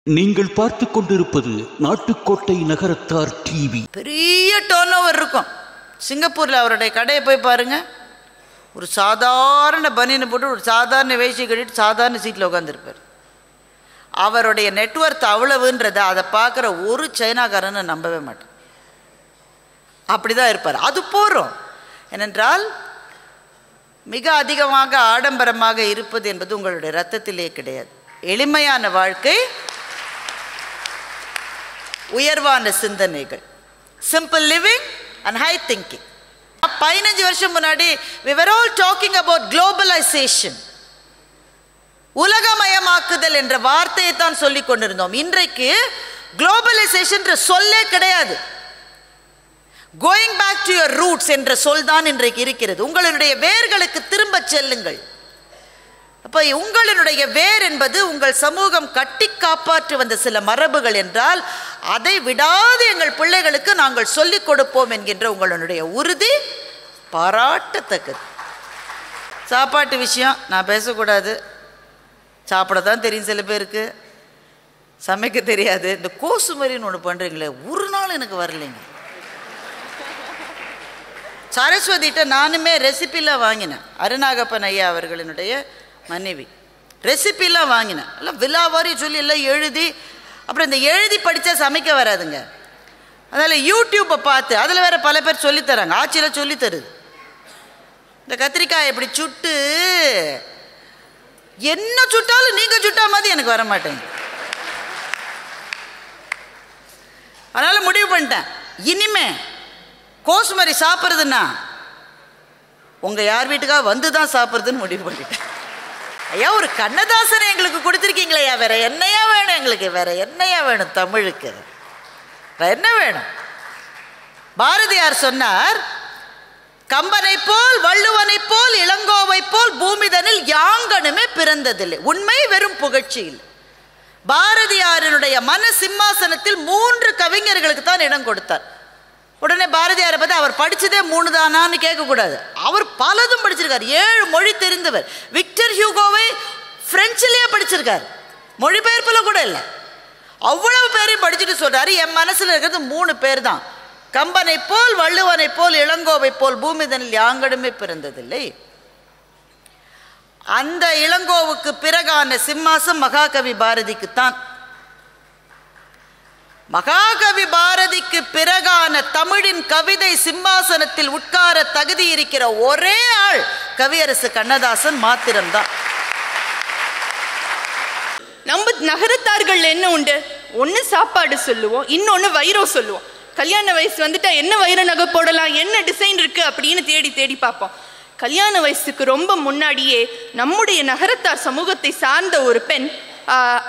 நீங்கள் பார்த்து கொண்டிருப்பது நாட்டுக்கோட்டை நகரத்தார் டிவி. பெரிய டர்ன் ஓவர் இருக்கும். சிங்கப்பூரில் அவருடைய கடையை போய் பாருங்க. ஒரு சாதாரண பனியனை போட்டு ஒரு சாதாரண வேஷ்டி கட்டிட்டு சாதாரண சீட்டில் உட்காந்துருப்பார். அவருடைய நெட்வொர்த் அவ்வளவுன்றதை அதை பார்க்குற ஒரு சைனாக்காரனை நம்பவே மாட்டேன். அப்படி தான் இருப்பார். அது போகிறோம். ஏனென்றால் மிக அதிகமாக ஆடம்பரமாக இருப்பது என்பது உங்களுடைய ரத்தத்திலே கிடையாது. எளிமையான வாழ்க்கை, உயர்வான சிந்தனைகள், simple living and high thinking. 15 வருஷம் முன்னாடி we were all talking about globalization, உலகமயமாக்குதல் என்ற வார்த்தையை தான் சொல்லிக் கொண்டிருந்தோம். இன்றைக்கு குளோபலைசேஷன் சொல்லே கிடையாது. Going back to your roots என்ற சொல் தான் இன்றைக்கு இருக்கிறது. உங்களுடைய வேர்களுக்கு திரும்ப செல்லுங்கள். அப்போ உங்களுடைய வேர் என்பது உங்கள் சமூகம் கட்டி காப்பாற்றி வந்த சில மரபுகள் என்றால் அதை விடாது எங்கள் பிள்ளைகளுக்கு நாங்கள் சொல்லிக் கொடுப்போம் என்கின்ற உங்களுடைய உறுதி பாராட்டத்தக்கது. சாப்பாட்டு விஷயம் நான் பேசக்கூடாது. சாப்பிட தான் தெரியும் சில பேருக்கு, சமைக்க தெரியாது. இந்த கோசுமரின்னு ஒன்று பண்ணுறீங்களே, ஒரு நாள் எனக்கு வரலைங்க. சரஸ்வதிட்ட நானுமே ரெசிபிலாம் வாங்கினேன். அருணாகப்பன் ஐயா அவர்களினுடைய மனைவி ரெசிபிலாம் வாங்கினேன். எல்லாம் விழாவாரி சொல்லி எல்லாம் எழுதி, அப்புறம் இந்த எழுதி படித்தா சமைக்க வராதுங்க. அதனால் யூடியூப்பை பார்த்து அதில் வேறு பல பேர் சொல்லித்தராங்க. ஆட்சியில் சொல்லித்தருது. இந்த கத்திரிக்காய் எப்படி சுட்டு என்ன சுட்டாலும் நீங்கள் சுட்டா மாதிரி எனக்கு வர மாட்டேங்க. அதனால் முடிவு பண்ணிட்டேன், இனிமே கோசுமரி சாப்பிட்றதுன்னா உங்கள் யார் வீட்டுக்காக வந்து தான் சாப்பிட்றதுன்னு முடிவு பண்ணிட்டேன். ஐயா, ஒரு கண்ணதாசனை எங்களுக்கு கொடுத்துருக்கீங்களே, வேற என்னையா வேணும் எங்களுக்கு? வேற என்னையா வேணும் தமிழுக்கு? வேற என்ன வேணும்? பாரதியார் சொன்னார், கம்பனை போல் வள்ளுவனை போல் இளங்கோவை போல் பூமிதனில் யாங்கனுமே பிறந்ததில்லை. உண்மை வெறும் புகழ்ச்சியில். பாரதியாரினுடைய மன சிம்மாசனத்தில் 3 கவிஞர்களுக்கு தான் இடம் கொடுத்தார். உடனே பாரதியாரை பார்த்து அவர் படித்ததே 3 தானான்னு கேட்கக்கூடாது. அவர் பலதும் படிச்சிருக்கார். 7 மொழி தெரிந்தவர். விக்டர் ஹியூகோவை பிரெஞ்சிலேயே படிச்சிருக்கார், மொழிபெயர்ப்பில் கூட இல்லை. அவ்வளவு பேரையும் படிச்சுட்டு சொல்றாரு, என் மனசில் இருக்கிறது 3 பேர் தான். கம்பனை போல் வள்ளுவனை போல் இளங்கோவை போல் பூமிதனில் யாங்கனுமே பிறந்ததில்லை. அந்த இளங்கோவுக்கு பிறகான சிம்மாசம் மகாகவி பாரதிக்குத்தான். மகாகவி பாரதிக்கு பிறகான தமிழின் கவிதை சிம்மாசனத்தில் உட்கார தகுதி இருக்கிற ஒரே ஆள் கவியரசு கண்ணதாசன் மாத்திரம்தான். நம்ம நகரத்தார்கள் என்ன உண்டு? ஒன்று சாப்பாடு சொல்லுவோம், இன்னொன்று வைரம் சொல்லுவோம். கல்யாண வயசு வந்துட்டா என்ன வைர நகை போடலாம், என்ன டிசைன் இருக்கு அப்படின்னு தேடி தேடி பார்ப்போம். கல்யாண வயசுக்கு ரொம்ப முன்னாடியே நம்முடைய நகரத்தார் சமூகத்தை சார்ந்த ஒரு பெண்,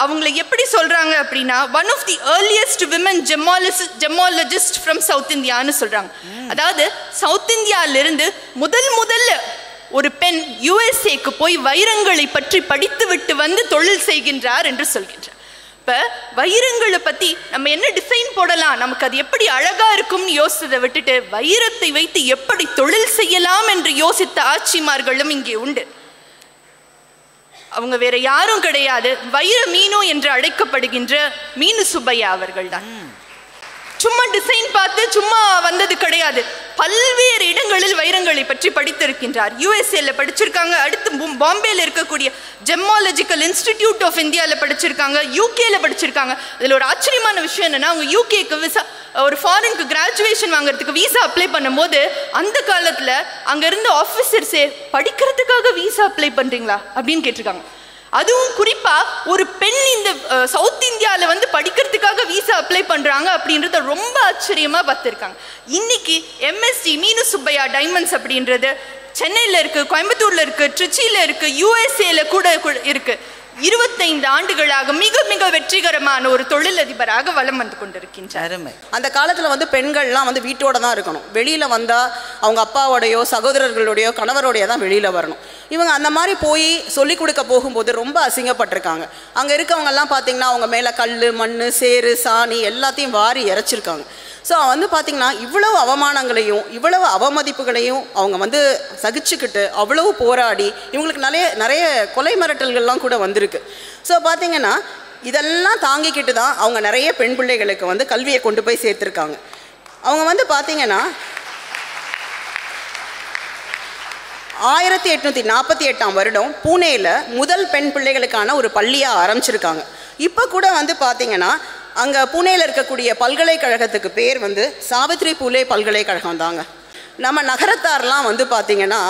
அவங்களை எப்படி சொல்றாங்க அப்படின்னா, one of the earliest women gemologist from south இந்தியான்னு சொல்றாங்க. அதாவது சவுத் இந்தியாவிலிருந்து முதல்ல ஒரு பெண் யுஎஸ்ஏக்கு போய் வைரங்களை பற்றி படித்து விட்டு வந்து தொழில் செய்கின்றார் என்று சொல்கின்றார். இப்போ வைரங்களை பற்றி நம்ம என்ன டிசைன் போடலாம், நமக்கு அது எப்படி அழகா இருக்கும்னு யோசித்ததை விட்டுட்டு வைரத்தை வைத்து எப்படி தொழில் செய்யலாம் என்று யோசித்த ஆட்சிமார்களும் இங்கே உண்டு. அவங்க வேற யாரும் கிடையாது, வைர மீனு என்று அழைக்கப்படுகின்ற மீனு சுப்பையா அவர்கள் தான். சும்மா டிசைன் பார்த்து சும்மா வந்தது கிடையாது. பல்வேறு இடங்களில் வைரங்களை பற்றி படித்திருக்கின்றார். யுஎஸ்ஏல படிச்சிருக்காங்க, அடுத்து பாம்பேல இருக்கக்கூடிய ஜெமாலஜிக்கல் இன்ஸ்டிடியூட் ஆஃப் இந்தியாவில் படிச்சிருக்காங்க, யூகேல படிச்சிருக்காங்க. இதில் ஒரு ஆச்சரியமான விஷயம் என்னன்னா, அவங்க யூகேக்கு விசா, ஒரு ஃபாரினுக்கு கிராஜுவேஷன் வாங்குறதுக்கு விசா அப்ளை பண்ணும்போது அந்த காலத்தில் அங்கே இருந்த ஆஃபீஸர்ஸே படிக்கிறதுக்காக விசா அப்ளை பண்ணுறீங்களா அப்படின்னு கேட்டிருக்காங்க. அதுவும் குறிப்பா ஒரு பெண் இந்த சவுத் இந்தியாவில் வந்து படிக்கிறதுக்காக விசா அப்ளை பண்றாங்க அப்படின்றத ரொம்ப ஆச்சரியமா பார்த்துருக்காங்க. இன்னைக்கு எம்எஸ்டி மீனு சுப்பையா டைமண்ட்ஸ் அப்படின்றது சென்னையில் இருக்கு, கோயம்புத்தூர்ல இருக்கு, திருச்சியில இருக்கு, யுஎஸ்ஏல கூட இருக்கு. 25 ஆண்டுகளாக மிக மிக வெற்றிகரமான ஒரு தொழிலதிபராக வலம் வந்து கொண்டிருக்கின்றார். அந்த காலத்தில் வந்து பெண்கள்லாம் வந்து வீட்டோட தான் இருக்கணும். வெளியில் வந்தால் அவங்க அப்பாவோடையோ சகோதரர்களுடையோ கணவரோடையோ தான் வெளியில் வரணும். இவங்க அந்த மாதிரி போய் சொல்லிக் கொடுக்க போகும்போது ரொம்ப அசிங்கப்பட்டிருக்காங்க. அங்கே இருக்கவங்கெல்லாம் பார்த்திங்கன்னா அவங்க மேலே கல், மண், சேறு, சாணி எல்லாத்தையும் வாரி இறைச்சிருக்காங்க. ஸோ வந்து பார்த்திங்கன்னா இவ்வளவு அவமானங்களையும் இவ்வளவு அவமதிப்புகளையும் அவங்க வந்து சகிச்சுக்கிட்டு அவ்வளவு போராடி இவங்களுக்கு நிறைய கொலை மிரட்டல்கள்லாம் கூட வந்திருக்கு. ஸோ பார்த்திங்கன்னா இதெல்லாம் தாங்கிக்கிட்டு தான் அவங்க நிறைய பெண் பிள்ளைகளுக்கு வந்து கல்வியை கொண்டு போய் சேர்த்துருக்காங்க. அவங்க வந்து பார்த்தீங்கன்னா 1848ஆம் வருடம் பூனேயில் முதல் பெண் பிள்ளைகளுக்கான ஒரு பள்ளியாக ஆரம்பிச்சிருக்காங்க. இப்போ கூட வந்து பார்த்தீங்கன்னா அங்கே பூனேயில் இருக்கக்கூடிய பல்கலைக்கழகத்துக்கு பேர் வந்து சாவித்ரி பூலே பல்கலைக்கழகம் தாங்க. நம்ம நகரத்தாரெலாம் வந்து பார்த்திங்கன்னா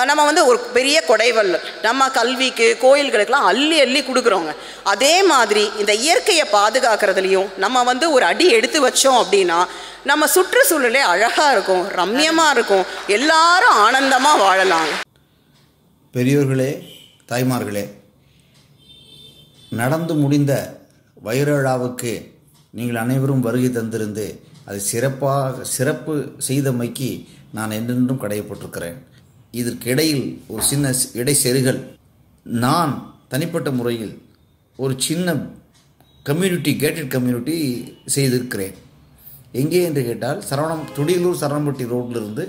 நம்ம வந்து ஒரு பெரிய கொடைவள்ளல், நம்ம கல்விக்கு கோயில்களுக்கெல்லாம் அள்ளி அள்ளி கொடுக்குறோங்க. அதே மாதிரி இந்த இயற்கையை பாதுகாக்கிறதுலையும் நம்ம வந்து ஒரு அடி எடுத்து வச்சோம் அப்படின்னா நம்ம சுற்றுச்சூழலே அழகாக இருக்கும், ரம்யமாக இருக்கும், எல்லாரும் ஆனந்தமாக வாழலாங்க. பெரியோர்களே, தாய்மார்களே, நடந்து முடிந்த வைர விழாவுக்கு நீங்கள் அனைவரும் வருகை தந்திருந்து அதை சிறப்பு செய்தமைக்கு நான் என்றென்றும் கடையப்பட்டிருக்கிறேன். இதற்கிடையில் ஒரு சின்ன இடைச்செருகல். நான் தனிப்பட்ட முறையில் ஒரு சின்ன கம்யூனிட்டி, கேட்டட் கம்யூனிட்டி செய்திருக்கிறேன். எங்கே என்று கேட்டால் துடியலூர் சரவணம்பட்டி ரோட்டிலிருந்து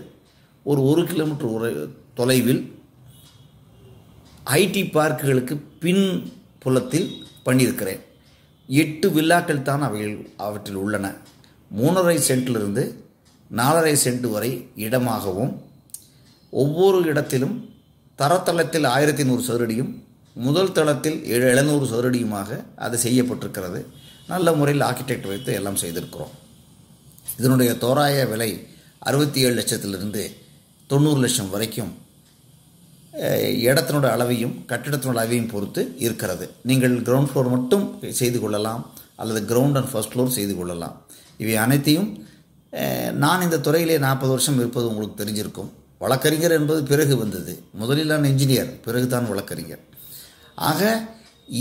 ஒரு 1 கிலோமீட்டர் தொலைவில் ஐடி பார்க்குகளுக்கு பின் புலத்தில் பண்ணியிருக்கிறேன். 8 வில்லாக்கள் தான் அவற்றில் உள்ளன. 3.5 சென்ட்டிலிருந்து 4.5 சென்ட் வரை இடமாகவும், ஒவ்வொரு இடத்திலும் தரத்தளத்தில் 1100 சதுரடியும் முதல் தளத்தில் 700 சதுரடியுமாக அது செய்யப்பட்டிருக்கிறது. நல்ல முறையில் ஆர்கிடெக்ட் வைத்து எல்லாம் செய்திருக்கிறோம். இதனுடைய தோராய விலை 67 லட்சத்திலிருந்து 90 லட்சம் வரைக்கும் இடத்தினோட அளவையும் கட்டிடத்தினோட அளவையும் பொறுத்து இருக்கிறது. நீங்கள் கிரவுண்ட் ஃப்ளோர் மட்டும் செய்து கொள்ளலாம், அல்லது கிரவுண்ட் அண்ட் ஃபர்ஸ்ட் ஃப்ளோர் செய்து கொள்ளலாம். இவை அனைத்தையும் நான் இந்த துறையிலே 40 வருஷம் இருப்பது உங்களுக்கு தெரிஞ்சிருக்கும். வழக்கறிஞர் என்பது பிறகு வந்தது. முதலில் நான் இன்ஜினியர், பிறகு தான் வழக்கறிஞர். ஆக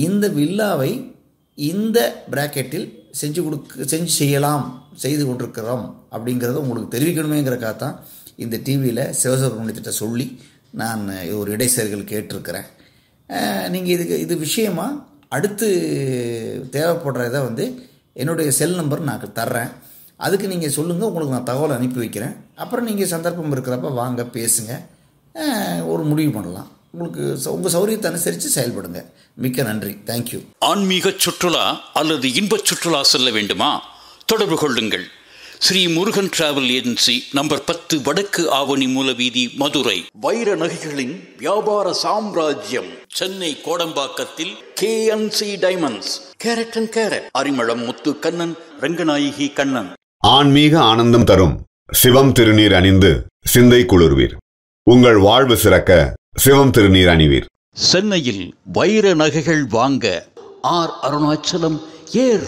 இந்த வில்லாவை இந்த பிராக்கெட்டில் செய்து கொண்டிருக்கிறோம் அப்படிங்கிறத உங்களுக்கு தெரிவிக்கணுமேங்கிறக்காக தான் இந்த டிவியில் சிவசுப்ரமணியத்திட்ட சொல்லி நான் ஒரு இடைச்செருகல் கேட்டிருக்கிறேன். நீங்கள் இது விஷயமாக அடுத்து தேவைப்படுறத வந்து என்னுடைய செல் நம்பர் நான் தர்றேன். அதுக்கு நீங்கள் சொல்லுங்கள், உங்களுக்கு நான் தகவல் அனுப்பி வைக்கிறேன். அப்புறம் நீங்கள் சந்தர்ப்பம் இருக்கிறப்ப வாங்க, பேசுங்க, ஒரு முடிவு பண்ணலாம். உங்களுக்கு உங்கள் சௌரியத்தை அனுசரித்து செயல்படுங்க. மிக்க நன்றி. தேங்க்யூ. ஆன்மீக சுற்றுலா அல்லது இன்பச் சுற்றுலா செல்ல வேண்டுமா? தொடர்பு கொள்ளுங்கள். Sri Murugan travel agency, number 10, வடக்கு ஆவணி மூலவீதி, மதுரை. வைர நகைகளின் வியாபார சாம்ராஜ்யம். சென்னை கோடம்பாக்கத்தில் KNC diamonds, carat and carat, Arimalam Muthu Kannan, Ranganayaki Kannan. ஆன்மீக ஆனந்தம் தரும் சிவம் திருநீர் அணிந்து சிந்தை குளிர்வீர். உங்கள் வாழ்வு சிறக்க சிவம் திருநீர் அணிவீர். சென்னையில் வைர நகைகள் வாங்க Arunachalam,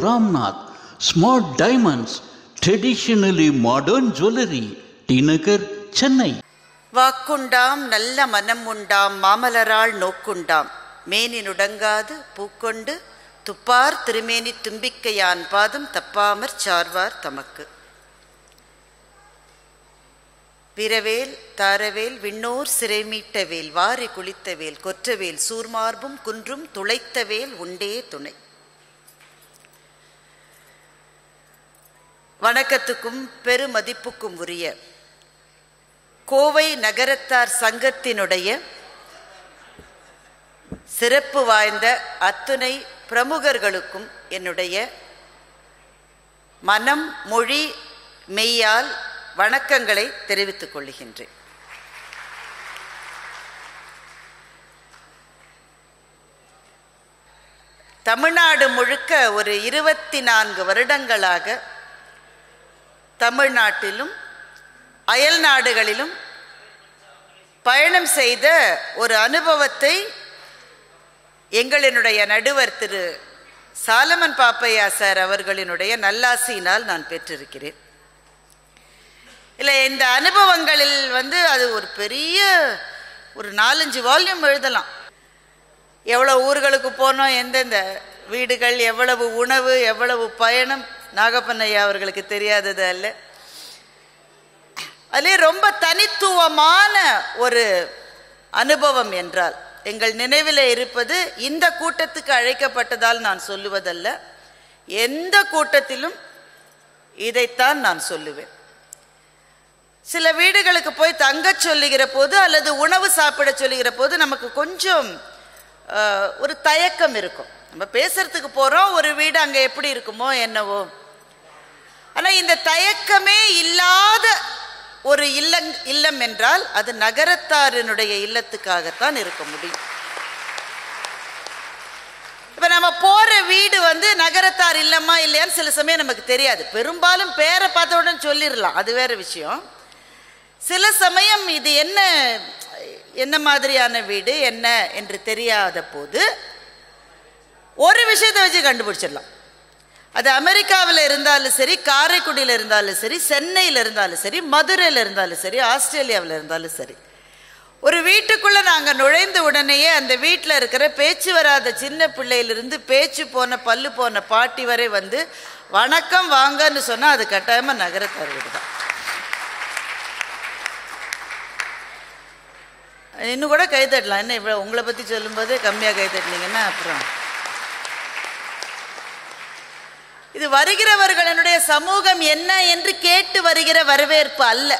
Ramnath, smart diamonds, traditionally modern jewellery, T Nagar, Chennai. வாக்குண்டாம் நல்ல மனம் உண்டாம் மாமலரால் நோக்குண்டாம், மேனி நுடங்காது பூக்கொண்டு துப்பார் திருமேனி தும்பிக்கையான் பாதம் தப்பாமற் சார்வார் தமக்கு. வீரவேல் தாரவேல் விண்ணோர் சிறைமீட்டவேல், வாரி குளித்தவேல் கொற்றவேல், சூர்மார்பும் குன்றும் துளைத்தவேல் உண்டே துணை. வணக்கத்துக்கும் பெருமதிப்புக்கும் உரிய கோவை நகரத்தார் சங்கத்தினுடைய சிறப்பு வாய்ந்த அத்துணை பிரமுகர்களுக்கும் என்னுடைய மனம் மொழி மெய்யால் வணக்கங்களை தெரிவித்துக் கொள்கின்றேன். தமிழ்நாடு முழுக்க ஒரு 24 வருடங்களாக தமிழ்நாட்டிலும் அயல் நாடுகளிலும் பயணம் செய்த ஒரு அனுபவத்தை எங்களினுடைய நடுவர் திரு சாலமன் பாப்பையா சார் அவர்களினுடைய நல்லாசியினால் நான் பெற்றிருக்கிறேன். இல்லை, இந்த அனுபவங்களில் அது ஒரு பெரிய ஒரு 4-5 வால்யூம் எழுதலாம். எவ்வளவு ஊர்களுக்கு போனோம், எந்தெந்த வீடுகள், எவ்வளவு உணவு, எவ்வளவு பயணம், நாகப்பண்ணையா அவர்களுக்கு தெரியாதது அல்ல. அதிலே ரொம்ப தனித்துவமான ஒரு அனுபவம் என்றால் எங்கள் நினைவில் இருப்பது, இந்த கூட்டத்துக்கு அழைக்கப்பட்டதால் நான் சொல்லுவதல்ல, எந்த கூட்டத்திலும் இதைத்தான் நான் சொல்லுவேன். சில வீடுகளுக்கு போய் தங்க சொல்லுகிற போது அல்லது உணவு சாப்பிட சொல்லுகிற போது நமக்கு கொஞ்சம் ஒரு தயக்கம் இருக்கும். நம்ம பேசுறதுக்கு போகிறோம், ஒரு வீடு அங்கே எப்படி இருக்குமோ என்னவோ. ஆனால் இந்த தயக்கமே இல்லாத ஒரு இல்லம் என்றால் அது நகரத்தாரினுடைய இல்லத்துக்காகத்தான் இருக்க முடியும். இப்போ நம்ம போகிற வீடு நகரத்தார் இல்லமா இல்லையான்னு சில சமயம் நமக்கு தெரியாது. பெரும்பாலும் பேரை பார்த்த உடனே சொல்லிடலாம், அது வேற விஷயம். சில சமயம் இது என்ன மாதிரியான வீடு என்ன என்று தெரியாத போது ஒரு விஷயத்தை வச்சு கண்டுபிடிச்சிடலாம். அது அமெரிக்காவில் இருந்தாலும் சரி, காரைக்குடியில் இருந்தாலும் சரி, சென்னையில் இருந்தாலும் சரி, மதுரையில் இருந்தாலும் சரி, ஆஸ்திரேலியாவில் இருந்தாலும் சரி, ஒரு வீட்டுக்குள்ளே நாங்கள் நுழைந்த உடனேயே அந்த வீட்டில் இருக்கிற பேச்சு வராத சின்ன பிள்ளையிலிருந்து பேச்சு போன பல்லு போன பாட்டி வரை வணக்கம் வாங்கன்னு சொன்னால் அது கட்டாயமாக நகரத்தார் வீடு தான். இன்னும் கூட கை தட்டலாம். என்ன இவ்வளோ உங்களை பற்றி சொல்லும்போது கம்மியாக கை தட்டினீங்கன்னா அப்புறம் இது வருகிறவர்களுடைய சமூகம் என்ன என்று கேட்டு வருகிற வரவேற்பு அல்ல.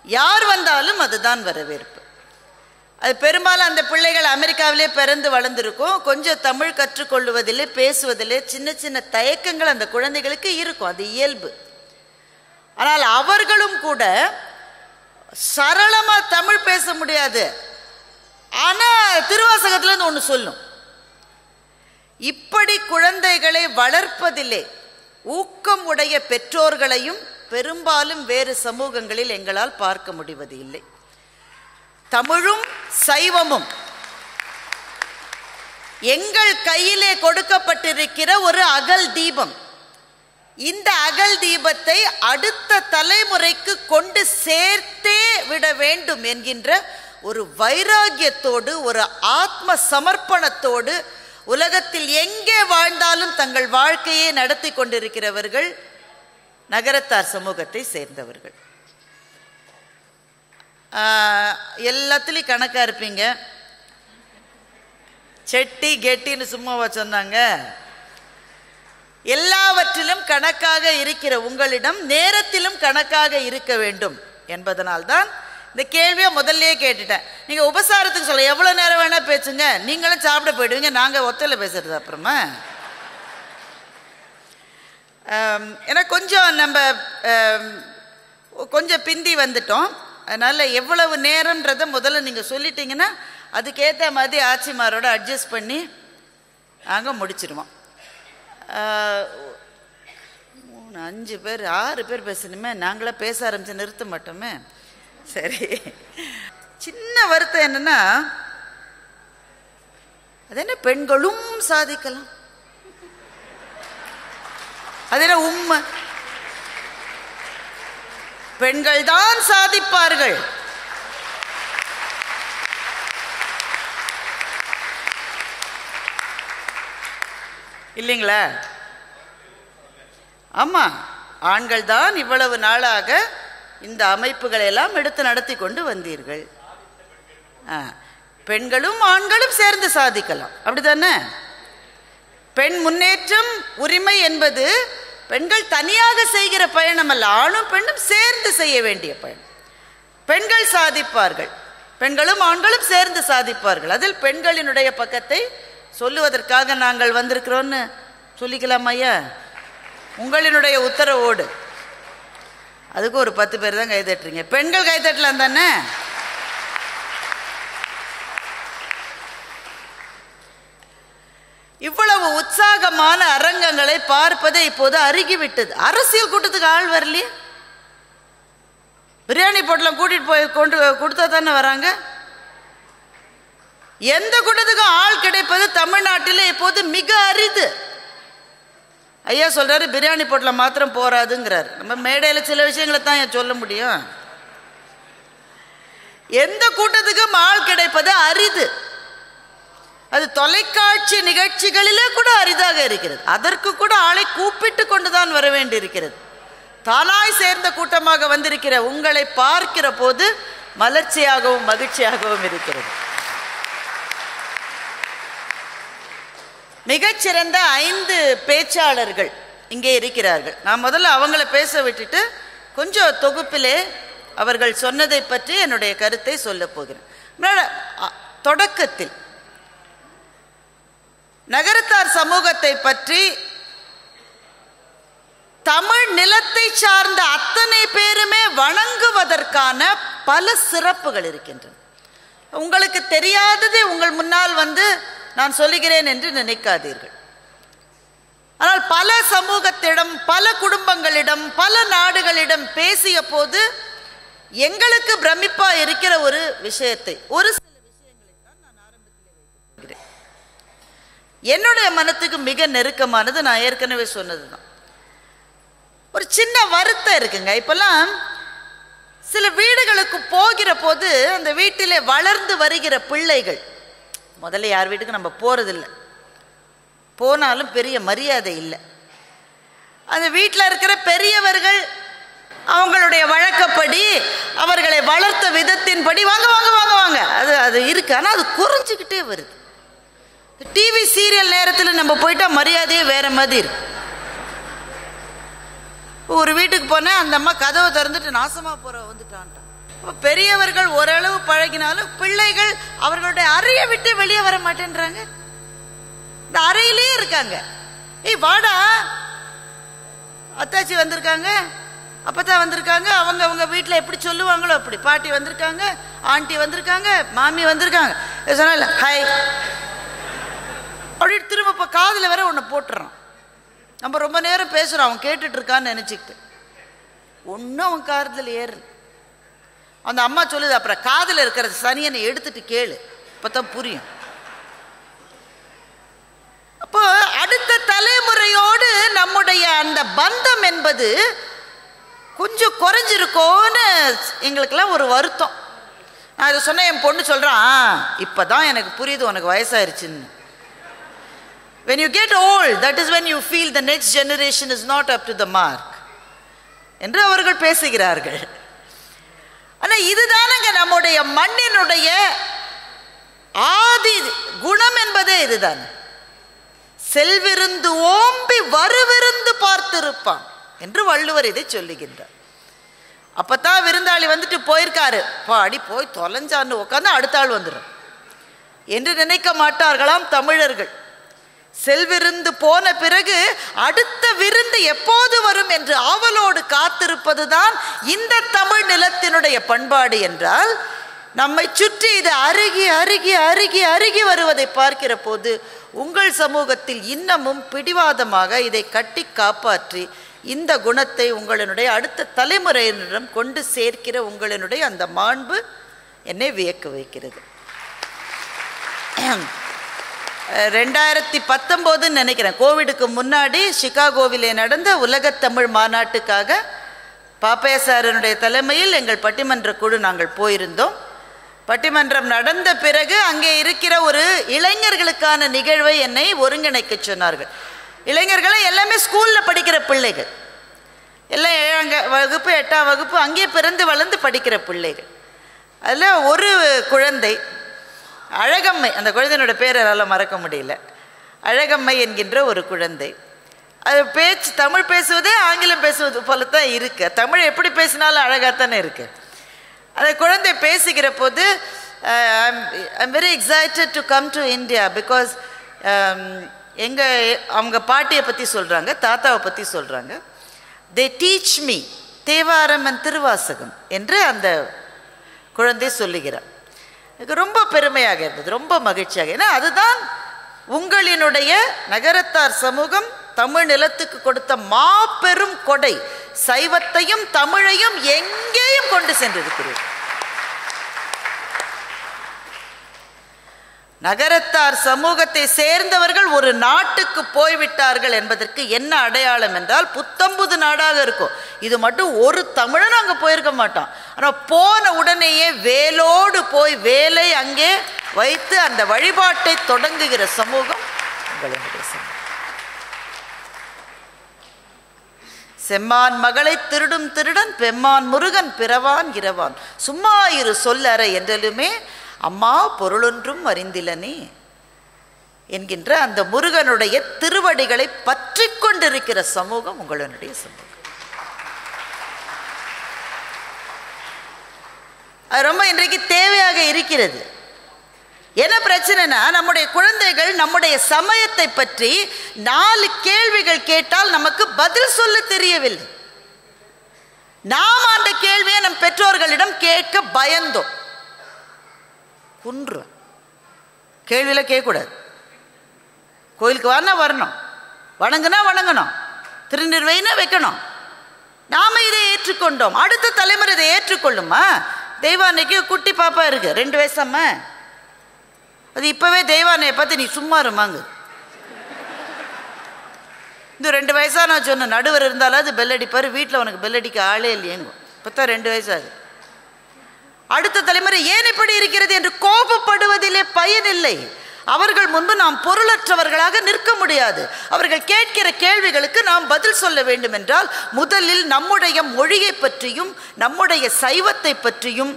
யார் வந்தாலும் அதுதான் வரவேற்பு. அது பெரும்பாலும் அந்த பிள்ளைகள் அமெரிக்காவிலே பிறந்து வளர்ந்துருக்கும். கொஞ்சம் தமிழ் கற்றுக்கொள்வதிலே பேசுவதிலே சின்ன சின்ன தயக்கங்கள் அந்த குழந்தைகளுக்கு இருக்கும், அது இயல்பு. ஆனால் அவர்களும் கூட சரளமாக தமிழ் பேச முடியாது. ஆனால் திருவாசகத்திலேருந்து ஒன்று சொல்லும். இப்படி குழந்தைகளை வளர்ப்பதிலே ஊக்கம் உடைய பெற்றோர்களையும் பெரும்பாலும் வேறு சமூகங்களில் எங்களால் பார்க்க முடிவது இல்லை. தமிழும் சைவமும் எங்கள் கையிலே கொடுக்கப்பட்டிருக்கிற ஒரு அகல் தீபம். இந்த அகல் தீபத்தை அடுத்த தலைமுறைக்கு கொண்டு சேர்த்தே விட வேண்டும் என்கின்ற ஒரு வைராகியத்தோடு, ஒரு ஆத்ம சமர்ப்பணத்தோடு உலகத்தில் எங்கே வாழ்ந்தாலும் தங்கள் வாழ்க்கையை நடத்தி கொண்டிருக்கிறவர்கள் நகரத்தார் சமூகத்தை சேர்ந்தவர்கள். எல்லாத்துலேயும் கணக்காக இருப்பீங்க. செட்டி கெட்டின்னு சும்மாவா சொன்னாங்க? எல்லாவற்றிலும் கணக்காக இருக்கிற உங்களிடம் நேரத்திலும் கணக்காக இருக்க வேண்டும் என்பதனால்தான் இந்த கேள்வியை முதல்லையே கேட்டுட்டேன். நீங்கள் உபசாரத்துக்கு சொல்ல எவ்வளோ நேரம் வேணால் பேசுங்க, நீங்களும் சாப்பிட போயிடுவீங்க, நாங்கள் ஒத்தையில் பேசுறது அப்புறமா. ஏன்னா கொஞ்சம் பிந்தி வந்துட்டோம். அதனால் எவ்வளவு நேரம்ன்றதை முதல்ல நீங்கள் சொல்லிட்டீங்கன்னா அதுக்கேற்ற மாதிரி ஆட்சிமாரோட அட்ஜஸ்ட் பண்ணி நாங்கள் முடிச்சிடுவோம். 3 5 பேர் 6 பேர் பேசணுமே, நாங்களே பேச ஆரம்பிச்சு நிறுத்த மாட்டோமே. சரி, சின்ன வருத்தம் என்னன்னா, அது என்ன பெண்களும் சாதிக்கலாம், அது என்ன உண்மை? பெண்கள் தான் சாதிப்பார்கள். இல்லைங்களா? ஆமா, ஆண்கள் தான் இவ்வளவு நாளாக இந்த அமைப்புகளை எல்லாம் எடுத்து நடத்தி கொண்டு வந்தீர்கள். பெண்களும் ஆண்களும் சேர்ந்து சாதிக்கலாம், அப்படித்தானே? பெண் முன்னேற்றம் உரிமை என்பது பெண்கள் தனியாக செய்கிற பயணம் அல்ல, ஆணும் பெண்ணும் சேர்ந்து செய்ய வேண்டிய பயணம். பெண்கள் சாதிப்பார்கள், பெண்களும் ஆண்களும் சேர்ந்து சாதிப்பார்கள். அதில் பெண்களினுடைய பக்கத்தை சொல்லுவதற்காக நாங்கள் வந்திருக்கிறோன்னு சொல்லிக்கலாம் ஐயா, உங்களினுடைய உத்தரவோடு. அதுக்கு ஒரு 10 பேர் தான் கைதட்டுறீங்க, பெண்கள் கைதட்டலாம் தானே? இவ்வளவு உற்சாகமான அரங்கங்களை பார்ப்பதை இப்போது அருகிவிட்டது. அரசியல் கூட்டத்துக்கு ஆள் வரலையே, பிரியாணி போட்டலாம் கூட்டிட்டு போய் கொண்டு கொடுத்தா தானே வராங்க. எந்த கூட்டத்துக்கும் ஆள் கிடைப்பது தமிழ்நாட்டில் இப்போது மிக அரிது. ஐயா சொல்றாரு பிரியாணி போட்டலாம் மாத்திரம் போராதுங்கிறார். நம்ம மேடையில் சில விஷயங்களை தான் சொல்ல முடியும். எந்த கூட்டத்துக்கும் ஆள் கிடைப்பது அரிது. அது தொலைக்காட்சி நிகழ்ச்சிகளிலே கூட அரிதாக இருக்கிறது. அதற்கு கூட ஆளை கூப்பிட்டு கொண்டுதான் வர வேண்டி இருக்கிறது. தானாய் சேர்ந்த கூட்டமாக வந்திருக்கிற உங்களை பார்க்கிற போது மலர்ச்சியாகவும் மகிழ்ச்சியாகவும் இருக்கிறது. மிகச்சிறந்த 5 பேச்சாளர்கள் இங்கே இருக்கிறார்கள். நான் முதல்ல அவங்கள பேச விட்டுட்டு கொஞ்சம் தொகுப்பிலே அவர்கள் சொன்னதை பற்றி என்னுடைய கருத்தை சொல்ல போகிறேன். தொடக்கத்தில் நகரத்தார் சமூகத்தை பற்றி தமிழ் நிலத்தை சார்ந்த அத்தனை பேருமே வணங்குவதற்கான பல சிறப்புகள் இருக்கின்றன. உங்களுக்கு தெரியாததை உங்கள் முன்னால் வந்து நான் சொல்லுகிறேன் என்று நினைக்காதீர்கள். ஆனால் பல சமூகத்திடம், பல குடும்பங்களிடம், பல நாடுகளிடம் பேசிய போது எங்களுக்கு பிரமிப்பா இருக்கிற ஒரு விஷயத்தை, ஒரு சில விஷயங்களை தான் நான் ஆரம்பத்தில் வைக்கிறேன். என்னுடைய மனத்துக்கு மிக நெருக்கமானது நான் ஏற்கனவே சொன்னதுதான். ஒரு சின்ன வருத்தம் இருக்குங்க. இப்பெல்லாம் சில வீடுகளுக்கு போகிற போது அந்த வீட்டிலே வளர்ந்து வருகிற பிள்ளைகள், முதல்ல யார் வீட்டுக்கு நம்ம போறதில்லை, போனாலும் பெரிய மரியாதை இல்லை. அந்த வீட்டில் இருக்கிற பெரியவர்கள் அவங்களுடைய வழக்கப்படி, அவர்களை வளர்த்த விதத்தின்படி வாங்க வாங்க வாங்க வாங்க அது அது இருக்கு. ஆனால் அது குறைஞ்சிக்கிட்டே வருது. டிவி சீரியல் நேரத்தில் நம்ம போயிட்டா மரியாதையே வேற மாதிரி இருக்கு. ஒரு வீட்டுக்கு போனால் அந்த அம்மா கதவை திறந்துட்டு நாசமா போற வந்துட்டான்ட்டான். பெரியவர்கள் ஓரளவு பழகினாலும் பிள்ளைகள் அவர்களுடைய அறையை விட்டு வெளியே வர மாட்டேன்றாங்க. இந்த அறையிலேயே இருக்காங்க. ஏய் வாடா, அத்தாச்சி வந்திருக்காங்க, அப்பதான் வந்திருக்காங்க, அவங்க அவங்க வீட்டில் எப்படி சொல்லுவாங்களோ அப்படி, பாட்டி வந்திருக்காங்க, ஆண்டி வந்திருக்காங்க, மாமி வந்திருக்காங்க, சொன்னால ஹாய் அப்படி திரும்ப இப்போ காதில் வேற ஒன்று போட்டுறான். நம்ம ரொம்ப நேரம் பேசுகிறோம், அவன் கேட்டுட்டு இருக்கான்னு நினச்சிக்கிட்டு ஒன்றும் அவன் காதில் ஏறல. அந்த அம்மா சொல்லுது, அப்புறம் காதில் இருக்கிற சனியனை எடுத்துட்டு கேளு, அப்போதான் புரியும். அப்போ அடுத்த தலைமுறையோடு நம்முடைய அந்த பந்தம் என்பது கொஞ்சம் குறைஞ்சிருக்கோன்னு எங்களுக்கெல்லாம் ஒரு வருத்தம். நான் இதை சொன்ன என் பொண்ணு சொல்கிறான், இப்போ தான் எனக்கு புரியுது உனக்கு வயசாயிருச்சுன்னு. When you get old, that is when you feel the next generation is not up to the mark என்று அவர்கள் பேசுகிறார்கள். ஆனால் இதுதானங்க நம்முடைய மண்ணினுடைய ஆதி குணம் என்பதே இதுதான். செல்விருந்து ஓம்பி வருவிருந்து பார்த்திருப்பான் என்று வள்ளுவர் இதை சொல்லுகின்றார். அப்பதான் விருந்தாளி வந்துட்டு போயிருக்காரு, பாடி போய் தொலைஞ்சான்னு உட்காந்து அடுத்த ஆள் வந்துடும் என்று நினைக்க மாட்டார்களாம் தமிழர்கள். செல்விருந்து போன பிறகு அடுத்த விருந்து எப்போது வரும் என்று ஆவலோடு காத்திருப்பதுதான் இந்த தமிழ் நிலத்தினுடைய பண்பாடு என்றால், நம்மை சுற்றி இது அருகி அருகி அருகி அருகி வருவதை பார்க்கிற போது உங்கள் சமூகத்தில் இன்னமும் பிடிவாதமாக இதை கட்டி காப்பாற்றி இந்த குணத்தை உங்களினுடைய அடுத்த தலைமுறையினரிடம் கொண்டு சேர்க்கிற உங்களினுடைய அந்த மாண்பு என்னை வியக்க வைக்கிறது. 2019 நினைக்கிறேன், கோவிடுக்கு முன்னாடி சிகாகோவிலே நடந்த உலகத்தமிழ் மாநாட்டுக்காக பாப்பையா சாரனுடைய தலைமையில் எங்கள் பட்டிமன்ற குழு நாங்கள் போயிருந்தோம். பட்டிமன்றம் நடந்த பிறகு அங்கே இருக்கிற ஒரு இளைஞர்களுக்கான நிகழ்வை என்னை ஒருங்கிணைக்க சொன்னார்கள். இளைஞர்களை எல்லாமே ஸ்கூலில் படிக்கிற பிள்ளைகள், எல்லாம் 7ஆம் வகுப்பு 8ஆம் வகுப்பு அங்கே பிறந்து வளர்ந்து படிக்கிற பிள்ளைகள். அதில் ஒரு குழந்தை அழகம்மை, அந்த குழந்தையோட பேர் என்னால் மறக்க முடியல, அழகம்மை என்கின்ற ஒரு குழந்தை. அது தமிழ் பேசுவதே ஆங்கிலம் பேசுவது போல தான் இருக்கு. தமிழ் எப்படி பேசினாலும் அழகாகத்தானே இருக்கு. அந்த குழந்தை பேசுகிற போது I'm very excited to come to India because அவங்க பாட்டியை பற்றி சொல்கிறாங்க, தாத்தாவை பற்றி சொல்கிறாங்க. தே teach me Thevaram and Thiruvasagam என்று அந்த குழந்தை சொல்லுகிறார். எனக்கு ரொம்ப பெருமையாக இருந்தது, ரொம்ப மகிழ்ச்சியாக. ஏன்னா அதுதான் உங்களினுடைய நகரத்தார் சமூகம் தமிழ் நிலத்துக்கு கொடுத்த மாபெரும் கொடை. சைவத்தையும் தமிழையும் எங்கேயும் கொண்டு சென்றிருக்கிறீர்கள். நகரத்தார் சமூகத்தை சேர்ந்தவர்கள் ஒரு நாட்டுக்கு போய்விட்டார்கள் என்பதற்கு என்ன அடையாளம் என்றால், புத்தம்புது நாடாக இருக்கும், இது மட்டும் ஒரு தமிழன் அங்கே போயிருக்க மாட்டான். ஆனால் போன உடனேயே வேலோடு போய் வேலை அங்கே வைத்து அந்த வழிபாட்டை தொடங்குகிற சமூகம் உங்களுடைய சமூகம். செம்மான் மகளை திருடும் திருடன் பெம்மான் முருகன் பிறவான் இரவான் சும்மா இரு சொல்லற என்றலுமே அம்மா பொருளொன்றும் அறிந்திலனே என்கின்ற அந்த முருகனுடைய திருவடிகளை பற்றி கொண்டிருக்கிற சமூகம் உங்களுடைய சமூகம். அது ரொம்ப இன்றைக்கு தேவையாக இருக்கிறது. என்ன பிரச்சனைனா, நம்முடைய குழந்தைகள் நம்முடைய சமயத்தை பற்றி 4 கேள்விகள் கேட்டால் நமக்கு பதில் சொல்ல தெரியவில்லை. நாம் அந்த கேள்வியை நம் பெற்றோர்களிடம் கேட்க பயந்தோம். குன்று கேள்வியில் கேட்கக்கூடாது. கோயிலுக்கு வரனா வரணும், வணங்குனா வணங்கணும், திருநீர் வைனா வைக்கணும். நாம் இதை ஏற்றுக்கொண்டோம். அடுத்த தலைமுறை இதை ஏற்றுக்கொள்ளுமா? தெய்வானைக்கு குட்டி பாப்பா இருக்கு, 2 வயசாம்மா. அது இப்போவே தெய்வானையை பார்த்து நீ சும்மா இருமாங்க. இந்த 2 வயசா நான் சொன்னேன், நடுவர் இருந்தாலும் அது பெல் அடிப்பார், வீட்டில் உனக்கு பெல் அடிக்க ஆளே இல்லையேங்க. இப்போ தான் 2 வயசாகுது. அடுத்த தலைமுறை ஏன் இப்படி இருக்கிறது என்று கோபப்படுவதிலே பயனில்லை. அவர்கள் முன்பு நாம் பொருளற்றவர்களாக நிற்க முடியாது. அவர்கள் கேட்கிற கேள்விகளுக்கு நாம் பதில் சொல்ல வேண்டும் என்றால் முதலில் நம்முடைய மொழியை பற்றியும் நம்முடைய சைவத்தை பற்றியும்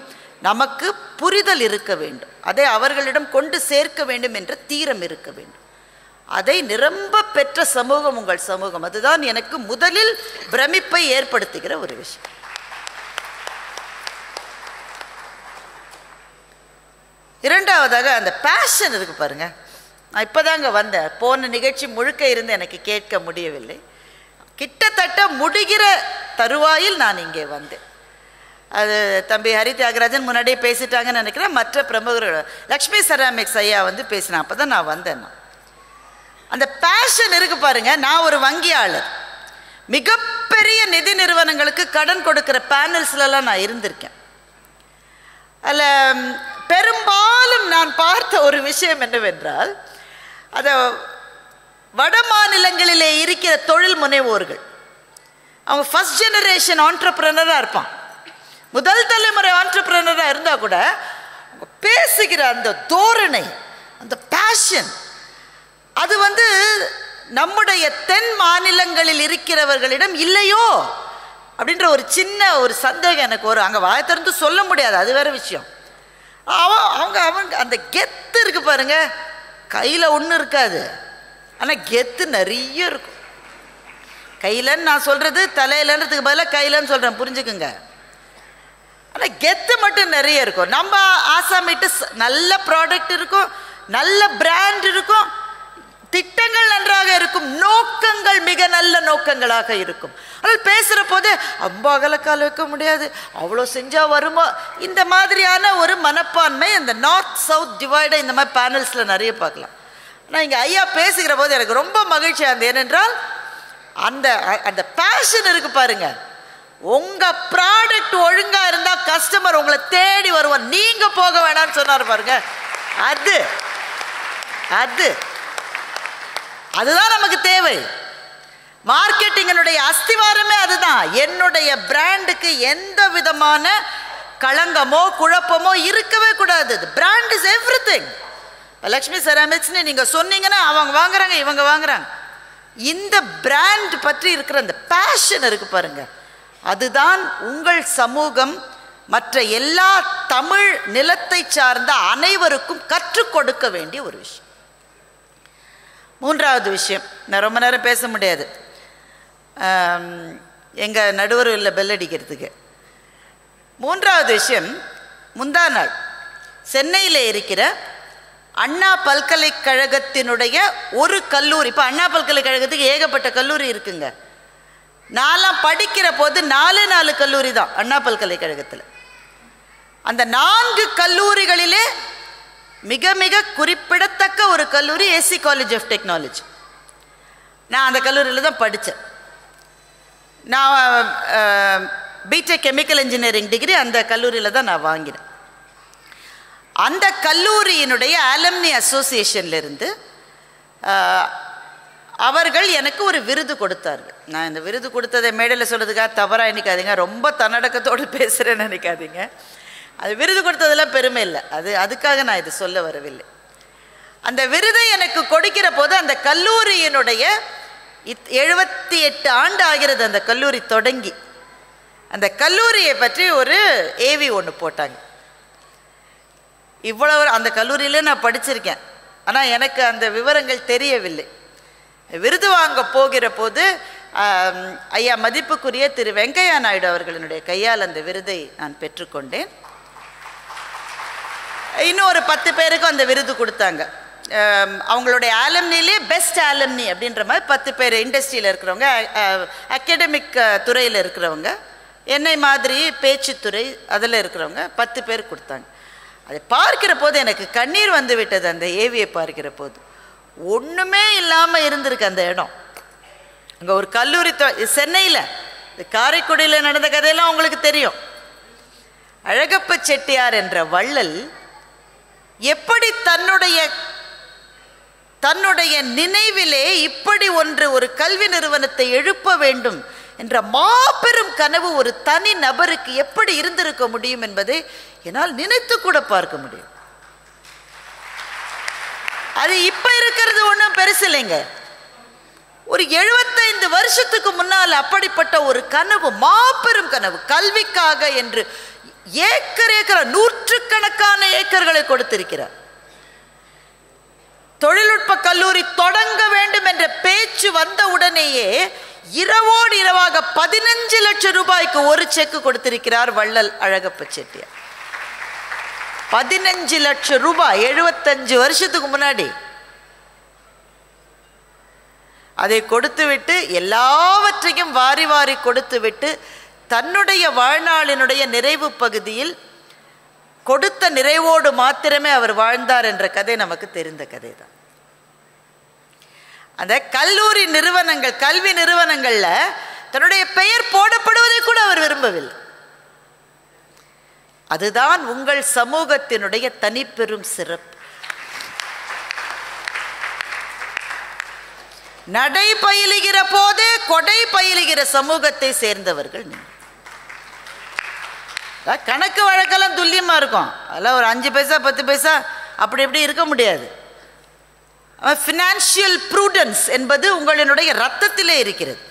நமக்கு புரிதல் இருக்க வேண்டும். அதை அவர்களிடம் கொண்டு சேர்க்க வேண்டும் என்ற தீரம் இருக்க வேண்டும். அதை நிரம்ப பெற்ற சமூகம் உங்கள் சமூகம். அதுதான் எனக்கு முதலில் பிரமிப்பை ஏற்படுத்துகிற ஒரு விஷயம். இரண்டாவதாக அந்த பேஷன் இருக்கு பாருங்க. நான் இப்போதாங்க வந்தேன், போன நிகழ்ச்சி முழுக்க இருந்து எனக்கு கேட்க முடியவில்லை. கிட்டத்தட்ட முடிகிற தருவாயில் நான் இங்கே வந்தேன். அது தம்பி ஹரி தியாகராஜன் முன்னாடியே பேசிட்டாங்கன்னு நினைக்கிறேன். மற்ற பிரமுகர்கள் லக்ஷ்மி செராமிக்ஸ் ஐயா பேசினேன். அப்போ தான் நான் வந்தேன். அந்த பேஷன் இருக்கு பாருங்க. நான் ஒரு வங்கியாளர், மிகப்பெரிய நிதி நிறுவனங்களுக்கு கடன் கொடுக்கிற பேனல்ஸ்லாம் நான் இருந்திருக்கேன். அதில் பெரும்பாலும் நான் பார்த்த ஒரு விஷயம் என்னவென்றால், அதை வட மாநிலங்களிலே இருக்கிற தொழில் முனைவோர்கள், அவங்க ஃபர்ஸ்ட் ஜெனரேஷன் ஆண்டர்பிரனராக இருப்பான். முதல் தலைமுறை ஆண்டர்பிரனராக இருந்தால் கூட பேசுகிற அந்த தோரணை, அந்த பேஷன், அது நம்முடைய தென் மாநிலங்களில் இருக்கிறவர்களிடம் இல்லையோ அப்படின்ற ஒரு சின்ன ஒரு சந்தேகம் எனக்கு வரும். அங்கே வாயை திறந்து சொல்ல முடியாது, அது வேற விஷயம். அவங்க அந்த கெத்து இருக்கு பாருங்க. கையில் ஒன்றும் இருக்காது, ஆனால் கெத்து நிறைய இருக்கும். கையிலன்னு நான் சொல்கிறது தலையிலன்றதுக்கு பதிலாக கையிலன்னு சொல்கிறேன், புரிஞ்சுக்குங்க. ஆனால் கெத்து மட்டும் நிறைய இருக்கும். நம்ம ஆசாமிட்டு நல்ல ப்ராடக்ட் இருக்கும், நல்ல பிராண்ட் இருக்கும், திட்டங்கள் நன்றாக இருக்கும், நோக்கங்கள் மிக நல்ல நோக்கங்களாக இருக்கும். ஆனால் பேசுகிற போது ரொம்ப அகலக்கால் வைக்க முடியாது, அவ்வளோ செஞ்சால் வருமா, இந்த மாதிரியான ஒரு மனப்பான்மை இந்த நார்த் சவுத் டிவைடை இந்த மாதிரி பேனல்ஸில் நிறைய பார்க்கலாம். ஆனால் இங்கே ஐயா பேசுகிற போது எனக்கு ரொம்ப மகிழ்ச்சியாக இருந்தது. ஏனென்றால் அந்த அந்த பேஷன் இருக்கு பாருங்க. உங்கள் ப்ராடக்ட் ஒழுங்காக இருந்தால் கஸ்டமர் உங்களை தேடி வருவார், நீங்கள் போக வேணாம்னு சொன்னார் பாருங்க. அதுதான் நமக்கு தேவை. மார்க்கெட்டிங்கினுடைய அஸ்திவாரமே அதுதான். என்னுடைய பிராண்டுக்கு எந்த விதமான களங்கமோ குழப்பமோ இருக்கவே கூடாது. Brand is everything. லக்ஷ்மி செராமிக்ஸ்னு நீங்கள் சொன்னீங்கன்னா அவங்க வாங்குறாங்க, இவங்க வாங்குறாங்க. இந்த பிராண்ட் பற்றி இருக்கிற அந்த பேஷன் இருக்கு பாருங்க, அதுதான் உங்கள் சமூகம் மற்ற எல்லா தமிழ் நிலத்தை சார்ந்த அனைவருக்கும் கற்றுக் கொடுக்க வேண்டிய ஒரு விஷயம். மூன்றாவது விஷயம், நான் ரொம்ப நேரம் பேச முடியாது, எங்கள் நடுவர் இல்லை பெல் அடிக்கிறதுக்கு. மூன்றாவது விஷயம், முந்தா நாள் சென்னையில் இருக்கிற அண்ணா பல்கலைக்கழகத்தினுடைய ஒரு கல்லூரி, இப்போ அண்ணா பல்கலைக்கழகத்துக்கு ஏகப்பட்ட கல்லூரி இருக்குங்க. நான்லாம் படிக்கிற போது 4 கல்லூரி தான் அண்ணா பல்கலைக்கழகத்தில். அந்த 4 கல்லூரிகளிலே மிக மிக குறிப்பிடத்தக்க ஒரு கல்லூரி ஏசி காலேஜ் ஆஃப் டெக்னாலஜி. நான் அந்த கல்லூரியில் தான் படித்தேன். நான் பிடெக் கெமிக்கல் இன்ஜினியரிங் டிகிரி அந்த கல்லூரியில் தான் நான் வாங்கினேன். அந்த கல்லூரியினுடைய அலுமினி அசோசியேஷன்லேருந்து அவர்கள் எனக்கு ஒரு விருது கொடுத்தார்கள். நான் இந்த விருது கொடுத்ததை மேடையில் சொல்கிறதுக்காக தவறாக நினைக்காதீங்க, ரொம்ப தன்னடக்கத்தோடு பேசுகிறேன்னு நினைக்காதீங்க. அது விருது கொடுத்ததெல்லாம் பெருமை இல்லை, அதுக்காக நான் இது சொல்ல வரவில்லை. அந்த விருதை எனக்கு கொடுக்கிற போது அந்த கல்லூரியினுடைய 78 ஆண்டு ஆகிறது அந்த கல்லூரி தொடங்கி. அந்த கல்லூரியை பற்றி ஒரு ஏவி ஒன்று போட்டாங்க. இவ்வளவு அந்த கல்லூரியிலே நான் படிச்சிருக்கேன், ஆனால் எனக்கு அந்த விவரங்கள் தெரியவில்லை. விருது வாங்க போகிற போது ஐயா மதிப்புக்குரிய திரு வெங்கையா நாயுடு அவர்களினுடைய கையால் அந்த விருதை நான் பெற்றுக்கொண்டேன். இன்னும் ஒரு 10 பேருக்கும் அந்த விருது கொடுத்தாங்க. அவங்களுடைய ஆலம்னிலே பெஸ்ட் ஆலம்னி அப்படின்ற மாதிரி 10 பேர் இண்டஸ்ட்ரியில் இருக்கிறவங்க, அகாடமிக் துறையில் இருக்கிறவங்க, என்னை மாதிரி பேச்சுத்துறை அதில் இருக்கிறவங்க 10 பேர் கொடுத்தாங்க. அதை பார்க்கிற போது எனக்கு கண்ணீர் வந்து விட்டது. அந்த ஏவியை பார்க்கிற போது ஒன்றுமே இல்லாமல் இருந்திருக்கு அந்த இடம். அங்கே ஒரு கல்லூரி, சென்னையில், காரைக்குடியில் நடந்த கதையெல்லாம் உங்களுக்கு தெரியும். அழகப்ப செட்டியார் என்ற வள்ளல் எப்படி தன்னுடைய நினைவிலே இப்படி ஒரு கல்வி நிறுவனத்தை எழுப்ப வேண்டும் என்ற மாபெரும் கனவு ஒரு தனி நபருக்கு எப்படி இருந்திருக்க முடியும் என்பதை என்னால் நினைத்து கூட பார்க்க முடியும். அது இப்ப இருக்கிறது ஒன்றும் பெருசு இல்லைங்க. ஒரு 75 வருஷத்துக்கு முன்னால் அப்படிப்பட்ட ஒரு கனவு, மாபெரும் கனவு, கல்விக்காக என்று ஏக்கர் நூற்றுக்கணக்கான ஏக்கர்களை கொடுத்திருக்கிறார். தொழில்நுட்ப கல்லூரி தொடங்க வேண்டும் என்ற பேச்சு வந்த உடனேயே இரவோடு இரவாக 15 லட்சம் ரூபாய்க்கு ஒரு செக் கொடுத்திருக்கிறார் வள்ளல் அழகப்ப செட்டியார். 15 லட்சம் ரூபாய் 75 வருஷத்துக்கு முன்னாடி. அதை கொடுத்துவிட்டு, எல்லாவற்றையும் வாரி வாரி கொடுத்துவிட்டு, தன்னுடைய வாழ்நாளினுடைய நிறைவு பகுதியில் கொடுத்த நிறைவோடு மாத்திரமே அவர் வாழ்ந்தார் என்ற கதை நமக்கு தெரிந்த கதை தான். அந்த கல்லூரி நிறுவனங்கள், கல்வி நிறுவனங்கள்ல தன்னுடைய பெயர் போடப்படுவதை கூட அவர் விரும்பவில்லை. அதுதான் உங்கள் சமூகத்தினுடைய தனிப்பெரும் சிறப்பு. நடை பயிலுகிற போதே கொடை பயிலுகிற சமூகத்தை சேர்ந்தவர்கள் நீங்கள். கணக்கு வழக்கெல்லாம் துல்லியமா இருக்கும். அதெல்லாம் ஒரு 5 பைசா 10 பைசா அப்படி இப்படி இருக்க முடியாது. ஃபினான்ஷியல் ப்ரூடன்ஸ் என்பது உங்களினுடைய ரத்தத்திலே இருக்கிறது.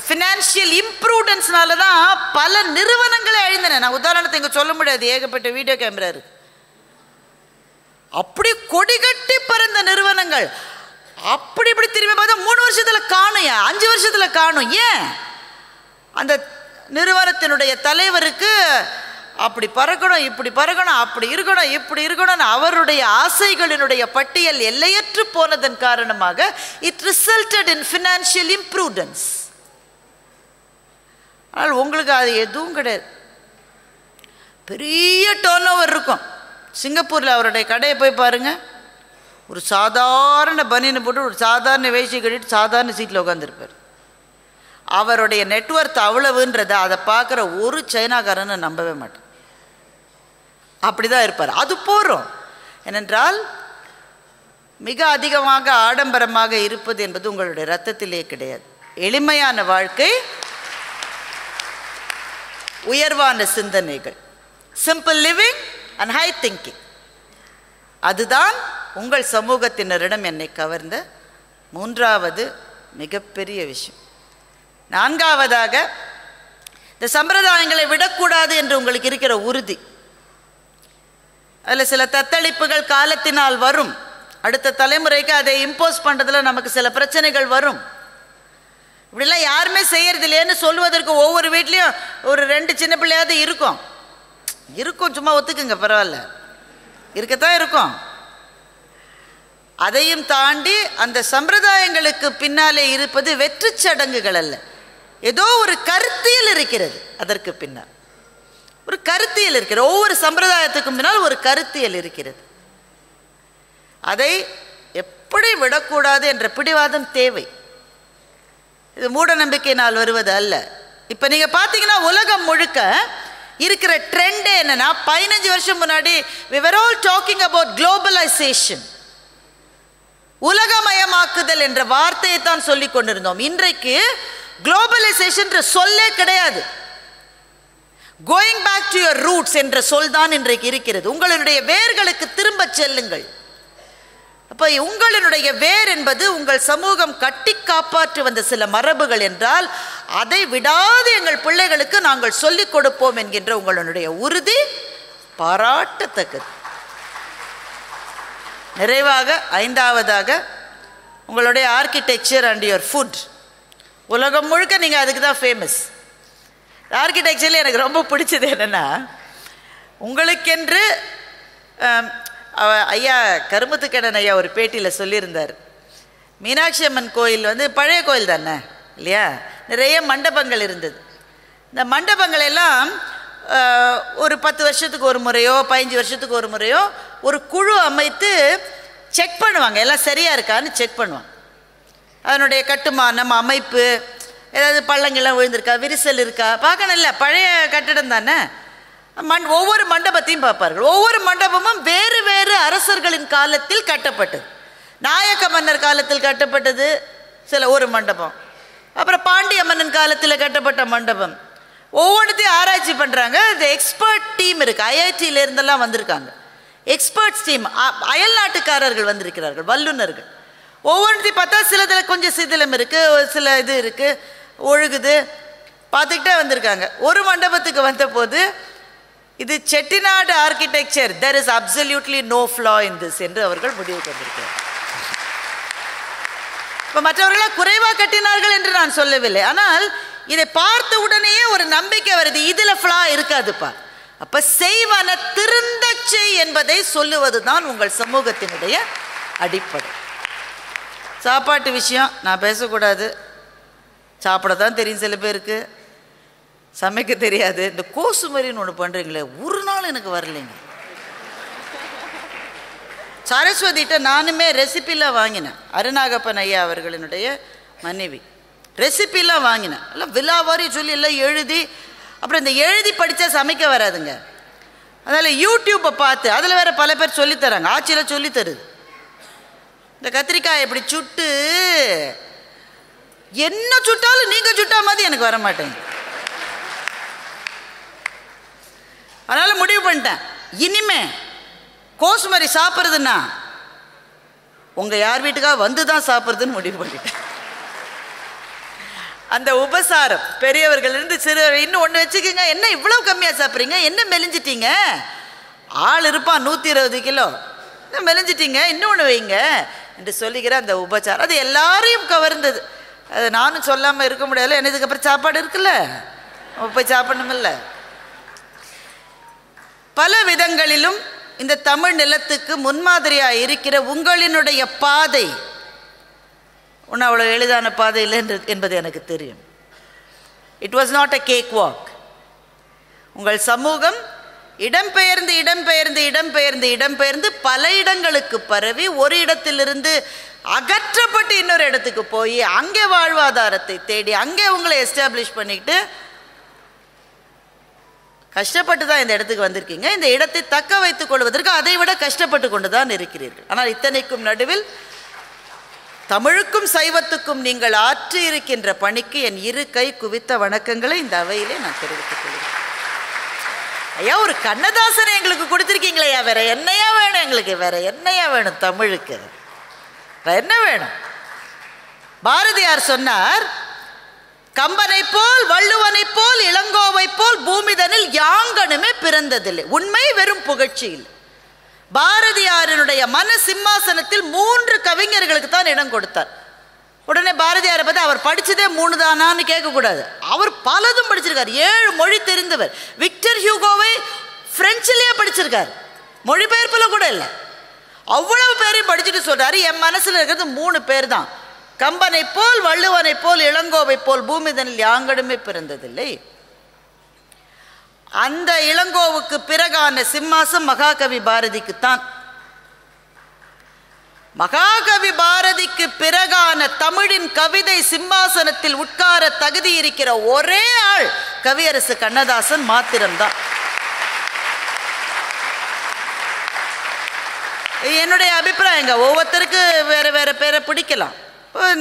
ஃபினான்ஷியல் இம்ப்ரூடன்ஸ்னால தான் பல நிறுவனங்களே அழிந்தன. நான் உதாரணத்தை இங்கே சொல்ல முடியாது, ஏகப்பட்ட வீடியோ கேமரா இருக்கு. அப்படி கொடிகட்டி பறந்த நிறுவனங்கள் அப்படி இப்படி திரும்பி பார்த்தா 3 வருஷத்துல காணும், 5 வருஷத்துல காணும். ஏன்? அந்த நிறுவனத்தினுடைய தலைவருக்கு அப்படி பறக்கணும், இப்படி பறக்கணும், அப்படி இருக்கணும், இப்படி இருக்கணும், அவருடைய ஆசைகளினுடைய பட்டியல் எல்லையற்று போனதன் காரணமாக இட் ரிசல்டட் இன் ஃபினான்ஷியல் இம்ப்ரூடன்ஸ். ஆனால் உங்களுக்கு அது எதுவும் கிடையாது. பெரிய டர்ன் ஓவர் இருக்கும். சிங்கப்பூரில் அவருடைய கடையை போய் பாருங்க. ஒரு சாதாரண பனியனை போட்டு ஒரு சாதாரண வேஷ்டி கட்டிட்டு சாதாரண சீட்டில் உட்காந்துருப்பார். அவருடைய நெட்வொர்த் அவ்வளவுன்றதை அதை பார்க்குற ஒரு சைனாக்காரனை நம்பவே மாட்டேன். அப்படிதான் இருப்பார். அது போகிறோம். ஏனென்றால் மிக அதிகமாக ஆடம்பரமாக இருப்பது என்பது உங்களுடைய ரத்தத்திலே கிடையாது. எளிமையான வாழ்க்கை, உயர்வான சிந்தனைகள், simple living and high thinking, அதுதான் உங்கள் சமூகத்தினரிடம் என்னை கவர்ந்த 3வது மிகப்பெரிய விஷயம். 4வதாக, இந்த சம்பிரதாயங்களை விடக்கூடாது என்று உங்களுக்கு இருக்கிற உறுதி. அதில் சில தத்தளிப்புகள் காலத்தினால் வரும். அடுத்த தலைமுறைக்கு அதை இம்போஸ் பண்ணுறதுல நமக்கு சில பிரச்சனைகள் வரும். இப்படிலாம் யாருமே செய்யறதில்லையேன்னு சொல்லுவதற்கு ஒவ்வொரு வீட்லேயும் ஒரு 2 சின்ன பிள்ளையாவது இருக்கும். சும்மா ஒத்துக்குங்க, பரவாயில்ல, இருக்கத்தான் இருக்கும். அதையும் தாண்டி அந்த சம்பிரதாயங்களுக்கு பின்னாலே இருப்பது வெற்று சடங்குகள் அல்ல, ஏதோ ஒரு கருத்தியல் இருக்கிறது. அதற்கு பின்னால் ஒரு கருத்தியல் இருக்கிறது. ஒவ்வொரு சம்பிரதாயத்துக்கும் பின்னால் ஒரு கருத்தியல் இருக்கிறது. அதை எப்படி விடக்கூடாது என்ற பிடிவாதம் தேவை. இது மூட நம்பிக்கையினால் வருவது அல்ல. இப்போ நீங்கள் பார்த்தீங்கன்னா உலகம் முழுக்க இருக்கிற ட்ரெண்ட் என்னன்னா, 15 வருஷம் முன்னாடி we were all talking about globalization, உலகமயமாக்குதல் என்ற வார்த்தையை தான் சொல்லிக் கொண்டிருந்தோம். இன்றைக்கு குளோபலைசேஷன் சொல்லே கிடையாது. Going back to your roots என்ற சொல் தான் இன்றைக்கு இருக்கிறது. உங்களுடைய வேர்களுக்கு திரும்ப செல்லுங்கள். அப்போ உங்களுடைய வேர் என்பது உங்கள் சமூகம் கட்டி காப்பாற்றி வந்த சில மரபுகள் என்றால் அதை விடாது எங்கள் பிள்ளைகளுக்கு நாங்கள் சொல்லிக் கொடுப்போம் என்கின்ற உங்களுடைய உறுதி பாராட்டத்தக்கது. நிறைவாக 5வதாக, உங்களுடைய ஆர்கிடெக்சர் அண்ட் யுவர் ஃபுட். உலகம் முழுக்க நீங்கள் அதுக்கு தான் ஃபேமஸ். ஆர்கிடெக்சரில் எனக்கு ரொம்ப பிடிச்சது என்னென்னா, உங்களுக்கென்று ஐயா கருமத்துக்கடன் ஐயா ஒரு பேட்டியில் சொல்லியிருந்தார். மீனாட்சி அம்மன் கோயில் வந்து பழைய கோயில் தானே இல்லையா, நிறைய மண்டபங்கள் இருந்தது. இந்த மண்டபங்கள் எல்லாம் ஒரு 10 வருஷத்துக்கு ஒரு முறையோ 15 வருஷத்துக்கு ஒரு முறையோ ஒரு குழு அமைத்து செக் பண்ணுவாங்க, எல்லாம் சரியாக இருக்கான்னு செக் பண்ணுவாங்க. அதனுடைய கட்டுமானம், அமைப்பு, ஏதாவது பள்ளங்கள்லாம் விழுந்திருக்கா, விரிசல் இருக்கா பார்க்கணும். இல்லை, பழைய கட்டிடம் தானே. ஒவ்வொரு மண்டபத்தையும் பார்ப்பார்கள். ஒவ்வொரு மண்டபமும் வேறு வேறு அரசர்களின் காலத்தில் கட்டப்பட்டது. நாயக்க மன்னர் காலத்தில் கட்டப்பட்டது ஒரு மண்டபம், அப்புறம் பாண்டிய மன்னன் காலத்தில் கட்டப்பட்ட மண்டபம். ஒவ்வொன்றுத்தையும் ஆராய்ச்சி பண்ணுறாங்க. இந்த எக்ஸ்பர்ட் டீம் இருக்குது, ஐஐடியில இருந்தெல்லாம் வந்திருக்காங்க எக்ஸ்பர்ட்ஸ் டீம். அயல் நாட்டுக்காரர்கள் வந்திருக்கிறார்கள், வல்லுநர்கள். ஒவ்வொன்றுத்தையும் பார்த்தா சிலதில் கொஞ்சம் சிதிலம் இருக்குது, சில இது இருக்குது, ஒழுகுது, பார்த்துக்கிட்டே வந்திருக்காங்க. ஒரு மண்டபத்துக்கு வந்த போது இது Chettinad architecture, there is absolutely no flaw in this என்று அவர்கள் முடிவுக்கு வந்திருக்கிறார். இப்போ மற்றவர்களாக குறைவாக கட்டினார்கள் என்று நான் சொல்லவில்லை, ஆனால் இதை பார்த்த உடனேயே ஒரு நம்பிக்கை வருது, இதில் ஃப்ளா இருக்காதுப்பா. அப்போ செய்வன திருந்த செய் என்பதை சொல்லுவது தான் உங்கள் சமூகத்தினுடைய அடிப்படை. சாப்பாட்டு விஷயம் நான் பேசக்கூடாது, சாப்பிட தான் தெரியும் சில பேருக்கு, சமைக்க தெரியாது. இந்த கோசுமரின்னு ஒன்று பண்ணுறீங்களே, ஒரு நாள் எனக்கு வரலைங்க. சரஸ்வதிட்ட நானுமே ரெசிபிலாம் வாங்கினேன், அருணாகப்பன் ஐயா அவர்களினுடைய மனைவி ரெசிபிலாம் வாங்கினேன். எல்லாம் விழாவாரி சொல்லி எல்லாம் எழுதி, அப்புறம் இந்த எழுதி படித்தா சமைக்க வராதுங்க. அதனால் யூடியூப்பை பார்த்து அதில் வேறு பல பேர் சொல்லித்தராங்க, ஆட்சியில் சொல்லித்தருது. இந்த கத்திரிக்காய் எப்படி சுட்டு என்ன சுட்டாலும் நீங்கள் சுட்டா மாதிரி எனக்கு வர மாட்டேங்க. அதனால் முடிவு பண்ணிட்டேன், இனிமே கோசுமரி சாப்பிட்றதுன்னா உங்கள் யார் வீட்டுக்காக வந்து தான் சாப்பிட்றதுன்னு முடிவு பண்ணிட்டேன். அந்த உபசாரம் பெரியவர்களிருந்து சிறுவர். இன்னும் ஒன்று வச்சுக்கோங்க, என்ன இவ்வளோ கம்மியாக சாப்பிட்றீங்க, என்ன மெலிஞ்சிட்டீங்க, ஆள் இருப்பான் 120 கிலோ, மெலிஞ்சிட்டீங்க, இன்னொன்று வைங்க என்று சொல்லிக்கிற அந்த உபச்சாரம் அது எல்லாரையும் கவர்ந்தது. அது நானும் சொல்லாமல் இருக்க முடியாது, என்ன இதுக்கப்புறம் சாப்பாடு இருக்குல்ல, போய் சாப்பிடணுமில்ல. பல விதங்களிலும் இந்த தமிழ் நிலத்துக்கு முன்மாதிரியாக இருக்கிற உங்களினுடைய பாதை ஒன்றும் அவ்வளோ எளிதான பாதை இல்லை என்பது எனக்கு தெரியும். It was not a cake walk. உங்கள் சமூகம் இடம்பெயர்ந்து இடம்பெயர்ந்து இடம்பெயர்ந்து இடம்பெயர்ந்து பல இடங்களுக்கு பரவி ஒரு இடத்திலிருந்து அகற்றப்பட்டு இன்னொரு இடத்துக்கு போய் அங்கே வாழ்வாதாரத்தை தேடி அங்கே உங்களை எஸ்டாப்ளிஷ் பண்ணிக்கிட்டு கஷ்டப்பட்டு தான் இந்த இடத்துக்கு வந்திருக்கீங்க. இந்த இடத்தை தக்க வைத்துக் கொள்வதற்கு அதை விட கஷ்டப்பட்டு கொண்டு தான் இருக்கிறீர்கள். ஆனால் இத்தனைக்கும் நடுவில் தமிழுக்கும் சைவத்துக்கும் நீங்கள் ஆற்றி இருக்கின்ற பணிக்கு என் இரு கை குவித்த வணக்கங்களை இந்த அவையிலே நான் தெரிவித்துக் கொள்கிறேன். ஐயா, ஒரு கண்ணதாசனை எங்களுக்கு கொடுத்துருக்கீங்களே, வேற என்னையா வேணும் எங்களுக்கு, வேற என்னையா வேணும் தமிழுக்கு, வேற என்ன வேணும்? பாரதியார் சொன்னார், கம்பனை போல் வள்ளுவனை போல் இளங்கோவை போல் பூமிதனில் யாங்கனுமே பிறந்ததில்லை. உண்மை வெறும் புகழ்ச்சி இல்லை. பாரதியாரினுடைய மன சிம்மாசனத்தில் 3 கவிஞர்களுக்கு தான் இடம் கொடுத்தார். உடனே பாரதியாரை பார்த்து அவர் படித்ததே 3 தானான்னு கேட்கக்கூடாது, அவர் பலதும் படிச்சிருக்கார், 7 மொழி தெரிந்தவர். விக்டர் ஹியூகோவை பிரெஞ்சிலேயே படிச்சிருக்கார், மொழிபெயர்ப்பில் கூட இல்லை. அவ்வளவு பேரையும் படிச்சுட்டு சொல்றாரு, என் மனசில் இருக்கிறது 3 பேர் தான், கம்பனை போல் வள்ளுவனை போல் இளங்கோவை போல் பூமிதனில் யாங்கனுமே பிறந்ததில்லை. அந்த இளங்கோவுக்கு பிறகான சிம்மாசம் மகாகவி பாரதிக்குத்தான். மகாகவி பாரதிக்கு பிறகான தமிழின் கவிதை சிம்மாசனத்தில் உட்கார தகுதி இருக்கிற ஒரே ஆள் கவியரசு கண்ணதாசன் மாத்திரம்தான். என்னுடைய அபிப்பிராயங்க, ஒவ்வொருத்தருக்கு வேற வேற பேரை பிடிக்கலாம்.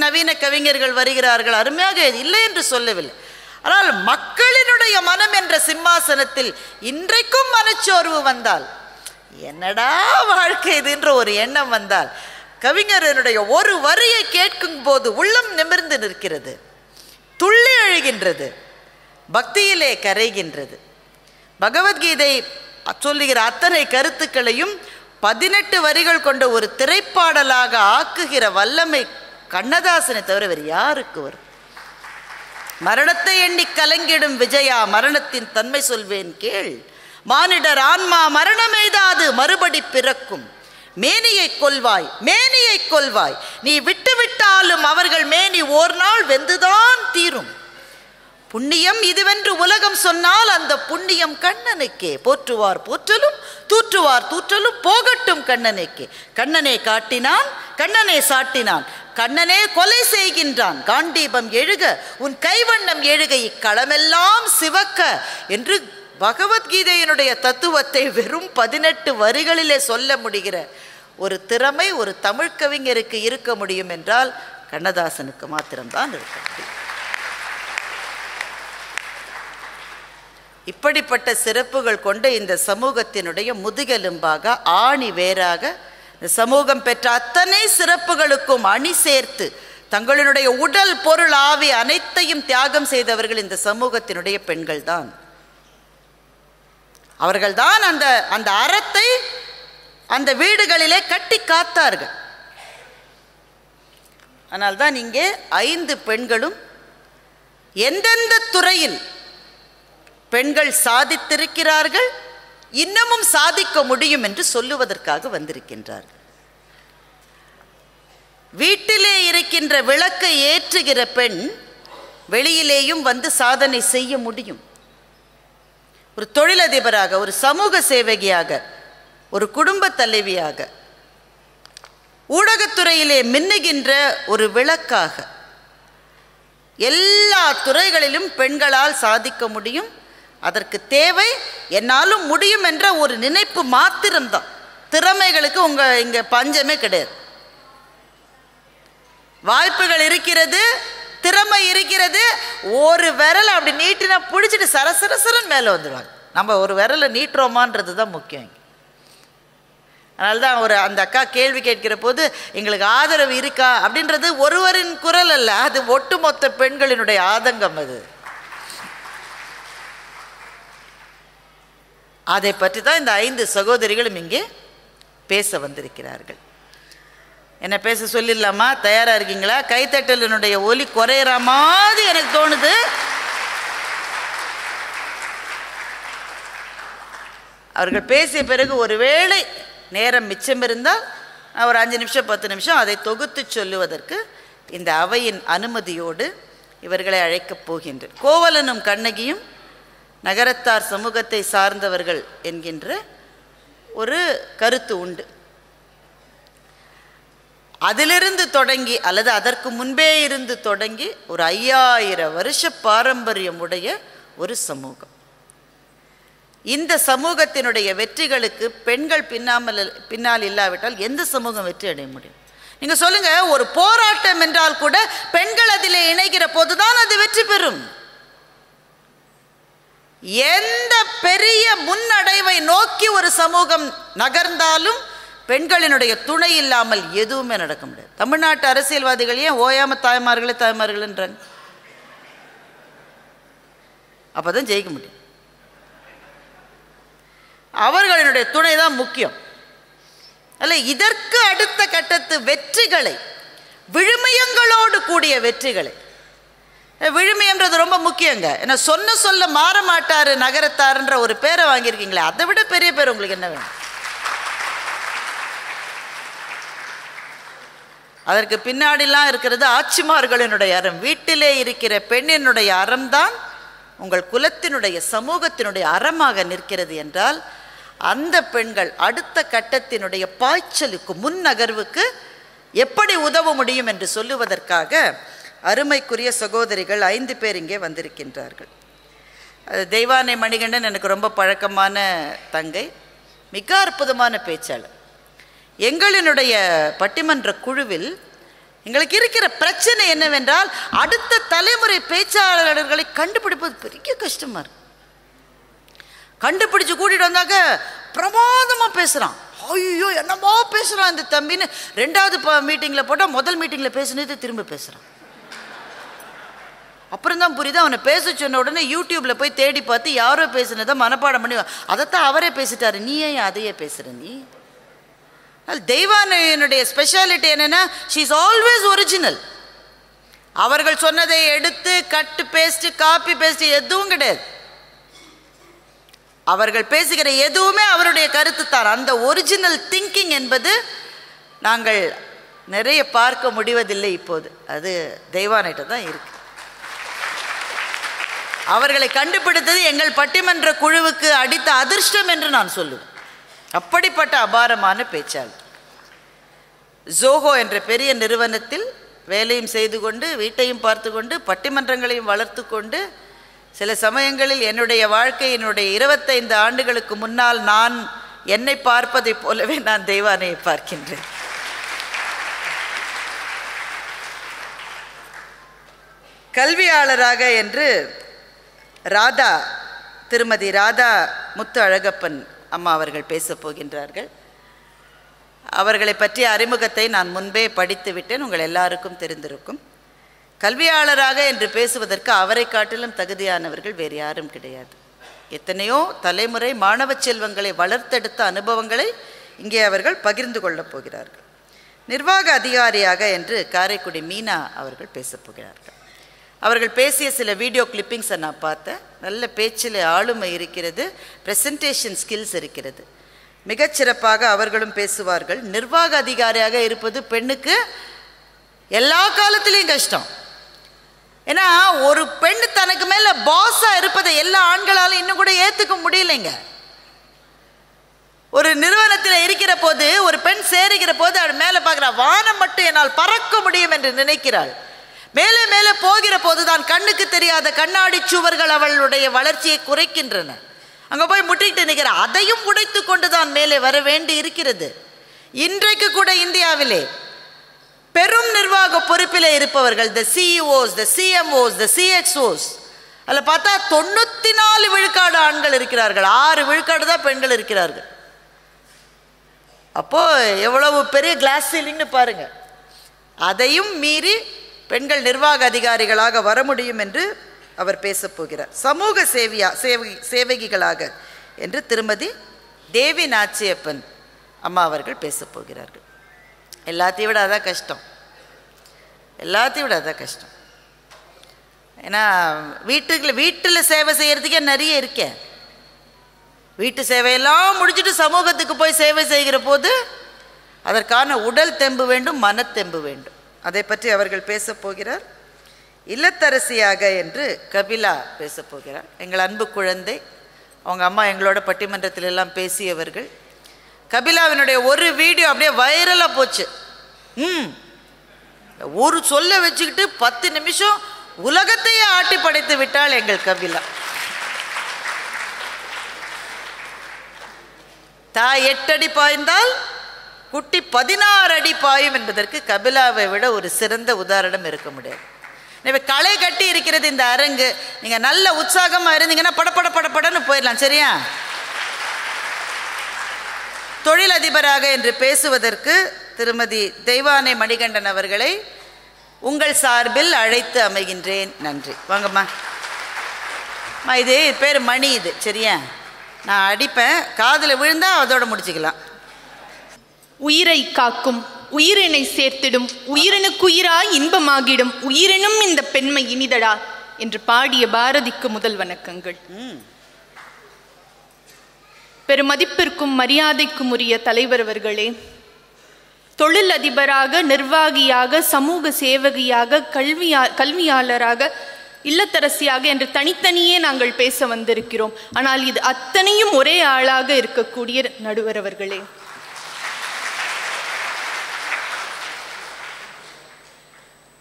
நவீன கவிஞர்கள் வருகிறார்கள், அருமையாக இல்லை என்று சொல்லவில்லை. ஆனால் மக்களினுடைய மனம் என்ற சிம்மாசனத்தில் இன்றைக்கும் மனச்சோர்வு வந்தால், என்னடா வாழ்க்கை இது என்ற ஒரு எண்ணம் வந்தால், கவிஞரனுடைய ஒரு வரியை கேட்கும் போது உள்ளம் நிமிர்ந்து நிற்கிறது, துள்ளி எழுகின்றது, பக்தியிலே கரைகின்றது. பகவத்கீதை சொல்லுகிற அத்தனை கருத்துக்களையும் 18 வரிகள் கொண்ட ஒரு திரைப்பாடலாக ஆக்குகிற வல்லமை கண்ணதாசனை தவிர வேறு யாருக்கு வரும்? மரணத்தை எண்ணி கலங்கிடும் விஜயா, மரணத்தின் தன்மை சொல்வேன் கேள், மானிடர் ஆன்மா மரணமெய்தாது மறுபடி பிறக்கும். மேனியை கொல்வாய், மேனியை கொல்வாய், நீ விட்டுவிட்டாலும் அவர்கள் மேனி ஓர் நாள் வெந்துதான் தீரும். புண்ணியம் இதுவென்று உலகம் சொன்னால் அந்த புண்ணியம் கண்ணனுக்கே. போற்றுவார் போற்றலும் தூற்றுவார் தூற்றலும் போகட்டும் கண்ணனுக்கே. கண்ணனே காட்டினான், கண்ணனே சாட்டினான், கண்ணனே கொலை செய்கின்றான். காண்டீபம் எழுக உன் கைவண்ணம் எழுக இக்களமெல்லாம் சிவக்க என்று பகவத்கீதையினுடைய தத்துவத்தை வெறும் 18 வரிகளிலே சொல்ல முடிகிற ஒரு திறமை ஒரு தமிழ் கவிஞருக்கு இருக்க முடியும் என்றால் கண்ணதாசனுக்கு மாத்திரம்தான் இருக்க முடியும். இப்படிப்பட்ட சிறப்புகள் கொண்ட இந்த சமூகத்தினுடைய முதுகெலும்பாக ஆணி வேறாக இந்த சமூகம் பெற்ற அத்தனை சிறப்புகளுக்கும் அணி சேர்த்து தங்களுடைய உடல் பொருள் ஆவி அனைத்தையும் தியாகம் செய்தவர்கள் இந்த சமூகத்தினுடைய பெண்கள் தான். அவர்கள்தான் அந்த அந்த அறத்தை அந்த வீடுகளிலே கட்டி காத்தார்கள். ஆனால்தான் இங்கே 5 பெண்களும் எந்தெந்த துறையில் பெண்கள் சாதித்திருக்கிறார்கள், இன்னமும் சாதிக்க முடியும் என்று சொல்லுவதற்காக வந்திருக்கின்றார்கள். வீட்டிலே இருக்கின்ற விளக்கை ஏற்றுகிற பெண் வெளியிலேயும் வந்து சாதனை செய்ய முடியும். ஒரு தொழிலதிபராக, ஒரு சமூக சேவகியாக, ஒரு குடும்ப தலைவியாக, ஊடகத்துறையிலே மின்னுகின்ற ஒரு விளக்காக எல்லா துறைகளிலும் பெண்களால் சாதிக்க முடியும். அதற்கு தேவை என்னாலும் முடியும் என்ற ஒரு நினைப்பு மாத்திரம்தான். திறமைகளுக்கு இங்கே பஞ்சமே கிடையாது. வாய்ப்புகள் இருக்கிறது, திறமை இருக்கிறது. ஒரு விரலை அப்படி நீட்டினா பிடிச்சிட்டு சரசரசரன் மேலே வந்துடுவாங்க. நம்ம ஒரு விரலை நீட்டுறோமான்றது தான் முக்கியம். அதனால்தான் அந்த அக்கா கேள்வி கேட்கிற போது எங்களுக்கு ஆதரவு இருக்கா அப்படின்றது ஒருவரின் குரல் அல்ல, அது ஒட்டுமொத்த பெண்களினுடைய ஆதங்கம். அதை பற்றி தான் இந்த 5 சகோதரிகளும் இங்கே பேச வந்திருக்கிறார்கள். என்ன பேச சொல்லிடலாமா? தயாராக இருக்கீங்களா? கைத்தட்டலினுடைய ஒலி குறையிற மாதிரி எனக்கு தோணுது. அவர்கள் பேசிய பிறகு ஒருவேளை நேரம் மிச்சம் இருந்தால் ஒரு 5 நிமிஷம் 10 நிமிஷம் அதை தொகுத்து சொல்லுவதற்கு இந்த அவையின் அனுமதியோடு இவர்களை அழைக்கப் போகின்றேன். கோவலனும் கண்ணகியும் நகரத்தார் சமூகத்தை சார்ந்தவர்கள் என்கின்ற ஒரு கருத்து உண்டு. அதிலிருந்து தொடங்கி அல்லது அதற்கு முன்பே இருந்து தொடங்கி ஒரு 5000 வருஷ பாரம்பரியம் உடைய ஒரு சமூகம். இந்த சமூகத்தினுடைய வெற்றிகளுக்கு பெண்கள் பின்னால் இல்லாவிட்டால் எந்த சமூகம் வெற்றி அடைய முடியும்? நீங்க சொல்லுங்க. ஒரு போராட்டம் என்றால் கூட பெண்கள் அதிலே இணைகிற போதுதான் அது வெற்றி பெறும். எந்த பெரிய முன்னடைவை நோக்கி ஒரு சமூகம் நகர்ந்தாலும் பெண்களினுடைய துணை இல்லாமல் எதுவுமே நடக்க முடியாது. தமிழ்நாட்டு அரசியல்வாதிகள் ஏன் ஓயாம தாய்மார்கள்ன்றாங்க? அப்பதான் ஜெயிக்க முடியும். அவர்களினுடைய துணை தான் முக்கியம். அல்ல, இதற்கு அடுத்த கட்டத்து வெற்றிகளை, விழுமியங்களோடு கூடிய வெற்றிகளை, விழுமியம்ன்றது ரொம்ப முக்கியங்க. ஏன்னா சொல்ல மாற மாட்டாரு நகரத்தாருன்ற ஒரு பேரை வாங்கியிருக்கீங்களே, அதை விட பெரிய பேர் உங்களுக்கு என்ன வேணும்? அதற்கு பின்னாடிலாம் இருக்கிறது ஆட்சிமார்களினுடைய அறம். வீட்டிலே இருக்கிற பெண்ணினுடைய அறம்தான் உங்கள் குலத்தினுடைய சமூகத்தினுடைய அறமாக நிற்கிறது என்றால் அந்த பெண்கள் அடுத்த கட்டத்தினுடைய பாய்ச்சலுக்கு முன்னகர்வுக்கு எப்படி உதவ முடியும் என்று சொல்லுவதற்காக அருமைக்குரிய சகோதரிகள் 5 பேர் இங்கே வந்திருக்கின்றார்கள். தெய்வானை மணிகண்டன் எனக்கு ரொம்ப பழக்கமான தங்கை, மிக அற்புதமான பேச்சாளர். எங்களினுடைய பட்டிமன்ற குழுவில் எங்களுக்கு இருக்கிற பிரச்சனை என்னவென்றால் அடுத்த தலைமுறை பேச்சாளர்களை கண்டுபிடிப்பது பெரிய கஷ்டமா இருக்கு. கண்டுபிடிச்சு கூட்டிட்டு வந்தாக்க பிரமாதமா பேசுறான். ஐயோ என்னமோ பேசுறான் இந்த தம்பின்னு 2வது மீட்டிங்ல போட்டா முதல் மீட்டிங்ல பேசுனது திரும்ப பேசுறான். அப்புறம் தான் புரியுது அவனை பேச சொன்ன உடனே யூடியூப்ல போய் தேடி பார்த்து யாரோ பேசுனதை மனப்பாடம் பண்ணி அதைத்தான் அவரே பேசிட்டாரு, நீ ஏன் அதையே பேசுற? நீ தெய்வானையினுடைய ஸ்பெஷாலிட்டி என்னன்னா ஷீ இஸ் ஆல்வேஸ் ஒரிஜினல். அவர்கள் சொன்னதை எடுத்து கட்டு பேஸ்ட் காப்பி பேஸ்ட் எதுவும் கிடையாது. அவர்கள் பேசுகிற எதுவுமே அவருடைய கருத்து தான். அந்த ஒரிஜினல் திங்கிங் என்பது நாங்கள் நிறைய பார்க்க முடிவதில்லை இப்போது. அது தெய்வானிட்ட தான் இருக்கு. அவர்களை கண்டுபிடித்தது எங்கள் பட்டிமன்ற குழுவுக்கு அடித்த அதிர்ஷ்டம் என்று நான் சொல்லுவேன். அப்படிப்பட்ட அபாரமான பேச்சாளர். ஜோஹோ என்ற பெரிய நிறுவனத்தில் வேலையும் செய்து கொண்டு, வீட்டையும் பார்த்து கொண்டு, பட்டிமன்றங்களையும் வளர்த்து கொண்டு, சில சமயங்களில் என்னுடைய வாழ்க்கையினுடைய 25 ஆண்டுகளுக்கு முன்னால் நான் என்னை பார்ப்பதைப் போலவே நான் தெய்வானையை பார்க்கின்றேன். கல்வியாளராக என்று ராதா, திருமதி ராதா முத்து அழகப்பன் அம்மா அவர்கள் பேசப் போகின்றார்கள். அவர்களை பற்றிய அறிமுகத்தை நான் முன்பே படித்து விட்டேன், உங்கள் எல்லாருக்கும் தெரிந்திருக்கும். கல்வியாளராக என்று பேசுவதற்கு அவரை காட்டிலும் தகுதியானவர்கள் வேறு யாரும் கிடையாது. எத்தனையோ தலைமுறை மாணவ செல்வங்களை வளர்த்தெடுத்த அனுபவங்களை இங்கே அவர்கள் பகிர்ந்து கொள்ளப் போகிறார்கள். நிர்வாக அதிகாரியாக என்று காரைக்குடி மீனா அவர்கள் பேசப் போகிறார்கள். அவர்கள் பேசிய சில வீடியோ கிளிப்பிங்ஸை நான் பார்த்தேன். நல்ல பேச்சில் ஆளுமை இருக்கிறது, ப்ரெசன்டேஷன் ஸ்கில்ஸ் இருக்கிறது. மிகச்சிறப்பாக அவர்களும் பேசுவார்கள். நிர்வாக அதிகாரியாக இருப்பது பெண்ணுக்கு எல்லா காலத்திலையும் கஷ்டம். ஏன்னா ஒரு பெண் தனக்கு மேலே பாஸாக இருப்பதை எல்லா ஆண்களாலும் இன்னும் கூட ஏற்றுக்க முடியலைங்க. ஒரு நிறுவனத்தில் இருக்கிற போது, ஒரு பெண் சேருகிற போது அவள் மேலே பார்க்குறா, வானம் மட்டும் என்னால் பறக்க முடியும் என்று நினைக்கிறாள். மேலே மேலே போகிற போதுதான் கண்ணுக்கு தெரியாத கண்ணாடி சுவர்கள் அவளுடைய வளர்ச்சியை குறைக்கின்றன. அங்கே போய் முட்டிக்கிட்டு நிற்கிற, அதையும் உடைத்து கொண்டு தான் மேலே வர வேண்டி இருக்கிறது. இன்றைக்கு கூட இந்தியாவிலே பெரும் நிர்வாக பொறுப்பில் இருப்பவர்கள், த சிஇஓஸ், த சிஎம்ஓஸ், த சிஎக்ஸ்ஓஸ், அதில் பார்த்தா 94 விழுக்காடு ஆண்கள் இருக்கிறார்கள், 6 விழுக்காடு தான் பெண்கள் இருக்கிறார்கள். அப்போது எவ்வளவு பெரிய கிளாஸ் சீலிங்னு பாருங்க. அதையும் மீறி பெண்கள் நிர்வாக அதிகாரிகளாக வர முடியும் என்று அவர் பேசப் போகிறார். சமூக சேவகிகளாக என்று திருமதி தேவி நாச்சியப்பன் அம்மா அவர்கள் பேசப் போகிறார்கள். எல்லாத்தையும் விட அதான் கஷ்டம், எல்லாத்தையும் விட அதான் கஷ்டம். ஏன்னா வீட்டில் சேவை செய்கிறதுக்கே நிறைய இருக்கேன். வீட்டு சேவையெல்லாம் முடிச்சுட்டு சமூகத்துக்கு போய் சேவை செய்கிற போது அதற்கான உடல் தெம்பு வேண்டும், மனத்தெம்பு வேண்டும். அதை பற்றி அவர்கள் பேசப் போகிறார். இல்லத்தரசியாக என்று கபிலா பேசப் போகிறார். எங்கள் அன்பு குழந்தை, அவங்க அம்மா எங்களோட பட்டிமன்றத்தில் எல்லாம் பேசியவர்கள். கபிலாவினுடைய ஒரு வீடியோ அப்படியே வைரலாக போச்சு. ஒரு சொல்ல வச்சுக்கிட்டு 10 நிமிஷம் உலகத்தையே ஆட்டி படைத்து விட்டாள் எங்கள் கபிலா. தாய் 8 அடி பாய்ந்தால் குட்டி 16 அடி பாயும் என்பதற்கு கபிலாவை விட ஒரு சிறந்த உதாரணம் இருக்க முடியாது. களை கட்டி இருக்கிறது இந்த அரங்கு. நீங்கள் நல்ல உற்சாகமாக இருந்தீங்கன்னா படப்படன்னு போயிடலாம், சரியா? தொழிலதிபராக என்று பேசுவதற்கு திருமதி தெய்வானை மணிகண்டன் அவர்களை உங்கள் சார்பில் அழைத்து அமைகின்றேன். நன்றி. வாங்கம்மா. இது பேர் மணி, இது சரியா? நான் அடிப்பேன், காதில் விழுந்தா அதோட முடிச்சுக்கலாம். உயிரை காக்கும், உயிரினை சேர்த்திடும், உயிரினுக்குயிராய் இன்பமாகிடும், உயிரினும் இந்த பெண்மை இனிதடா என்று பாடிய பாரதிக்கு முதல் வணக்கங்கள். பெருமதிப்பிற்கும் மரியாதைக்கும் உரிய தலைவர் அவர்களே, தொழில் அதிபராக, நிர்வாகியாக, சமூக சேவகியாக, கல்வியாளராக, இல்லத்தரசியாக என்று தனித்தனியே நாங்கள் பேச வந்திருக்கிறோம். ஆனால் இது அத்தனையும் ஒரே ஆளாக இருக்கக்கூடிய நடுவர் அவர்களே,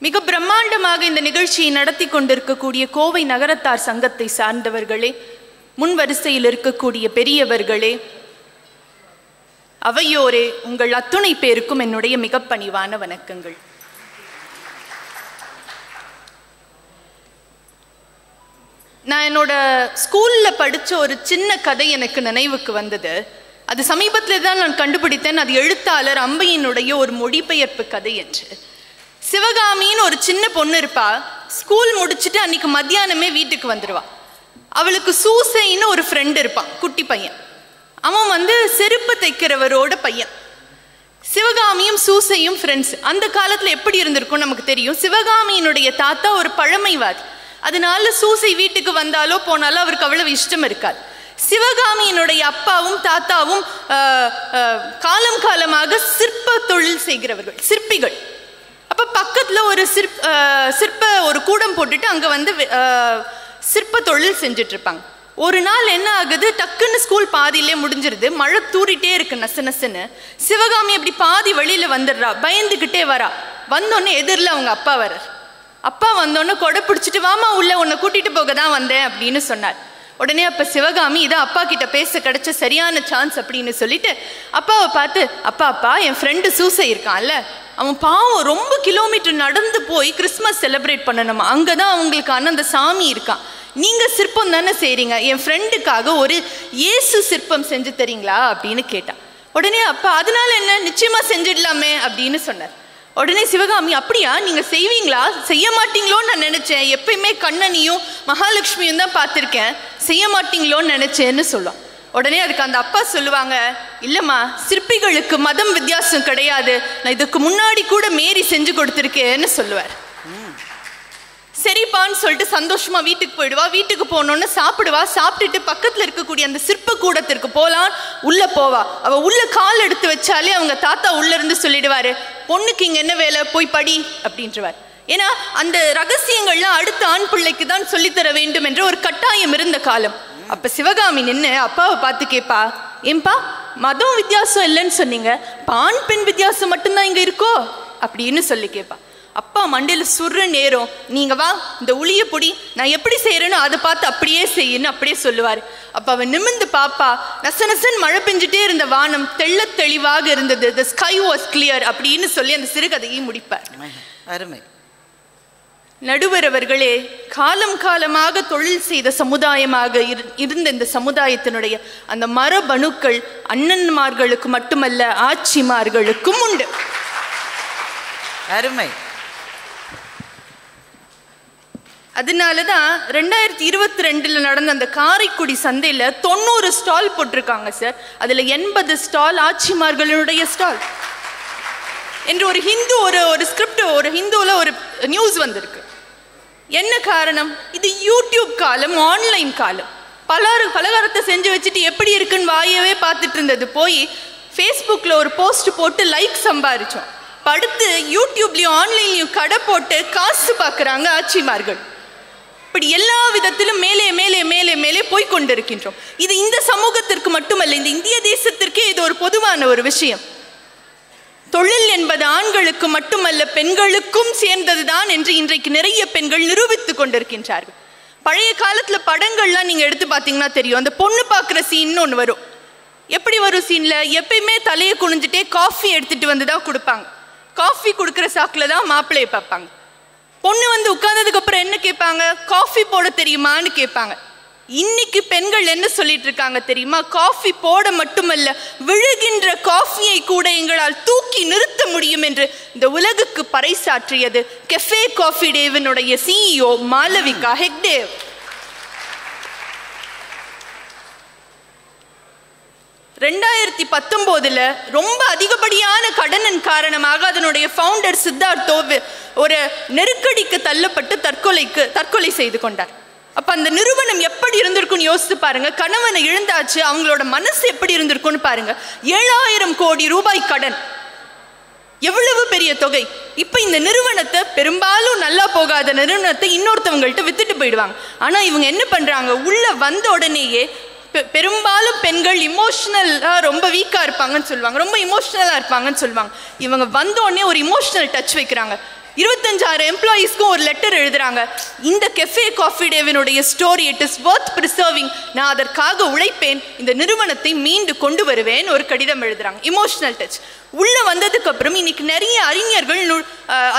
மிக பிரம்மாண்டமாக இந்த நிகழ்ச்சியை நடத்தி கொண்டிருக்கக்கூடிய கோவை நகரத்தார் சங்கத்தை சார்ந்தவர்களே, முன் வரிசையில் இருக்கக்கூடிய பெரியவர்களே, அவையோரே, உங்கள் அத்துணை பேருக்கும் என்னுடைய மிக பணிவான வணக்கங்கள். நான் என்னோட ஸ்கூல்ல படிச்ச ஒரு சின்ன கதை எனக்கு நினைவுக்கு வந்தது. அது சமீபத்தில் தான் நான் கண்டுபிடித்தேன். அது எழுத்தாளர் அம்பையினுடைய ஒரு மொழிபெயர்ப்பு கதை என்று. சிவகாமின்னு ஒரு சின்ன பொண்ணு இருப்பா. ஸ்கூல் முடிச்சுட்டு அன்னைக்கு மத்தியானமே வீட்டுக்கு வந்துடுவா. அவளுக்கு சூசைன்னு ஒரு ஃப்ரெண்டு இருப்பான், குட்டி பையன். அவன் செருப்பு தைக்கிறவரோட பையன். சிவகாமியும் சூசையும் ஃப்ரெண்ட்ஸ். அந்த காலத்தில் எப்படி இருந்திருக்கும் நமக்கு தெரியும். சிவகாமியினுடைய தாத்தா ஒரு பழமைவாதி. அதனால சூசை வீட்டுக்கு வந்தாலோ போனாலோ அவருக்கு அவ்வளவு இஷ்டம் இருக்காது. சிவகாமியினுடைய அப்பாவும் தாத்தாவும் காலம் காலமாக சிற்ப தொழில் செய்கிறவர்கள், சிற்பிகள். அப்போ பக்கத்தில் ஒரு சிற்ப ஒரு கூடம் போட்டுட்டு அங்கே வந்து சிற்ப தொழில் செஞ்சுட்டு இருப்பாங்க. ஒரு நாள் என்ன ஆகுது, டக்குன்னு ஸ்கூல் பாதியிலே முடிஞ்சிருது, மழை தூரிட்டே இருக்கு நசு நசுன்னு. சிவகாமி அப்படி பாதி வழியில் வந்துடுறா, பயந்துக்கிட்டே வரா. வந்தோடனே எதிரில் அவங்க அப்பா வர்றார். அப்பா வந்தோடனே கொடை பிடிச்சிட்டு, வாமா உள்ள, உன்னை கூட்டிகிட்டு போக தான் வந்தேன் அப்படின்னு சொன்னார். உடனே அப்போ சிவகாமி இதான் அப்பா கிட்ட பேச கிடைச்ச சரியான சான்ஸ் அப்படின்னு சொல்லிட்டு அப்பாவை பார்த்து, அப்பா என் ஃப்ரெண்டு சூசை இருக்கான்ல, அவன் பாவம் ரொம்ப கிலோமீட்டர் நடந்து போய் கிறிஸ்மஸ் செலிப்ரேட் பண்ணணுமா, அங்கே தான் அவங்களுக்கான அந்த சாமி இருக்கான், நீங்கள் சிற்பம் தானே செய்கிறீங்க, என் ஃப்ரெண்டுக்காக ஒரு இயேசு சிற்பம் செஞ்சு தரீங்களா அப்படின்னு கேட்டான். உடனே அப்பா அதனால என்ன, நிச்சயமாக செஞ்சிடலாமே அப்படின்னு சொன்னார். உடனே சிவகாமி, அப்படியா, நீங்கள் செய்வீங்களா, செய்ய மாட்டீங்களோன்னு நான் நினச்சேன், எப்பயுமே கண்ணனியும் மகாலட்சுமியும் தான் பார்த்துருக்கேன், செய்ய மாட்டீங்களோன்னு நினச்சேன்னு சொல்லுவான். உடனே அதுக்கு அந்த அப்பா சொல்லுவாங்க, இல்லைம்மா, சிற்பிகளுக்கு மதம் வித்தியாசம் கிடையாது, நான் இதுக்கு முன்னாடி கூட மேரி செஞ்சு கொடுத்துருக்கேன்னு சொல்லுவார். சரிப்பான்னு சொல்லிட்டு சந்தோஷமா வீட்டுக்கு போயிடுவா. வீட்டுக்கு போனோன்னு சாப்பிடுவா. சாப்பிட்டுட்டு பக்கத்துல இருக்கக்கூடிய அந்த சிற்ப கூடத்திற்கு போலாம் உள்ள போவா. அவ உள்ள கால் எடுத்து வச்சாலே அவங்க தாத்தா உள்ள இருந்து சொல்லிடுவாரு, பொண்ணுக்கு இங்க என்ன வேலை, போய் படி அப்படின்றவார். ஏன்னா அந்த ரகசியங்கள்லாம் அடுத்த ஆண் பிள்ளைக்கு தான் சொல்லித்தர வேண்டும் என்ற ஒரு கட்டாயம் இருந்த காலம். அப்ப சிவகாமி நின்று அப்பாவை பார்த்து கேட்பா, ஏன்பா மதம் வித்தியாசம் இல்லைன்னு சொன்னீங்க, ஆண் பெண் வித்தியாசம் மட்டும்தான் இங்க இருக்கோ அப்படின்னு சொல்லி கேட்பா. அப்பா மண்டையில் சுர்ற நேரம், நீங்க வா இந்த உளிய பொடி, நான் எப்படி செய்யறேன்னு அதை பார்த்து அப்படியே செய்யணும் அப்படியே சொல்லுவார். அப்ப அவன் நிமிர்ந்து பாப்பா, நசநசன் மழை பெஞ்சிட்டே இருந்த வானம் தெள்ள தெளிவாக இருந்தது, the sky was clear அப்படின்னு சொல்லி அந்த சிறுகதையை முடிப்பார். அருமை. நடுவர் அவர்களே, காலம் காலமாக தொழில் செய்த சமுதாயமாக இருந்த இந்த சமுதாயத்தினுடைய அந்த மரபணுக்கள் அண்ணன்மார்களுக்கு மட்டுமல்ல ஆட்சிமார்களுக்கும் உண்டு. அருமை. அதனாலதான் 2022 நடந்த அந்த காரைக்குடி சந்தையில 90 ஸ்டால் போட்டிருக்காங்க சார். அதுல 80 ஸ்டால் ஆட்சிமார்களுடைய ஸ்டால் என்று ஒரு ஹிந்து ஒரு ஸ்கிரிப்ட், ஒரு ஹிந்துல ஒரு நியூஸ் வந்திருக்கு. என்ன காரணம்? இது யூடியூப் காலம், ஆன்லைன் காலம். பலகாரத்தை செஞ்சு வச்சுட்டு எப்படி இருக்குன்னு வாயவே பார்த்துட்டு இருந்தது போய் ஃபேஸ்புக்கில் ஒரு போஸ்ட் போட்டு லைக் சம்பாரிச்சோம். படுத்து யூடியூப்லேயும் ஆன்லைன்லையும் கடை போட்டு காசு பார்க்குறாங்க ஆட்சிமார்கள். இப்படி எல்லா விதத்திலும் மேலே மேலே மேலே மேலே போய் கொண்டிருக்கின்றோம். இது இந்த சமூகத்திற்கு மட்டுமல்ல, இந்த இந்திய தேசத்திற்கே இது ஒரு பொதுவான ஒரு விஷயம். தொழில் என்பது ஆண்களுக்கு மட்டுமல்ல பெண்களுக்கும் சேர்ந்ததுதான் என்று இன்றைக்கு நிறைய பெண்கள் நிரூபித்து கொண்டிருக்கின்றார்கள். பழைய காலத்தில் படங்கள்லாம் நீங்கள் எடுத்து பார்த்தீங்கன்னா தெரியும், அந்த பொண்ணு பார்க்குற சீன் ஒன்று வரும். எப்படி வரும் சீனில்? எப்பயுமே தலையை குனிஞ்சிட்டே காஃபி எடுத்துகிட்டு வந்து தான் கொடுப்பாங்க. காஃபி கொடுக்குற சாக்கில் தான் மாப்பிள்ளையை பார்ப்பாங்க. பொண்ணு வந்து உட்கார்ந்ததுக்கு அப்புறம் என்ன கேட்பாங்க? காஃபி போட தெரியுமான்னு கேட்பாங்க. இன்னைக்கு பெண்கள் என்ன சொல்லிட்டு இருக்காங்க தெரியுமா? காஃபி போட மட்டுமல்ல, விழுகின்ற காஃபியை கூட எங்களால் தூக்கி நிறுத்த முடியும் என்று இந்த உலகுக்கு பறைசாற்றியது கெஃபே காஃபி டேவினுடைய CEO மாலவிகா ஹெக்டேவ். ரொம்ப அதிகப்படியான கடனின் காரணமாக அதனுடைய ஃபவுண்டர் சித்தார்த்தோ ஒரு நெருக்கடிக்கு தள்ளப்பட்டு தற்கொலை செய்து கொண்டார். அப்ப அந்த நிறுவனம் எப்படி இருந்திருக்குன்னு யோசித்து பாருங்க. கணவனை இழந்தாச்சு, அவங்களோட மனசு எப்படி இருந்திருக்குன்னு பாருங்க. 7,000 கோடி ரூபாய் கடன், எவ்வளவு பெரிய தொகை. இப்ப இந்த நிறுவனத்தை, பெரும்பாலும் நல்லா போகாத நிறுவனத்தை இன்னொருத்தவங்கள்ட்ட வித்துட்டு போயிடுவாங்க. ஆனா இவங்க என்ன பண்றாங்க, உள்ள வந்த உடனேயே பெரும்பாலும் பெண்கள் இமோஷனலாக ரொம்ப வீக்காக இருப்பாங்கன்னு சொல்லுவாங்க, ரொம்ப இமோஷனலாக இருப்பாங்கன்னு சொல்லுவாங்க. இவங்க வந்த உடனே ஒரு இமோஷனல் டச் வைக்கிறாங்க. 25,000 எம்ப்ளாயீஸ்க்கும் ஒரு லெட்டர் எழுதுறாங்க. இந்த கெஃபே காஃபி டேவினுடைய story, it is worth preserving, நான் அதற்காக உழைப்பேன், இந்த நிறுவனத்தை மீண்டு கொண்டு வருவேன் ஒரு கடிதம் எழுதுறாங்க. Emotional touch. உள்ள வந்ததுக்கு அப்புறம் இன்னைக்கு நிறைய அறிஞர்கள்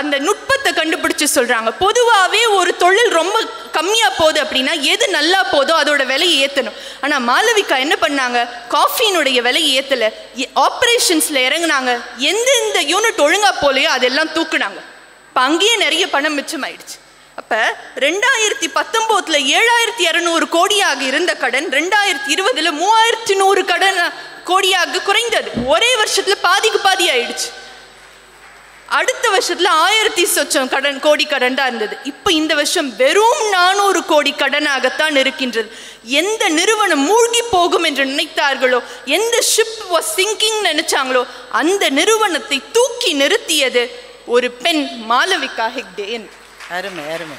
அந்த நுட்பத்தை கண்டுபிடிச்சு சொல்றாங்க. பொதுவாகவே ஒரு தொழில் ரொம்ப கம்மியா போகுது அப்படின்னா எது நல்லா போதோ அதோட விலையை ஏற்றணும். ஆனா மாலவிகா என்ன பண்ணாங்க, காஃபியினுடைய விலையை ஏற்றல, ஆப்ரேஷன்ஸ்ல இறங்குனாங்க. எந்தெந்த யூனிட் ஒழுங்கா போலையோ அதெல்லாம் தூக்குனாங்க. இப்போ அங்கேயே நிறைய பணம் மிச்சமாயிடுச்சு. அப்போ 2019 7,200 கோடியாக இருந்த கடன் 2020 3,100 கோடியாக குறைந்தது. ஒரே வருஷத்துல பாதிக்கு பாதி ஆயிடுச்சு. அடுத்த வருஷத்துல 1000 கோடி கடன் தான் இருந்தது. இப்போ இந்த வருஷம் வெறும் 400 கோடி கடனாகத்தான் இருக்கின்றது. எந்த நிறுவனம் மூழ்கி போகும் என்று நினைத்தார்களோ, எந்த ஷிப் வாஸ் சிங்கிங் நினைச்சாங்களோ, அந்த நிறுவனத்தை தூக்கி நிறுத்தியது ஒரு பெண், மாளவிகா ஹெக்டே. அருமை அருமை.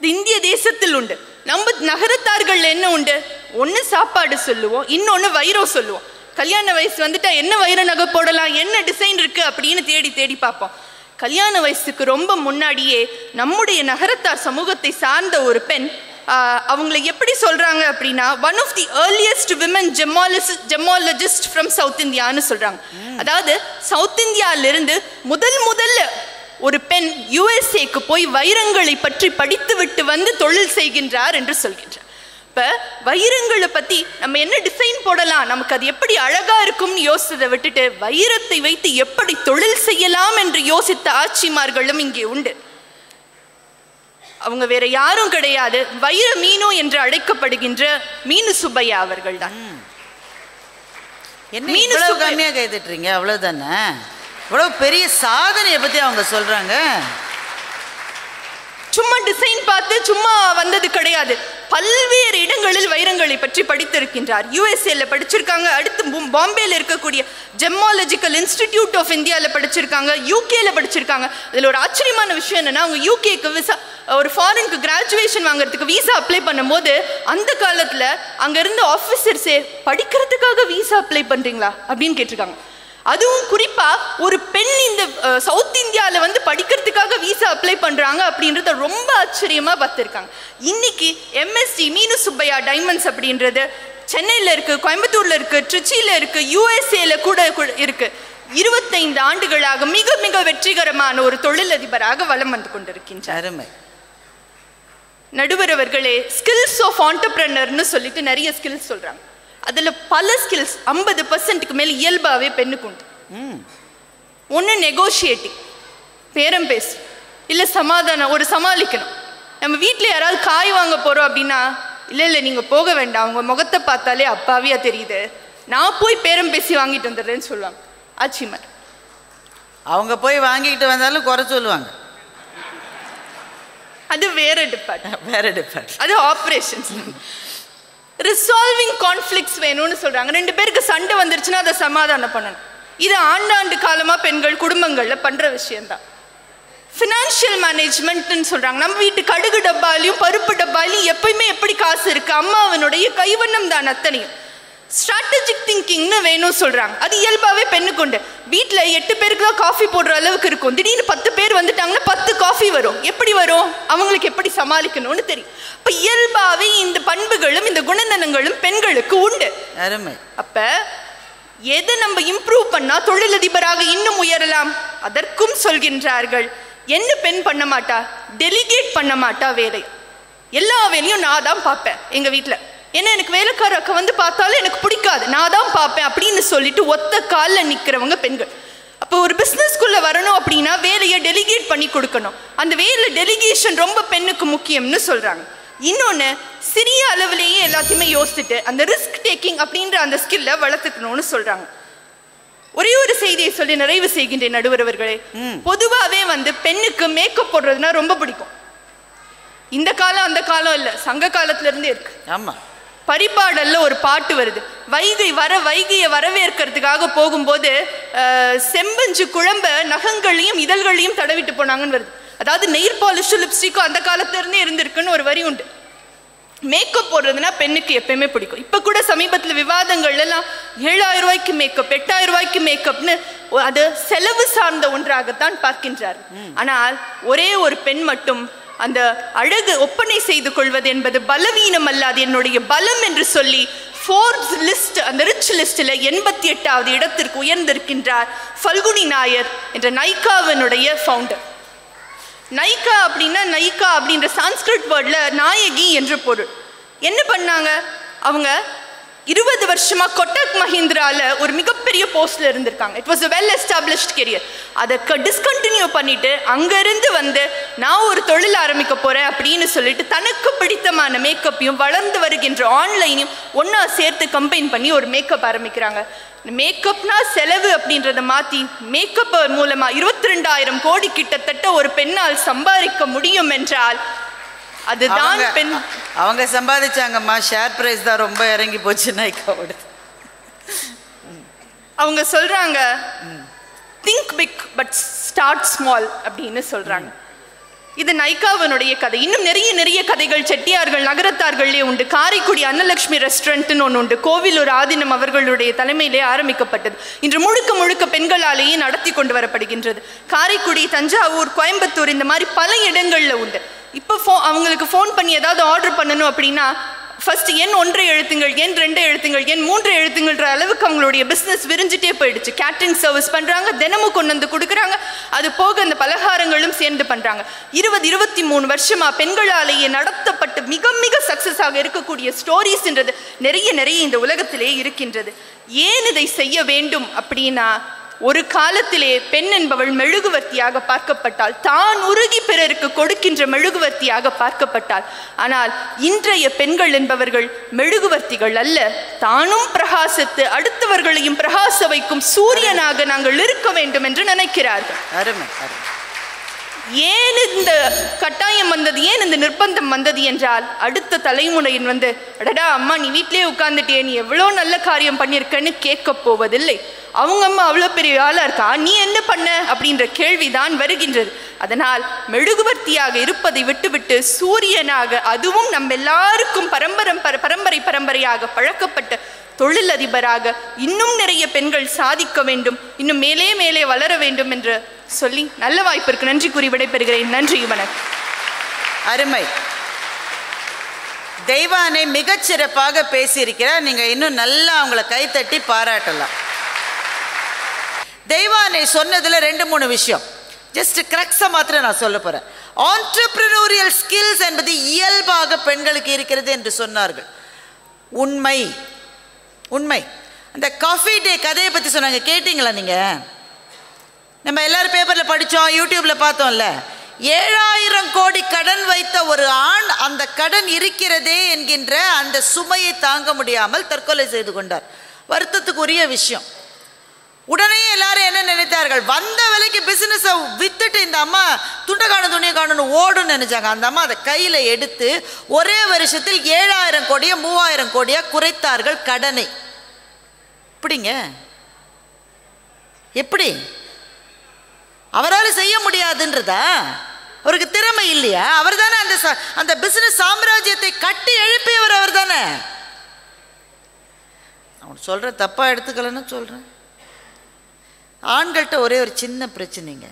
இந்திய தேசத்தில் உண்டு. நம்ம நகரத்தார்கள் என்ன உண்டு? ஒன்று சாப்பாடு சொல்லுவோம், இன்னொன்று வைரம் சொல்லுவோம். கல்யாண வயசு வந்துட்டா என்ன வைர நகை போடலாம், என்ன டிசைன் இருக்கு அப்படின்னு தேடி தேடி பார்ப்போம். கல்யாண வயசுக்கு ரொம்ப முன்னாடியே நம்முடைய நகரத்தார் சமூகத்தை சார்ந்த ஒரு பெண், அவங்களை எப்படி சொல்றாங்க அப்படின்னா, one of the earliest women gemologist from south இந்தியான்னு சொல்றாங்க. அதாவது சவுத் இந்தியாவிலிருந்து முதல்ல ஒரு பெண் யுஎஸ்ஏக்கு போய் வைரங்களை பற்றி படித்து விட்டு வந்து தொழில் செய்கின்றார் என்று சொல்கின்றார். இப்போ வைரங்களை பற்றி நம்ம என்ன டிசைன் போடலாம், நமக்கு அது எப்படி அழகா இருக்கும்னு யோசித்ததை விட்டுட்டு வைரத்தை வைத்து எப்படி தொழில் செய்யலாம் என்று யோசித்த ஆட்சிமார்களும் இங்கே உண்டு. அவங்க வேற யாரும் கிடையாது, வைர மீனு என்று அழைக்கப்படுகின்ற மீனு சுப்பையா அவர்கள் தான். மீனு கம்மியாக கைதுட்டுறீங்க, அவ்வளோதானே? இவ்வளவு பெரிய சாதனையை பற்றி அவங்க சொல்றாங்க. சும்மா டிசைன் பார்த்து சும்மா வந்தது கிடையாது. பல்வேறு இடங்களில் வைரங்களை பற்றி படித்திருக்கின்றார். யுஎஸ்ஏல படிச்சிருக்காங்க, அடுத்து பாம்பேல இருக்கக்கூடிய ஜெமாலஜிக்கல் இன்ஸ்டிடியூட் ஆஃப் இந்தியாவில் படிச்சிருக்காங்க, யூகேல படிச்சிருக்காங்க. இதில் ஒரு ஆச்சரியமான விஷயம் என்னன்னா, அவங்க யூகேக்கு விசா, ஒரு ஃபாரினுக்கு கிராஜுவேஷன் வாங்குறதுக்கு விசா அப்ளை பண்ணும்போது அந்த காலத்தில் அங்கே இருந்த ஆஃபீஸர்ஸே படிக்கிறதுக்காக விசா அப்ளை பண்ணுறீங்களா அப்படின்னு கேட்டிருக்காங்க. அதுவும் குறிப்பா ஒரு பெண் இந்த சவுத் இந்தியாவில் வந்து படிக்கிறதுக்காக விசா அப்ளை பண்றாங்க அப்படின்றத ரொம்ப ஆச்சரியமா பார்த்துருக்காங்க. இன்னைக்கு எம்எஸ்டி மீனு சுப்பையா டைமண்ட்ஸ் அப்படின்றது சென்னையில் இருக்கு, கோயம்புத்தூர்ல இருக்கு, திருச்சியில இருக்கு, யுஎஸ்ஏல கூட இருக்கு. 25 ஆண்டுகளாக மிக மிக வெற்றிகரமான ஒரு தொழிலதிபராக வலம் வந்து கொண்டிருக்கின்றார். நடுவர் அவர்களே, ஸ்கில்ஸ் ஆஃப் ஆண்டர்பிரனர்னு சொல்லிட்டு நிறைய ஸ்கில்ஸ் சொல்றாங்க. அதில் பல ஸ்கில்ஸ் 50%க்கு மேலே இயல்பாகவே பெண்ணுக்கு உண்டு. ஒன்று நெகோஷியேட்டிங், பேரம் பேசு, இல்லை சமாதானம், ஒரு சமாளிக்கணும். நம்ம வீட்டில் யாராவது காய் வாங்க போகிறோம் அப்படின்னா, இல்லை நீங்கள் போக வேண்டாம், அவங்க முகத்தை பார்த்தாலே அப்பாவியாக தெரியுது, நான் போய் பேரம் பேசி வாங்கிட்டு வந்துடுறேன்னு சொல்லுவாங்க ஆச்சிமார். அவங்க போய் வாங்கிட்டு வந்தாலும் குறை சொல்லுவாங்க. அது வேற டிபார்ட்மெண்ட், அது ஆப்ரேஷன்ஸ். ரிசால்விங் கான்ஃப்ளிக்ட்ஸ் வேணும்னு சொல்றாங்க. 2 பேருக்கு சண்டை வந்துருச்சுன்னா அதை சமாதானம் பண்ணணும். இது ஆண்டாண்டு காலமாக பெண்கள் குடும்பங்களில் பண்ற விஷயம்தான். ஃபினான்ஷியல் மேனேஜ்மெண்ட்னு சொல்றாங்க. நம்ம வீட்டு கடுகு டப்பாலையும் பருப்பு டப்பாலையும் எப்பயுமே எப்படி காசு இருக்கு, அம்மாவனுடைய கைவண்ணம் தான் அத்தனையும். ஸ்ட்ராட்டஜிக் திங்கிங்னு வேணும் சொல்றாங்க. அது இயல்பாகவே பெண்ணுக்கு உண்டு. வீட்டில் 8 பேருக்கு தான் காஃபி போடுற அளவுக்கு இருக்கும். திடீர்னு 10 பேர் வந்துட்டாங்கன்னா 10 காஃபி வரும். எப்படி வரும்? அவங்களுக்கு எப்படி சமாளிக்கணும்னு தெரியும். இப்போ இயல்பாகவே இந்த பண்புகளும் இந்த குணநலங்களும் பெண்களுக்கு உண்டு. அருமை. அப்ப எதை நம்ம இம்ப்ரூவ் பண்ணா தொழிலதிபராக இன்னும் உயரலாம், அதற்கும் சொல்கின்றார்கள். என்ன பெண் பண்ண மாட்டா? டெலிகேட் பண்ண மாட்டா வேலை. எல்லா வேலையும் நான் தான் பார்ப்பேன் எங்க வீட்டில். ஏன்னா எனக்கு வேலைக்காரக்க வந்து பார்த்தாலும் எனக்கு பிடிக்காது, நான் தான் பார்ப்பேன் அப்படின்னு சொல்லிட்டு ஒத்த காலில் நிற்கிறவங்க பெண்கள். அப்போ ஒரு பிஸ்னஸ்குள்ளே வரணும் அப்படின்னா வேலையை டெலிகேட் பண்ணி கொடுக்கணும். அந்த வேலை டெலிகேஷன் ரொம்ப பெண்ணுக்கு முக்கியம்னு சொல்கிறாங்க. இன்னொன்று, சிறிய அளவுலேயே எல்லாத்தையுமே யோசிச்சுட்டு அந்த ரிஸ்க் டேக்கிங் அப்படின்ற அந்த ஸ்கில்லை வளர்த்துக்கணும்னு சொல்கிறாங்க. ஒரே ஒரு செய்தியை சொல்லி நிறைவு செய்கின்றேன் நடுவர் அவர்களே. பொதுவாகவே வந்து பெண்ணுக்கு மேக்கப் போடுறதுனா ரொம்ப பிடிக்கும். இந்த காலம் அந்த காலம் இல்லை, சங்க காலத்திலேருந்தே இருக்கு. ஆமாம். பரிபாடல்ல ஒரு பாட்டு வருது. வைகையை வரவேற்கிறதுக்காக போகும்போது செம்பஞ்சு குழம்ப நகங்களையும் இதழ்களையும் தடவிட்டு போனாங்கன்னு வருது. அதாவது நெயில் பாலிஷும் லிப்ஸ்டிக்கும் அந்த காலத்துல இருந்தே இருந்திருக்குன்னு ஒரு வரி உண்டு. மேக்கப் போடுறதுனா பெண்ணுக்கு எப்பயுமே பிடிக்கும். இப்போ கூட சமீபத்தில் விவாதங்கள் எல்லாம் 7000 ரூபாய்க்கு மேக்கப், 8000 ரூபாய்க்கு மேக்கப்னு அது செலவு சார்ந்த ஒன்றாகத்தான் பார்க்கின்றார். ஆனால் ஒரே ஒரு பெண் மட்டும் அந்த அழகு ஒப்பனை செய்து கொள்வது என்பது பலவீனம் அல்ல, அது என்னுடைய பலம் என்று சொல்லி ஃபோர்ப்ஸ் லிஸ்ட், அந்த ரிச் லிஸ்டில் 88வது இடத்திற்கு உயர்ந்திருக்கின்றார் ஃபல்குனி நாயர் என்ற நைகாவினுடைய ஃபவுண்டர். நைகா அப்படின்ற சான்ஸ்கிரிட் வேர்டில் நாயகி என்று பொருள். என்ன பண்ணாங்க அவங்க? 20 வருஷமா கொட்டக் மஹிந்திரால ஒரு மிகப்பெரிய போஸ்ட்ல இருந்திருக்காங்க. It was a well established career. அதை டிஸ்கண்டினியூ பண்ணிட்டு அங்கிருந்து வந்து நான் ஒரு தொழில் ஆரம்பிக்க போறேன் அப்படின்னு சொல்லிட்டு தனக்கு பிடித்தமான மேக்கப்பையும் வளர்ந்து வருகின்ற ஆன்லைனையும் ஒன்னா சேர்த்து கம்பைன் பண்ணி ஒரு மேக்கப் ஆரம்பிக்கிறாங்க. மேக்கப்னா செலவு அப்படின்றத மாத்தி மேக்கப் மூலமா 22,000 கோடி கிட்டத்தட்ட ஒரு பெண்ணால் சம்பாதிக்க முடியும் என்றால் அதுதான் பெண். அவங்க சம்பாதிச்சாங்கம்மா, ஷேர் பிரைஸ் தான் ரொம்ப இறங்கி போச்சு நைக்காவோட. அவங்க சொல்றாங்க think big but start small அப்படின்னு சொல்றாங்க. இது நைக்காவனுடைய கதை. இன்னும் நிறைய கதைகள் செட்டியார்கள் நகரத்தார்களே உண்டு. காரைக்குடி அன்னலட்சுமி ரெஸ்டாரண்ட்னு ஒன்று உண்டு. கோவிலூர் ஆதீனம் அவர்களுடைய தலைமையிலே ஆரம்பிக்கப்பட்டது. இன்று முழுக்க பெண்களாலேயே நடத்தி கொண்டு வரப்படுகின்றது. காரைக்குடி, தஞ்சாவூர், கோயம்புத்தூர் இந்த மாதிரி பல இடங்கள்ல உண்டு. இப்போ அவங்களுக்கு ஃபோன் பண்ணி ஏதாவது ஆர்டர் பண்ணணும் அப்படின்னா ஃபர்ஸ்ட் எண் 1 எழுத்துங்கள், எண் 2 எழுத்துங்கள், எண் 3 எழுத்துங்கள்ன்ற அளவுக்கு அவங்களுடைய பிஸ்னஸ் விரிஞ்சிட்டே போயிடுச்சு. கேட்டரிங் சர்வீஸ் பண்ணுறாங்க, தினமும் கொண்டு வந்து கொடுக்குறாங்க. அது போக அந்த பலகாரங்களும் சேர்ந்து பண்ணுறாங்க. 20-23 வருஷமா பெண்களாலேயே நடத்தப்பட்டு மிக சக்ஸஸ் ஆக இருக்கக்கூடிய ஸ்டோரிஸ்ன்றது நிறைய இந்த உலகத்திலே இருக்கின்றது. ஏன் இதை செய்ய வேண்டும் அப்படின்னா, ஒரு காலத்திலே பெண் என்பவள் மெழுகுவர்த்தியாக பார்க்கப்பட்டால், தான் உருகி பிறருக்கு கொடுக்கின்ற மெழுகுவர்த்தியாக பார்க்கப்பட்டால். ஆனால் இன்றைய பெண்கள் என்பவர்கள் மெழுகுவர்த்திகள் அல்ல, தானும் பிரகாசித்து அடுத்தவர்களையும் பிரகாச வைக்கும் சூரியனாக நாங்கள் இருக்க வேண்டும் என்று நினைக்கிறார்கள். அருமை. ஏன் இந்த கட்டாயம் வந்தது, ஏன் இந்த நிர்பந்தம் வந்தது என்றால், அடுத்த தலைமுறையின் வந்து அடடா அம்மா நீ வீட்டிலே உட்கார்ந்துட்டே நீ எவ்வளோ நல்ல காரியம் பண்ணியிருக்கன்னு கேட்க போவதில்லை. அவங்க அம்மா அவ்வளோ பெரிய ஆளா இருக்கா, நீ என்ன பண்ண அப்படின்ற கேள்விதான் வருகின்றது. அதனால் மெழுகுவர்த்தியாக இருப்பதை விட்டுவிட்டு சூரியனாக, அதுவும் நம்ம எல்லாருக்கும் பரம்பரையாக பழக்கப்பட்ட தொழிலதிபராக இன்னும் நிறைய பெண்கள் சாதிக்க வேண்டும், இன்னும் மேலே வளர வேண்டும் என்று சொல்லி நல்ல வாய்ப்பிற்கு நன்றி கூறி விடைபெறுகிறேன். நன்றி, வணக்கம். அருமை. தெய்வானை மிகச்சிறப்பாக பேசியிருக்கிறார். நீங்க இன்னும் நல்லா அவங்கள கைத்தட்டி பாராட்டலாம். தெய்வானை சொன்னதுல 2-3 விஷயம் ஜஸ்ட் கிரக்ஸை மாத்திரம் நான் சொல்ல போறேன். ஆண்டர்பிரினோரியல் ஸ்கில்ஸ் என்பது இயல்பாக பெண்களுக்கு இருக்கிறது என்று சொன்னார்கள். உண்மை. அந்த காஃபி டே கதையை பற்றி சொன்னாங்க, கேட்டிங்களா நீங்கள்? நம்ம எல்லாரும் பேப்பரில் படித்தோம், யூடியூப்பில் பார்த்தோம்ல. 7,000 கோடி கடன் வைத்த ஒரு ஆண் அந்த கடன் இருக்கிறதே என்கின்ற அந்த சுமையை தாங்க முடியாமல் தற்கொலை செய்து கொண்டார். வருத்தத்துக்குரிய விஷயம். உடனே எல்லாரும் என்ன நினைத்தார்கள், வந்த விலைக்கு பிசினஸை வித்துட்டு இந்த அம்மா துண்டை காணும் துணியை காணும்னு ஓடுன்னு நினைச்சாங்க. அந்த அம்மா அதை கையில் எடுத்து ஒரே வருஷத்தில் 7,000 கோடியை 3,000 கோடியா குறைத்தார்கள் கடனை. எப்படிங்க? எப்படி? அவரால் செய்ய முடியாதுன்றதா? அவருக்கு திறமை இல்லையா? அவர் தானே அந்த பிசினஸ் சாம்ராஜ்யத்தை கட்டி எழுப்பியவர். அவர் தானே. அவன் சொல்ற தப்பா எடுத்துக்கலன்னு சொல்றேன். ஆண்கள்கிட்ட ஒரே ஒரு சின்ன பிரச்சனைங்க,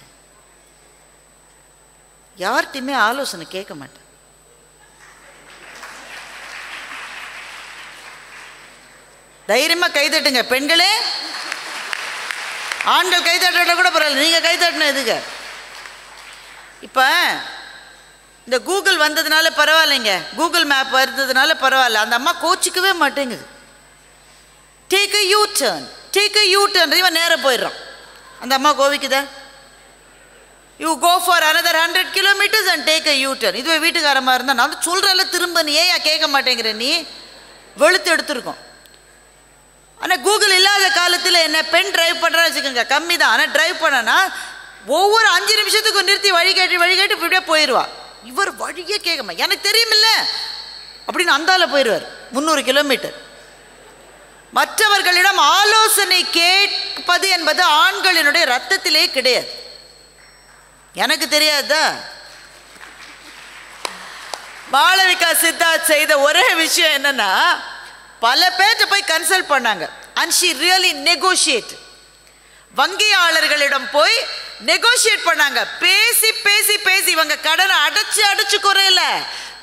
யார்கிட்டையுமே ஆலோசனை கேட்க மாட்டேன். தைரியமா கைதட்டுங்க பெண்களே. ஆண்கள் கைதட்ட கூட பரவாயில்ல, நீங்க கைதட்டணும். எதுக்கு? இப்ப இந்த கூகுள் வந்ததுனால பரவாயில்லைங்க, கூகுள் மேப் வந்ததுனால பரவாயில்ல. அந்த அம்மா கோச்சிக்கவே மாட்டேங்குது. டேக் அ யூ டர்ன், இவன் நேரம் போயிடுறான். அந்த அம்மா கோவிக்குதா? You go for another 100 kilometers and take a U-turn. இதுவே வீட்டுக்காரமா இருந்தால் நான் சொல்கிறேன்ல திரும்ப, நீ ஏன் கேட்க மாட்டேங்கிற? நீ வெளுத்து எடுத்துருக்கோம். ஆனால் கூகுள் இல்லாத காலத்தில் என்ன பெண் டிரைவ் பண்ணுறான்னு வச்சுக்கோங்க, கம்மி தான். ஆனால் டிரைவ் பண்ணனா ஒவ்வொரு 5 நிமிஷத்துக்கும் நிறுத்தி வழி கேட்டு இப்படியே போயிடுவா. இவர் வழியே கேட்கமா, எனக்கு தெரியுமில்ல அப்படின்னு அந்தால போயிடுவார் 300 கிலோமீட்டர். மற்றவர்களிடம் ஆலோசனை கேட்பது என்பது ஆண்களினுடைய ரத்தத்திலே கிடையாது. எனக்கு தெரியாதா? மாளவிகா சித்தார்த் செய்த ஒரே விஷயம் என்னன்னா, பல பேர்கிட்ட போய் கன்சல்ட் பண்ணாங்க. And she really negotiate. வங்கியாளர்களிடம் போய் நெகோஷியேட் பண்ணாங்க. பேசி பேசி பேசி இவங்க கடனை அடைச்சு குறையில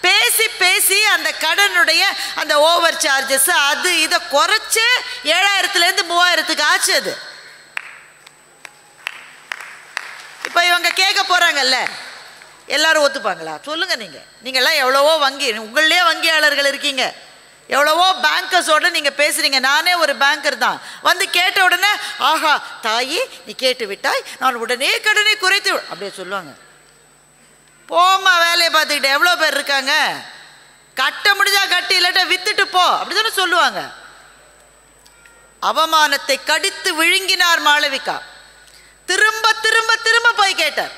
பேசி பேசி அந்த கடனுடைய அந்த ஓவர் சார்ஜஸ் அது இதை குறைச்சு 7,000 3,000 ஆச்சு. அது இப்போ இவங்க கேட்க போறாங்கல்ல, எல்லாரும் ஒத்துப்பாங்களா? சொல்லுங்க. நீங்கள்லாம் எவ்வளவோ வங்கி, உங்களே வங்கியாளர்கள் இருக்கீங்க, எவ்வளவோ பேங்கர்ஸோட நீங்கள் பேசுகிறீங்க, நானே ஒரு பேங்கர் தான். வந்து கேட்ட உடனே ஆஹா தாயே நீ கேட்டு விட்டாய், நான் உடனே கடனை குறைத்து அப்படியே சொல்லுவாங்க. போமா வேலையை பார்த்துக்கிட்டு எவ்வளோ பேர் இருக்காங்க, கட்ட முடிஞ்சா கட்டி இல்லாட்ட வித்துட்டு போ அப்படி தானே சொல்லுவாங்க. அவமானத்தை கடித்து விழுங்கினார் மாளவிகா. திரும்ப திரும்ப திரும்ப போய் கேட்டார்,